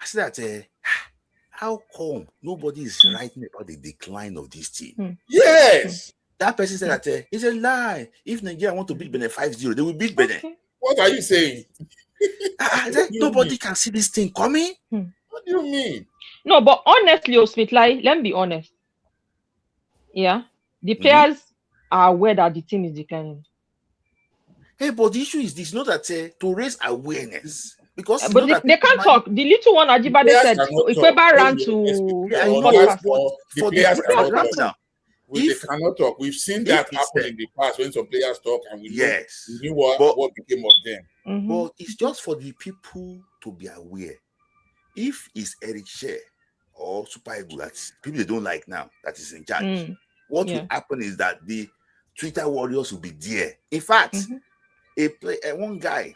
said that how come nobody is writing about the decline of this team? Yes. That person said that it's a lie. If Nigeria want to beat Benin 5-0, they will beat Benin. What are you saying? Nobody can see this thing coming. What do you mean? No, but honestly, Smith, like, let me be honest. Yeah, the players are aware that the team is declining. Hey, but the issue is this: not that to raise awareness, because but they can't talk. The little one Ajibade said, if we ran to they cannot talk. We've seen that happen in the past when some players talk, and we knew what became of them. But it's just for the people to be aware. If it's Eric Shea or Super Eagle, that's people they don't like now, that is in charge. What will happen is that the Twitter warriors will be there. In fact, one guy,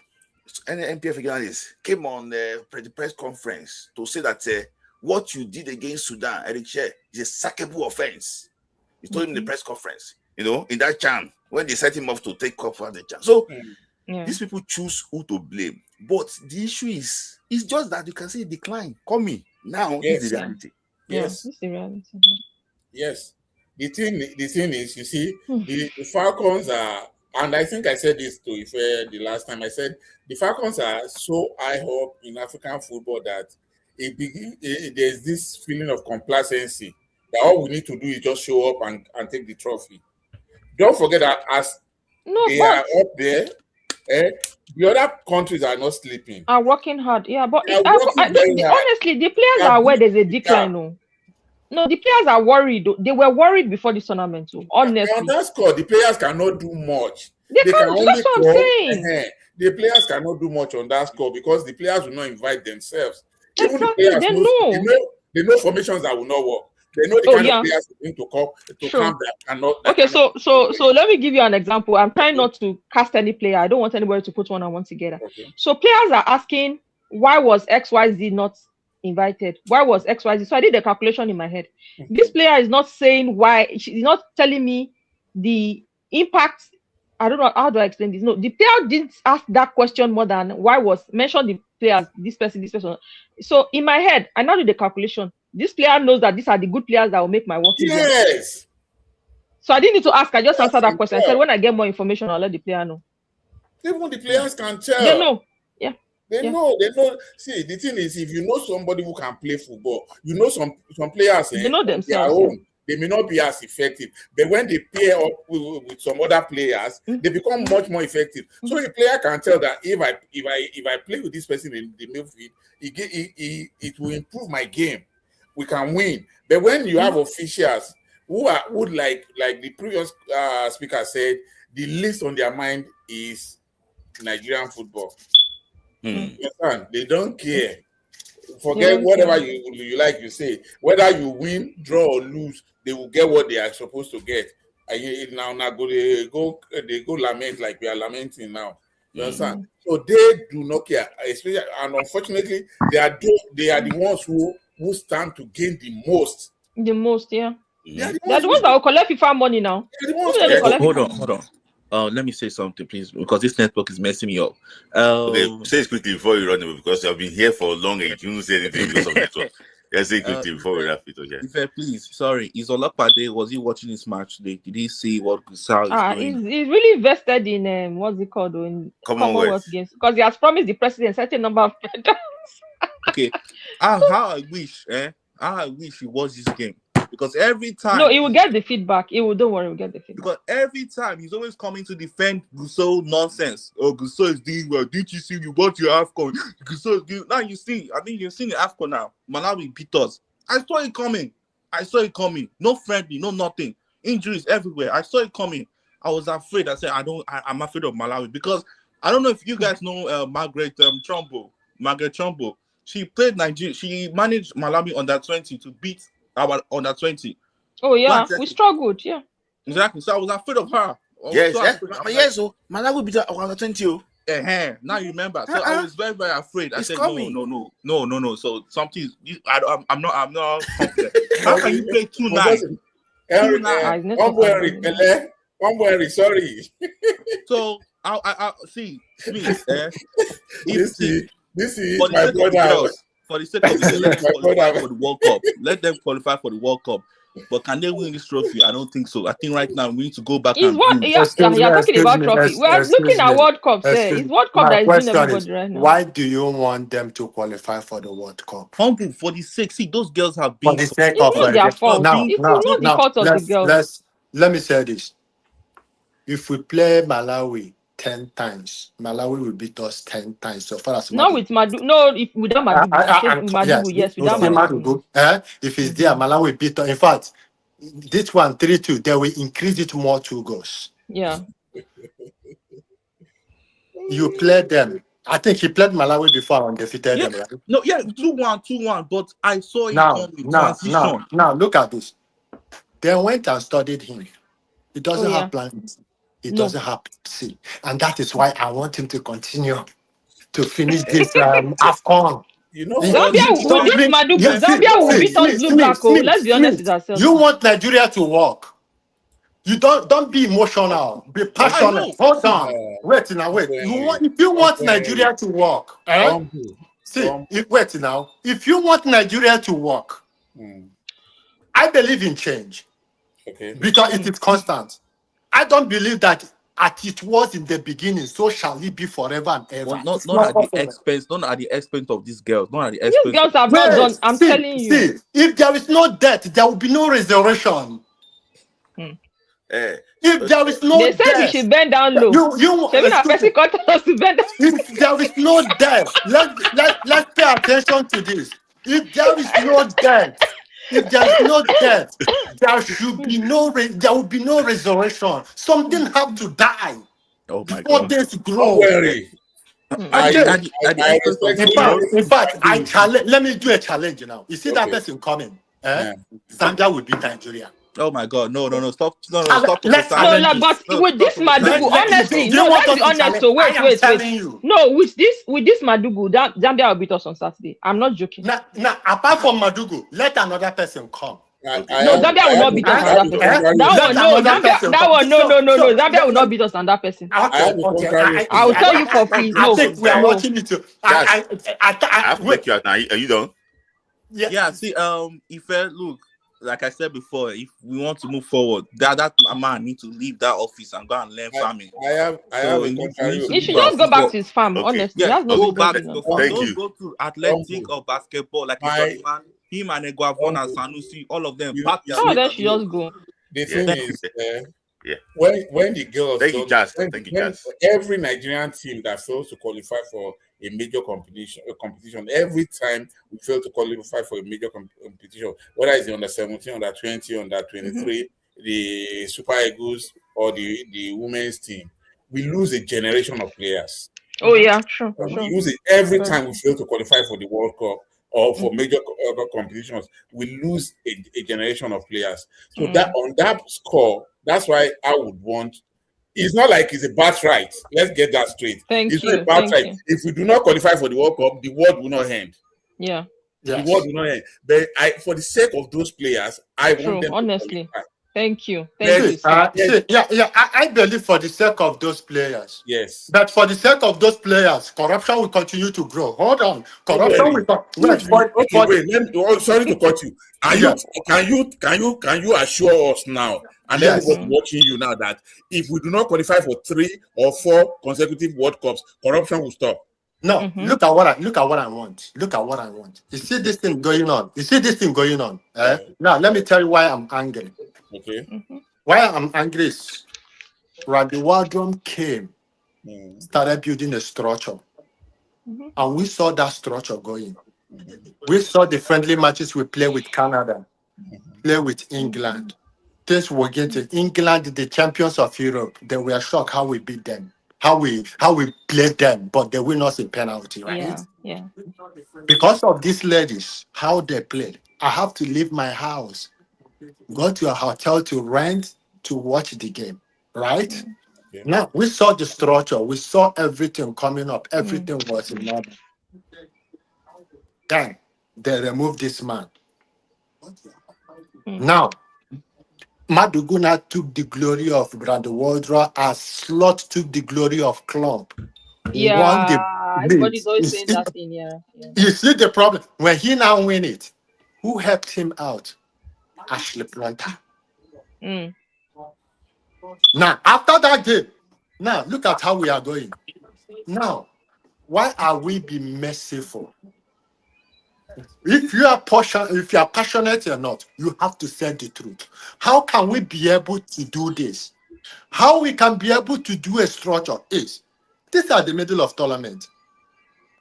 an MPF journalist, came on the press conference to say that what you did against Sudan, Eric Shea, is a sackable offense. He told him in the press conference, you know, in that chant, when they set him off to take off for the chant. So these people choose who to blame. But the issue is, it's just that you can see a decline coming. Now is the reality. Yes. It's the reality. Yes. The thing is, you see, the Falcons are, and I think I said this to Ife the last time. I said the Falcons are so high up in African football that there's this feeling of complacency that all we need to do is just show up and take the trophy. Don't forget that as they are up there, the other countries are not sleeping. Are working hard. Yeah, but honestly, the players are aware there's a decline. No, the players are worried. They were worried before the tournament too. Honestly, on that score, the players cannot do much. They can only that's what I'm saying. The players cannot do much on that score because the players will not invite themselves. Exactly. Even the players they know formations that will not work. They know the kind of players who need to come that cannot. Okay, so let me give you an example. I'm trying not to cast any player. I don't want anybody to put one-on-one together. Okay. So players are asking, why was XYZ not invited? Why was XYZ? So I did the calculation in my head. This player is not saying why. She's not telling me the impact. I don't know, how do I explain this? No, the player didn't ask that question more than why was mentioned the players, this person. So in my head, I now do the calculation. This player knows that these are the good players that will make my work easier. Yes. So I didn't need to ask. I just answered that question. I said, when I get more information, I'll let the player know. Even the players can tell. They know. Yeah. They know. See, the thing is, if you know somebody who can play football, you know some players. They know themselves. They may not be as effective, but when they pair up with some other players, they become much more effective. So a player can tell that if I play with this person in the midfield, it will improve my game. We can win. But when you have officials who like the previous speaker said, the least on their mind is Nigerian football. They don't care. Forget whatever you like. You say whether you win, draw or lose, they will get what they are supposed to get. And now they go lament like we are lamenting now. You understand? So they do not care. Especially, and unfortunately, they are the ones who stand to gain the most. The most, yeah. They're the ones that will collect FIFA money now. Hold on. Let me say something, please, because this network is messing me up. Okay, say it quickly before you run away, because I've been here for long and you don't say anything because of network. Let's say quickly before we wrap it. Okay. Please, sorry. Is Olapade, was he watching this match today? Did he see what Gusau is doing? He's really invested in what's it called, in Commonwealth Games, because he has promised the president certain number of medals. Okay, how I wish he watched this game, because every time No, he will get the feedback. Don't worry, we'll get the feedback. Because every time he's always coming to defend Gusso nonsense. Oh, Gusso is doing well. Didn't you see you got your AFCON? Gusso is doing... Now you see, I mean, you've seen the AFCON now. Malawi beat us. I saw it coming. No friendly, no nothing. Injuries everywhere. I saw it coming. I was afraid. I said, I'm afraid of Malawi, because I don't know if you guys know Margaret Trumbo. She played Nigeria. She managed Malawi under 20 to beat our under 20. Oh yeah, we struggled. Yeah, exactly. So I was afraid of her. So Malawi beat under 20. Now you remember. So I was very, very afraid. I said, no. So something. I'm not confident. How can you play 2-9? Sorry. So I see. Please, this is my brother. For the sake of it, let them qualify for the World Cup. Let them qualify for the World Cup. But can they win this trophy? I don't think so. I think right now we need to go back you're talking about trophy. We are looking at World Cup. It's World Cup that is doing everybody right now. Why do you want them to qualify for the World Cup? Humble, for the sake. See, those girls have been. For the sake of their fault. It's not the fault of the girls. Let me say this. If we play Malawi 10 times, Malawi will beat us 10 times. So far as not with Madu. No, if without Madugu, yes, without Madugu. If it's there, Malawi beat us. In fact, this one 3-2, they will increase it more 2 goals. Yeah. You played them. I think he played Malawi before and defeated them, right? No, 2-1, but I saw it coming. Now, look at this. They went and studied him. He doesn't have plans. He doesn't have to see. And that is why I want him to continue to finish this AFCON. You know, Zambia will beat us blue black. Let's be honest with ourselves. You want Nigeria to work. You don't be emotional. Be passionate. Hold on. Wait. If you want Nigeria to work, if you want Nigeria to work, I believe in change. Okay. Because it is constant. I don't believe that as it was in the beginning, so shall it be forever and ever. Well, not at the expense of these girls. Not at the expense. These girls have not done. I'm telling you. See, if there is no death, there will be no resurrection. If there is no death, they said we should bend down low. If there is no death, let's pay attention to this. If there is no death, there will be no resurrection. Something have to die. Oh my God. God. This grow. In fact, I challenge. Let me do a challenge now. You see that person coming? Zambia will beat Nigeria. Oh my God! No! Stop! No! But with this Madugu, honestly, let's be honest. So wait. No, with this Madugu, Zambia will beat us on Saturday. I'm not joking. Now, apart from Madugu, let another person come. Zambia will not beat us on that person. No. Zambia will not beat us on that person. I will tell you for free. I think we are watching it too. I have to take you out now. Are you done? Yeah. See, look. Like I said before, if we want to move forward, that man need to leave that office and go and learn farming. He should just go back to his farm, honestly. Yeah, go back to the farm. Thank Don't you. go to athletic or basketball like man. Him and Eguavon and Sanusi, all of them. Some of them should just go. The thing is, when the girls, every Nigerian team that fails to qualify for a major competition, every time we fail to qualify for a major competition, whether it's the under 17, under 20, under 23, the Super Eagles or the women's team, we lose a generation of players. Oh yeah, sure. We lose it every time we fail to qualify for the World Cup or for major competitions. We lose a generation of players. So that on that score, that's why I would want. It's not like it's a birthright. Let's get that straight. It's not a birthright. If we do not qualify for the World Cup, the world will not end. Yeah. The world will not end. But for the sake of those players, I want them honestly. To Thank you. I believe for the sake of those players. Yes. But for the sake of those players, corruption will continue to grow. Hold on. Corruption will sorry to cut you. Can you assure us now, and everybody watching you now, that if we do not qualify for 3 or 4 consecutive World Cups, corruption will stop? No, look at what I want. Look at what I want. You see this thing going on. Now let me tell you why I'm angry. Okay. Why I'm angry is Randy Wardrum came, started building a structure, and we saw that structure going. We saw the friendly matches we play with Canada, play with England. Things were getting England, the champions of Europe. They were shocked how we beat them, how we played them, but they win us in penalty, right? Yeah. Because of these ladies, how they played, I have to leave my house, go to a hotel to rent to watch the game, right? Okay. Now we saw the structure, we saw everything coming up, everything was in order. Then they removed this man. Now Maduguna took the glory of Brand Wardra as Slot took the glory of Clump. Yeah, everybody's always saying that thing. Yeah. You see the problem when he now win it. Who helped him out? Ashley Planta. Now after that game, now look at how we are going. Now, why are we being merciful? If you are passionate or not, you have to say the truth. How can we be able to do this? How we can be able to do a structure is this are the middle of tournament.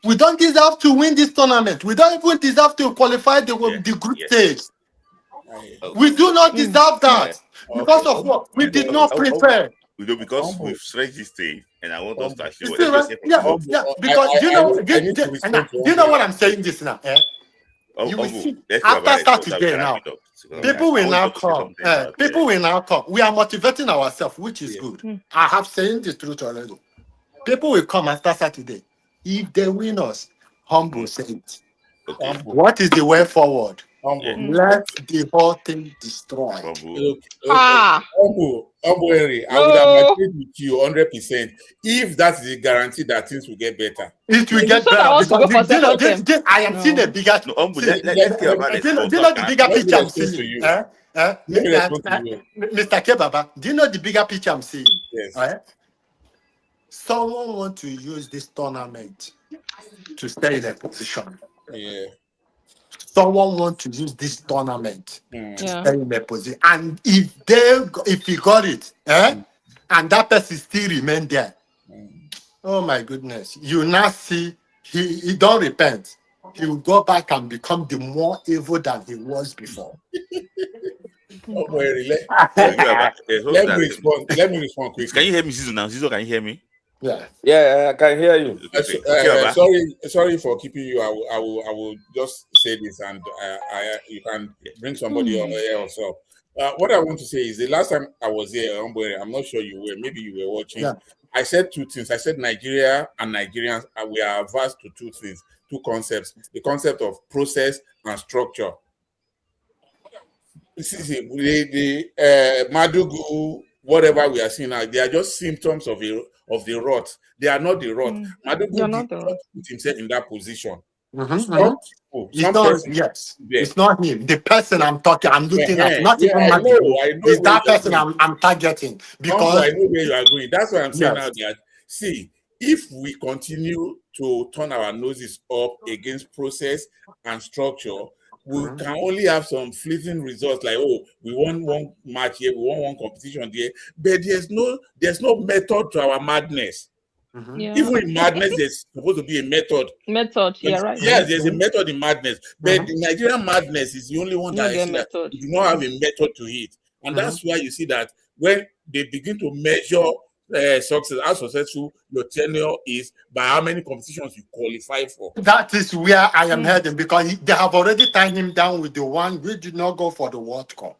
We don't deserve to win this tournament. We don't even deserve to qualify the group stage. We do not deserve that because of what we did not prepare. Because we've stretched this thing, and I want us to actually. Because you know what I'm saying this now. You will see after Saturday now. People will now come. People will now come. We are motivating ourselves, which is good. I have said the truth already. People will come after Saturday. If they win us, humble say it. What is the way forward? Let the whole thing destroy. Humble, Harry, I would have agreed with you 100% if that's the guarantee that things will get better. It will get better. I am seeing a bigger. Do you know the bigger picture I'm seeing? Mr. Kebaba, do you know the bigger picture I'm seeing? Yes. Someone want to use this tournament to stay in a position. Yeah. Someone want to use this tournament to stay in a position, and if he got it, and that person still remain there, oh my goodness! You now see he don't repent. He will go back and become the more evil than he was before. Let me respond quickly. Can you hear me, Zizo? Now, Zizo, can you hear me? Yeah, I can hear you. Sorry for keeping you. I will just say this, and you can bring somebody on here also. What I want to say is the last time I was here, I'm not sure you were. Maybe you were watching. Yeah. I said two things. I said Nigeria and Nigerians, we are averse to two things, two concepts: the concept of process and structure. The Madugu, whatever we are seeing now, they are just symptoms of the rot. They are not the rot. Madugu did not put himself in that position. It's not him. The person I'm looking at, not even Madugu. It's that person I'm targeting. Because I know where you are going. That's what I'm saying now. See, if we continue to turn our noses up against process and structure, we can only have some fleeting results like, oh, we won one match here, we won one competition there, but there's no method to our madness. Even in madness, there's supposed to be a method. Right. Yes, there's a method in madness, but the Nigerian madness is the only one that you do not have a method to it. And that's why you see that when they begin to measure success, how successful your tenure is by how many competitions you qualify for. That is where I am heading, because they have already tied him down with the one we did not go for the WAFCON.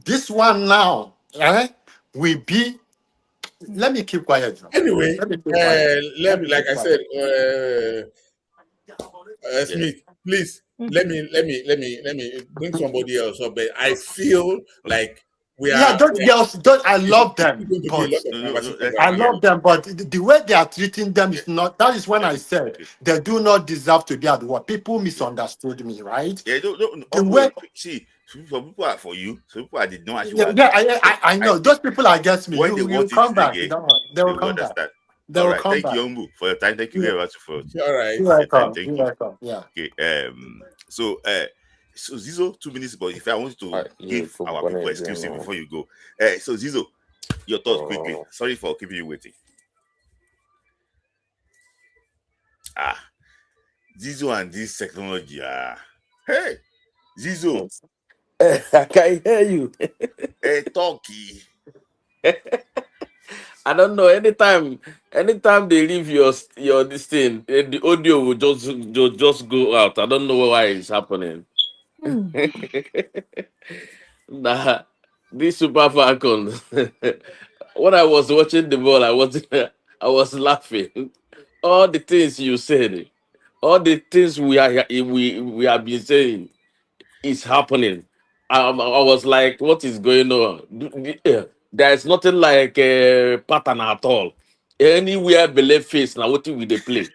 This one now will be. Let me keep quiet. Anyway, like I said, Smith, please let me bring somebody else up. But I feel like we are. I love them. I love them, but the way they are treating them is not. That is when I said they do not deserve to be at war. People misunderstood me, right? Yeah, see, some people are for you. Some people are did not actually. I know those people are against me. When you come back, they will come back. All right. Thank you, Ombu, for your time. Thank you very much for all right. your time. Thank you. Welcome. Yeah. Okay. So Zizo, 2 minutes, but if I want to give our people exclusive before you go. So Zizo, your thoughts quickly. Sorry for keeping you waiting. Zizo and this technology. Hey, Zizo. I can hear you. Hey, talkie. I don't know. Anytime they leave your this thing, the audio will just go out. I don't know why it's happening. Nah, this Super Falcon. When I was watching the ball, I was laughing. All the things you said, all the things we have been saying is happening. I was like, what is going on? There is nothing like a pattern at all. Anywhere below face now, what will they play?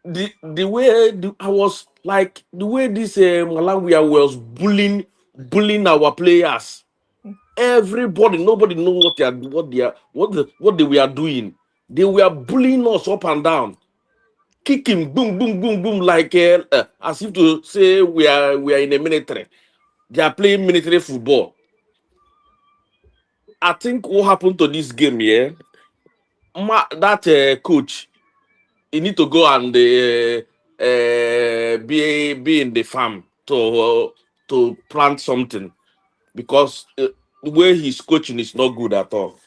The way I was like the way this Malawi was bullying our players. Everybody, nobody know what they were doing. They were bullying us up and down, kicking, boom, boom, boom, boom, like as if to say we are in a military. They are playing military football. I think what happened to this game here, that coach, he need to go and be in the farm to plant something, because the way he's coaching is not good at all.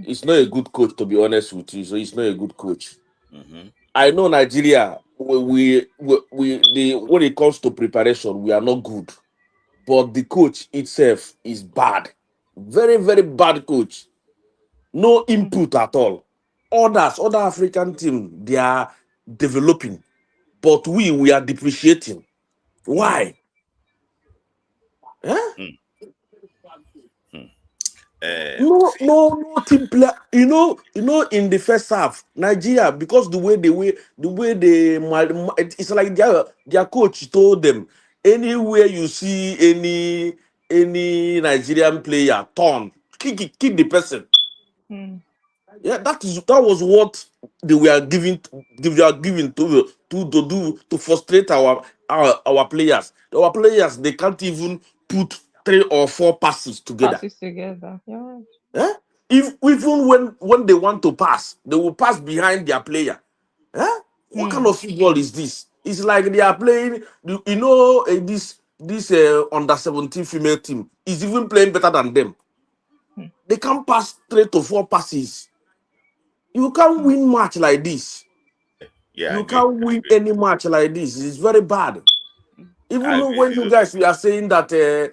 He's not a good coach, to be honest with you. So he's not a good coach. I know Nigeria, when it comes to preparation, we are not good, but the coach itself is bad, very, very bad coach. No input at all. Other African teams, they are developing, but we are depreciating. Why? Huh? No team player. You know, in the first half, Nigeria, because the way they it's like their coach told them, anywhere you see any Nigerian player turn, kick the person. Yeah, that was what they were giving to do to frustrate our players. Our players, they can't even put 3 or 4 passes together. Yeah. Eh? Even when they want to pass, they will pass behind their player. Eh? What kind of football is this? It's like they are playing. This under 17 female team is even playing better than them. They can't pass 3 to 4 passes. You can't win match like this. You can't win any match like this. It's very bad. Even when you guys are saying that they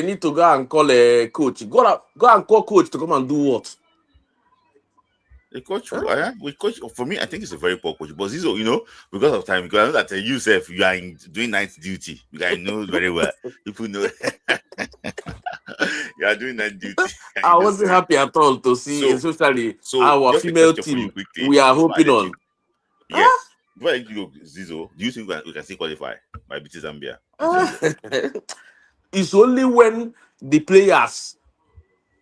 need to go and call a coach. Go and call coach to come and do what? The coach, we coach. For me, I think it's a very poor coach. But Zizo, because of time, because I know that Yusuf, you are doing night duty. You guys know very well. People know you are doing night duty. I wasn't happy at all to see, especially our female team. We are hoping on. Yes. Well, Zizo, do you think we can still qualify by beating Zambia? It's only when the players,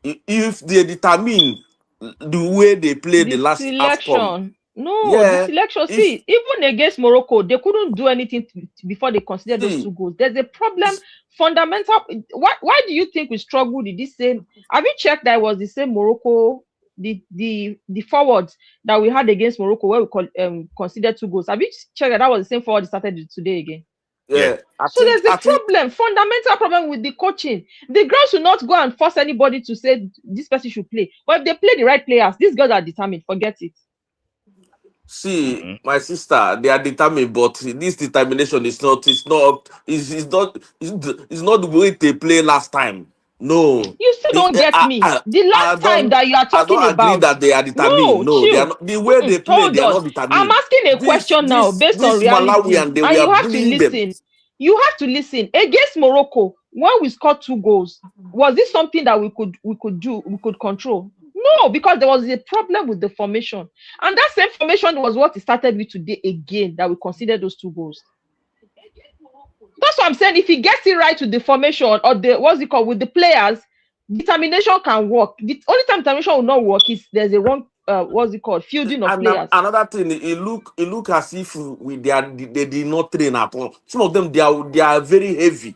if they determine the way they play the last selection. The selection. See, even against Morocco, they couldn't do anything before they considered those 2 goals. There's a problem, fundamental. Why do you think we struggled in this same? Have you checked that it was the same Morocco, the forwards that we had against Morocco, where we considered 2 goals? Have you checked that was the same forward that started today again? Yeah. So there's a problem, fundamental problem with the coaching. The girls will not go and force anybody to say this person should play. But if they play the right players, these girls are determined. Forget it. See, my sister, they are determined, but this determination is not the way they play last time. No. You still don't get me. The last time that you are talking about, I don't agree that they are determined. No, they are not, the way they play, they are not determined. I'm asking a question now based on reality, Malawi, and you have to listen. You have to listen. Against Morocco, when we scored 2 goals, was this something that we could control? No, because there was a problem with the formation. And that same formation was what it started with today again, that we considered those 2 goals. That's what I'm saying. If he gets it right with the formation or with the players, determination can work. The only time determination will not work is there's a wrong what's it called, fielding of players. Another thing, it look as if they did not train at all. Some of them they are very heavy.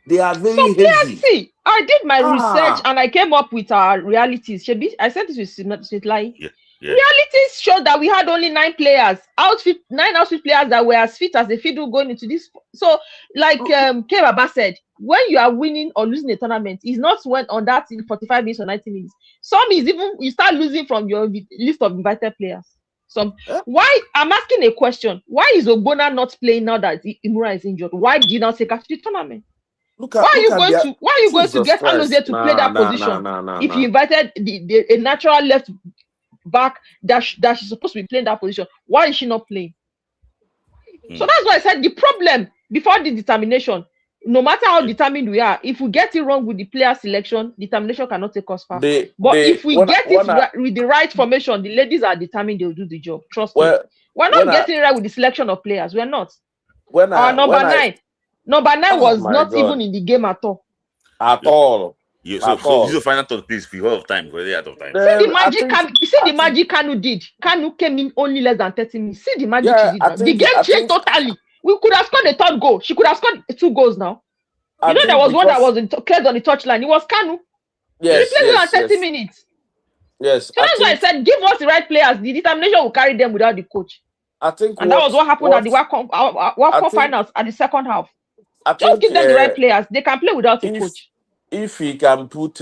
They are very Some heavy. players, see, I did my research and I came up with our realities. Shebi, I sent it to Lai. Realities showed that we had only 9 players, nine outfit players that were as fit as a fiddle going into this. So, like K Baba said, when you are winning or losing a tournament, it's not when on that in 45 minutes or 90 minutes. Some is even you start losing from your list of invited players. Why I'm asking a question? Why is Ogbonna not playing now that Imura is injured? Why did you not take after the tournament? Why are you going to get Alozie to play that position if you invited a natural left back that she's supposed to be playing that position? Why is she not playing? So that's why I said the problem before the determination, no matter how determined we are, if we get it wrong with the player selection, determination cannot take us far. But if we get it with the right formation, the ladies are determined they'll do the job. Trust me. We're not getting it right with the selection of players. We're not. Number 9 was not even in the game at all. At all. Yeah, so this is a final thought, please, because of time. We're out of time. See the magic Kanu did. Kanu came in only less than 30 minutes. See the magic she did. The game changed totally. We could have scored a 3rd goal. She could have scored 2 goals now. There was one that was cleared on the touchline. It was Kanu. Yes. He played 30 minutes. Yes. So that's why I said, give us the right players. The determination will carry them without the coach. And that was what happened at the WAFCON finals at the second half. Just give them the right players. They can play without a coach. If he can put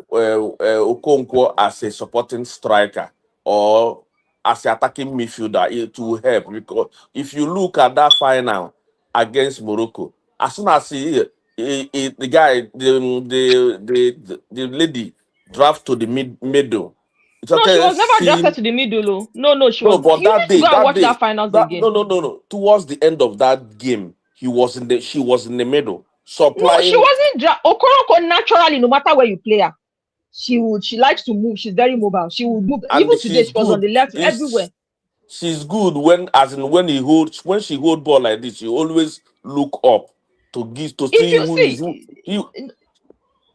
Okonkwo as a supporting striker or as an attacking midfielder, it will help. Because if you look at that final against Morocco, as soon as the lady draft to the middle. No, she was never drafted to the middle. No, she was. But that day, watch that finals again. No. Towards the end of that game, she was in the middle. Supplying. No, she wasn't. Okoronko naturally, no matter where you play her, she likes to move. She's very mobile. She would move. And even today, she was on the left everywhere. She's good when she hold ball like this. She always look up to see who is who.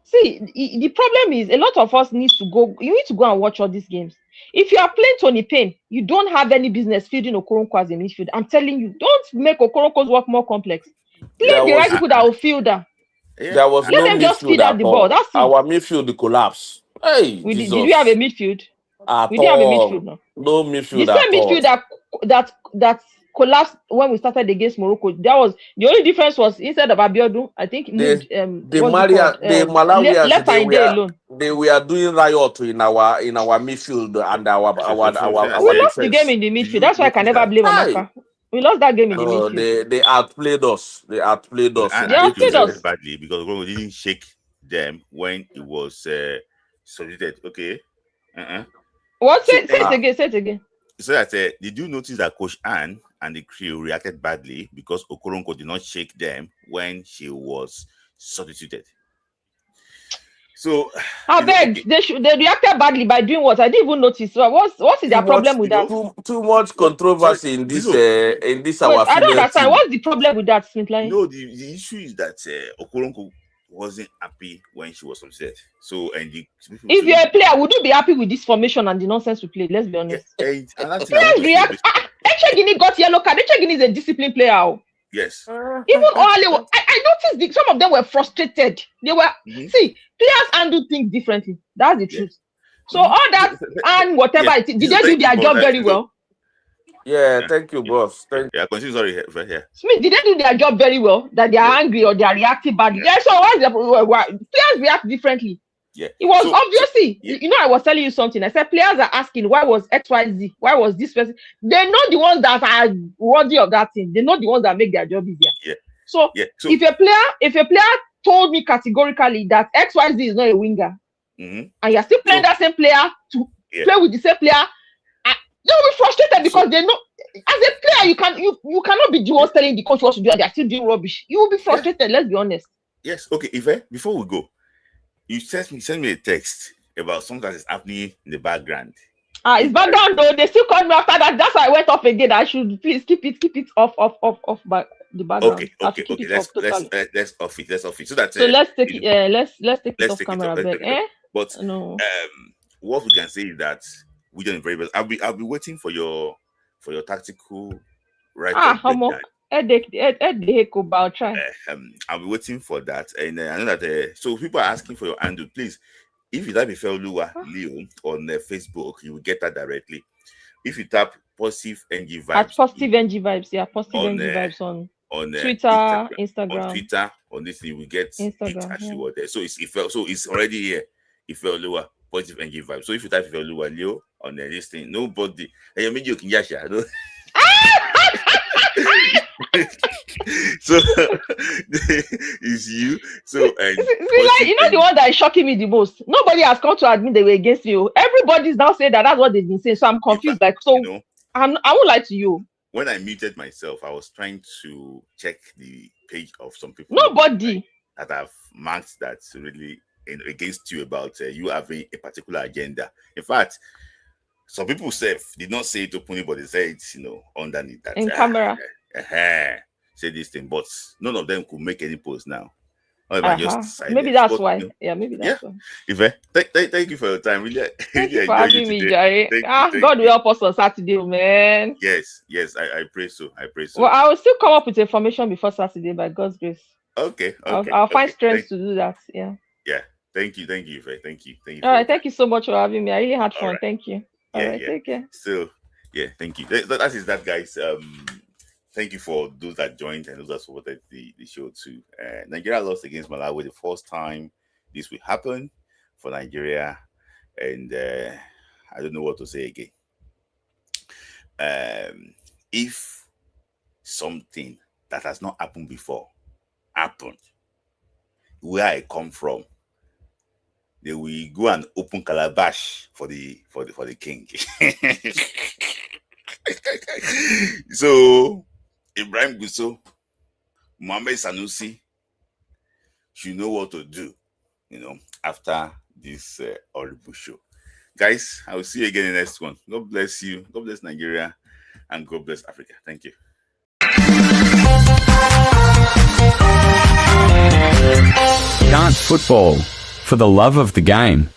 See, the problem is a lot of us need to go. You need to go and watch all these games. If you are playing Tony Payne, you don't have any business feeding Okoronko as a midfield. I'm telling you, don't make Okoronko's work more complex. Play the right people that will field her. There was no midfield just feed out the ball. That's it. Our midfield collapsed. Hey, did we have a midfield? We didn't have a midfield. No midfield. The same midfield that collapsed when we started against Morocco. That was the only difference was instead of Abiodun, I think the Malawians they were doing riot in our midfield and our we lost the game in the midfield. That's why I can never blame Amaka. We lost that game in the midfield. They outplayed us. They outplayed us badly because we didn't shake them when it was submitted. Okay. What? Say it again. So I said, did you notice that Coach Anne and the crew reacted badly because Okoronko did not shake them when she was substituted? So I beg, they reacted badly by doing what? I didn't even notice. So what is their problem with that? Too much controversy in this our. I don't understand. What's the problem with that, Smith Line? No, the issue is that Okoronko wasn't happy when she was upset. So if you're a player, would you be happy with this formation and the nonsense we played? Let's be honest. Players react. Echegini got yellow card. Echegini is a disciplined player. Yes. Even Ole, I noticed some of them were frustrated. They were see players handle things differently. That's the truth. So all that and whatever it is, did they do their job very well? Yeah, thank you, boss. Continue. Sorry, here. Smith, did they do their job very well? That they are angry or they are reacting badly? Yeah. So players react differently. Yeah. It was obviously, I was telling you something. I said players are asking why was XYZ, why was this person? They know the ones that are worthy of that thing. They know the ones that make their job easier. Yeah. So if a player told me categorically that XYZ is not a winger, and you're still playing that same player to play with the same player, they'll be frustrated because they know as a player you cannot be the one telling the coach what to do and they're still doing rubbish. You will be frustrated, let's be honest. Yes, okay. Ife, before we go, you send me a text about something that is happening in the background. It's background though. They still called me after that. That's why I went off again. I should please keep it off back. the background. Okay. Let's off it. So that so let's take it. Let's take it off take camera. it off. But no. What we can say is that we done very well. I'll be waiting for your tactical right. I'll try. I'll be waiting for that, and I know that. So people are asking for your handle, please. If you type Ifeoluwa Leo on Facebook, you will get that directly. If you tap Positive NG Vibes, at Positive NG Vibes, yeah, Positive NG Vibes on Twitter, Instagram. On Twitter, on this thing, we get Instagram, it actually there. So it's already here. Ifeoluwa Positive NG Vibes. So if you type Ifeoluwa Leo on this thing, nobody. Hey, you can just so it's you. So and you know the one that is shocking me the most. Nobody has come to admit they were against you. Everybody's now saying that's what they've been saying. So I'm confused. I won't lie to you. When I muted myself, I was trying to check the page of some people. Nobody that have marked that's really against you about you having a particular agenda. In fact, some people did not say it openly, but they said it, underneath that in camera. Say this thing, but none of them could make any post now. Maybe that's why. Yeah, maybe that's why. Thank you for your time. Really, thank you for having me, Jerry. God will help us on Saturday, man. Yes, I pray so. Well, I will still come up with information before Saturday by God's grace. Okay. I'll find strength to do that. Yeah. Yeah. Thank you, Ife. Thank you. All right. Thank you so much for having me. I really had fun. Right. Thank you. All right. Take care. So, thank you. That is that, guys. Thank you for those that joined and those that supported the show too. Nigeria lost against Malawi the first time this will happen for Nigeria, and I don't know what to say again. If something that has not happened before happened where I come from, they will go and open calabash for the king. So Ibrahim Gusso, Mohammed Sanusi should know what to do, after this horrible show. Guys, I will see you again in the next one. God bless you. God bless Nigeria. And God bless Africa. Thank you. Can't football for the love of the game.